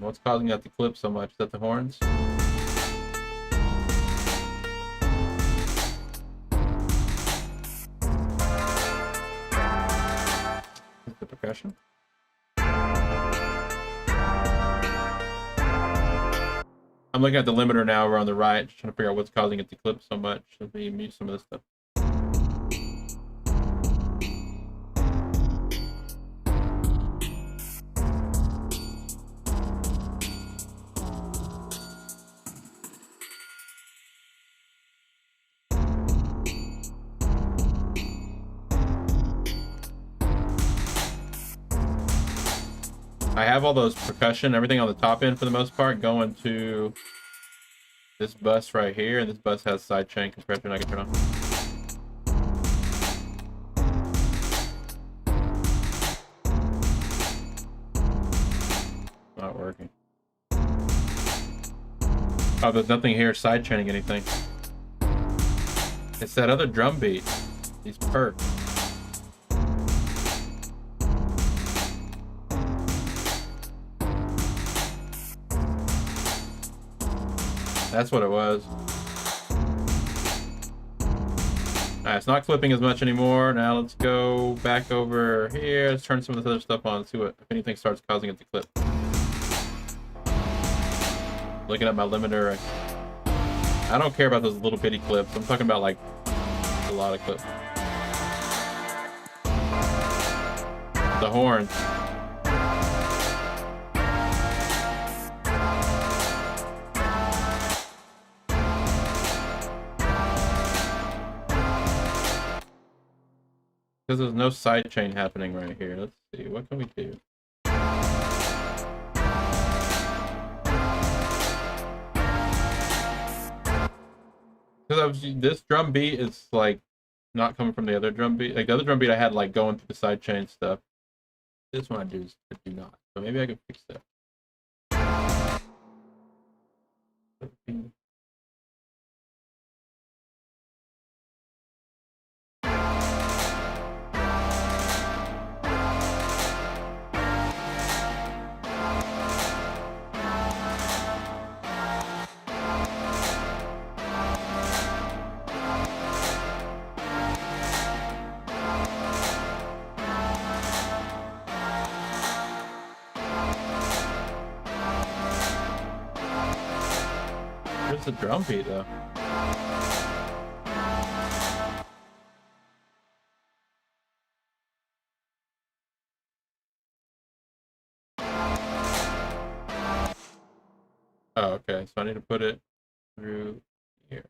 What's causing that to clip so much? Is that the horns? Is the percussion? I'm looking at the limiter now over on the right, just trying to figure out what's causing it to clip so much. Let me mute some of this stuff. I have all those percussion, everything on the top end for the most part, going to this bus right here, and this bus has sidechain compression I can turn on. Not working. Oh, there's nothing here sidechaining anything. It's that other drum beat. These perks. That's what it was. Alright, it's not clipping as much anymore. Now let's go back over here. Let's turn some of this other stuff on and see what, if anything starts causing it to clip. Looking at my limiter. I don't care about those little bitty clips. I'm talking about like a lot of clips. The horns. because there's no side chain happening right here. Let's see, what can we do? Because this drum beat is like not coming from the other drum beat. Like the other drum beat I had like going through the side chain stuff. This one I do not. So maybe I can fix that. Where's the drum beat though? Oh, okay. So I need to put it through here.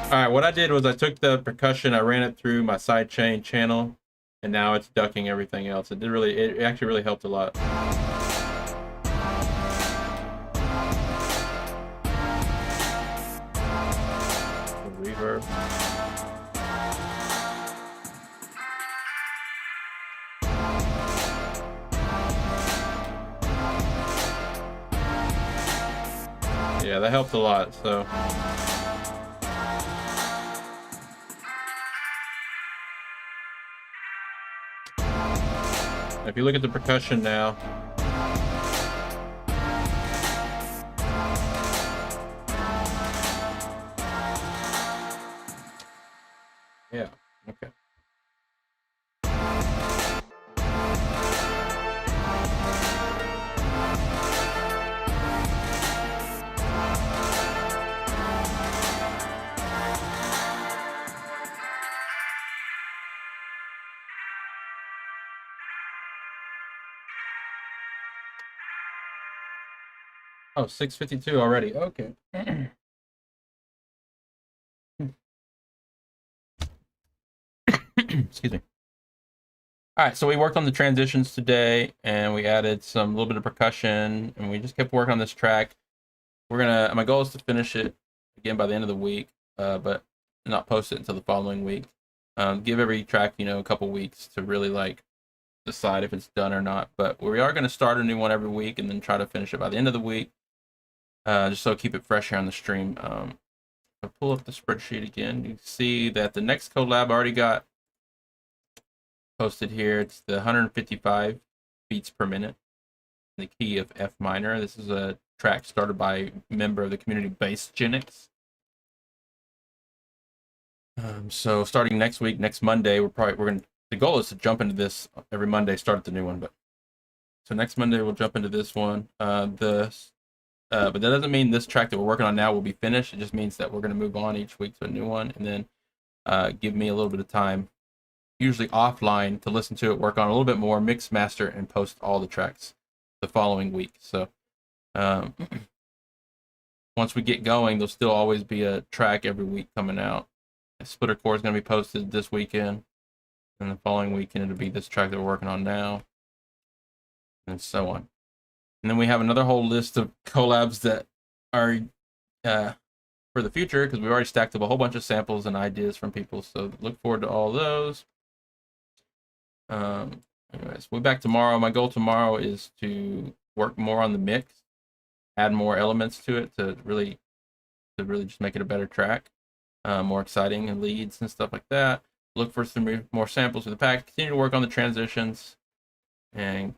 Alright, what I did was I took the percussion, I ran it through my sidechain channel, and now it's ducking everything else. It actually really helped a lot. The reverb. Yeah, that helped a lot, so. If you look at the percussion now, yeah, okay. Oh, 6:52 already. Okay. Excuse me. All right, so we worked on the transitions today, and we added some little bit of percussion, and we just kept working on this track. My goal is to finish it again by the end of the week, but not post it until the following week. Give every track, a couple weeks to really like decide if it's done or not. But we are going to start a new one every week, and then try to finish it by the end of the week, just so keep it fresh here on the stream. I'll pull up the spreadsheet again. You see that the next collab already got posted here. It's the 155 beats per minute in the key of F minor. This is a track started by a member of the community, Bass Genix. So starting next week, next Monday, the goal is to jump into this every Monday, start the new one. But so next Monday we'll jump into this one. But that doesn't mean this track that we're working on now will be finished. It just means that we're going to move on each week to a new one, and then give me a little bit of time, usually offline, to listen to it, work on a little bit more, mix, master, and post all the tracks the following week. So once we get going, there'll still always be a track every week coming out. Splitter Core is going to be posted this weekend, and the following weekend it'll be this track that we're working on now, and so on. And then we have another whole list of collabs that are for the future, because we've already stacked up a whole bunch of samples and ideas from people, so look forward to all those. Anyways, we'll be back tomorrow. My goal tomorrow is to work more on the mix, add more elements to it to really just make it a better track, more exciting, and leads and stuff like that. Look for some more samples for the pack. Continue to work on the transitions, and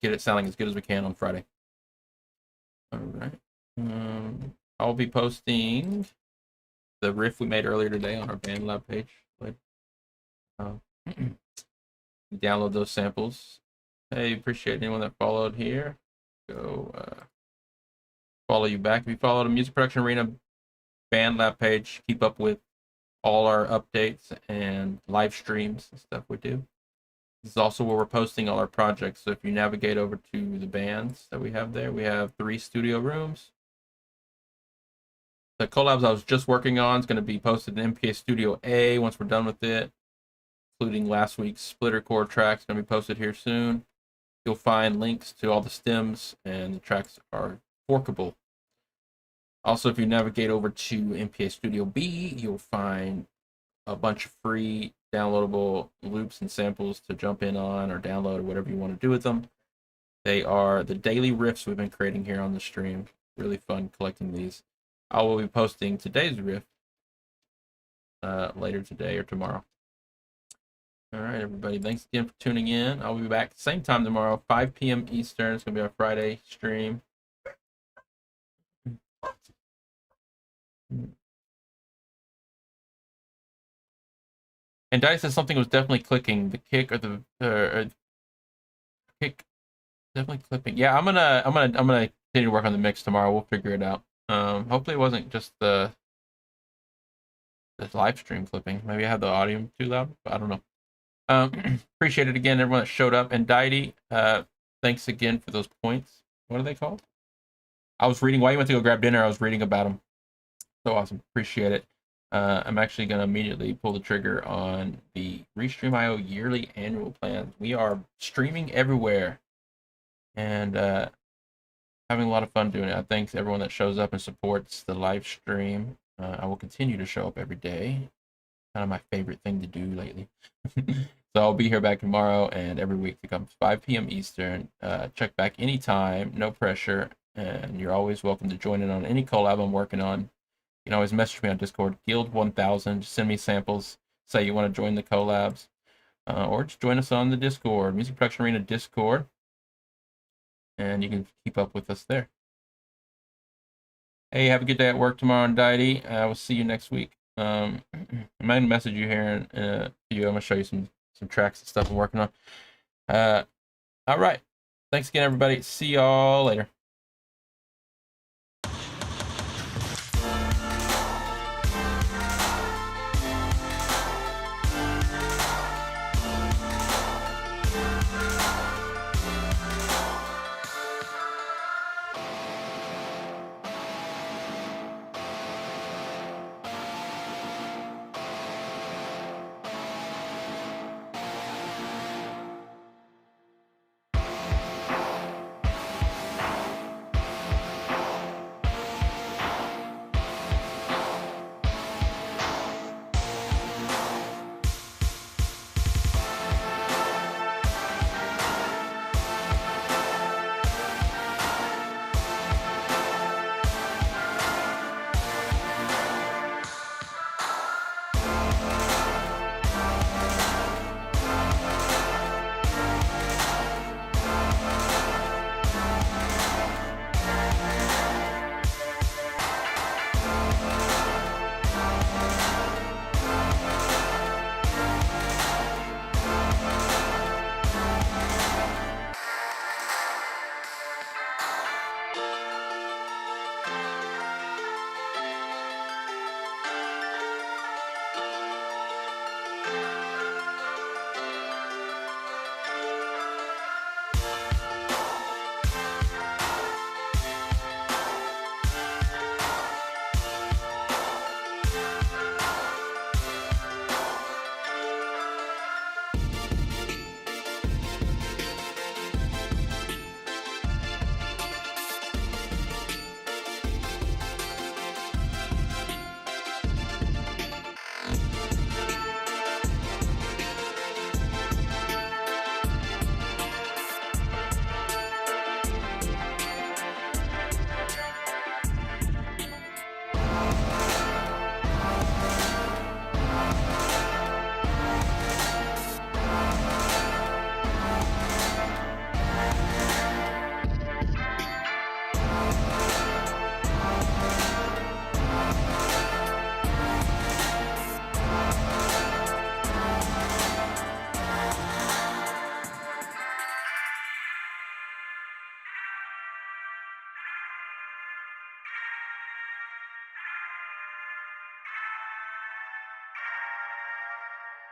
get it sounding as good as we can on Friday. All right. I'll be posting the riff we made earlier today on our BandLab page. Download those samples. Hey, appreciate anyone that followed here. Go follow you back. If you follow the Music Production Arena BandLab page, keep up with all our updates and live streams and stuff we do. This is also where we're posting all our projects. So if you navigate over to the bands that we have there, we have 3 studio rooms. the collabs I was just working on is going to be posted in MPA Studio A once we're done with it, including last week's splitter chord tracks going to be posted here soon. You'll find links to all the stems, and the tracks are forkable. Also, if you navigate over to MPA Studio B, you'll find a bunch of free downloadable loops and samples to jump in on or download or whatever you want to do with them. They are the daily riffs we've been creating here on the stream. Really fun collecting these. I will be posting today's riff later today or tomorrow. All right, everybody. Thanks again for tuning in. I'll be back same time tomorrow, 5 p.m. Eastern. It's going to be our Friday stream. And Dice said something was definitely clicking. The kick or the kick definitely clipping. Yeah, I'm gonna continue to work on the mix tomorrow. We'll figure it out. Hopefully it wasn't just the live stream clipping. Maybe I had the audio too loud, but I don't know. Appreciate it again, everyone that showed up. And Deity, thanks again for those points. What are they called? I was reading while you went to go grab dinner. I was reading about them. So awesome. Appreciate it. I'm actually going to immediately pull the trigger on the Restream.io yearly annual plan. We are streaming everywhere and having a lot of fun doing it. Thanks everyone that shows up and supports the live stream. I will continue to show up every day. Kind of my favorite thing to do lately. So I'll be here back tomorrow and every week to come 5 p.m. Eastern. Check back anytime, no pressure, and you're always welcome to join in on any collab I'm working on. You can always message me on Discord, Guild1000. Just send me samples. Say you want to join the collabs, or just join us on the Discord, Music Production Arena Discord, and you can keep up with us there. Hey, have a good day at work tomorrow, Deity. I will see you next week. I might message you here in a few. I'm gonna show you some tracks and stuff I'm working on. All right. Thanks again, everybody. See y'all later.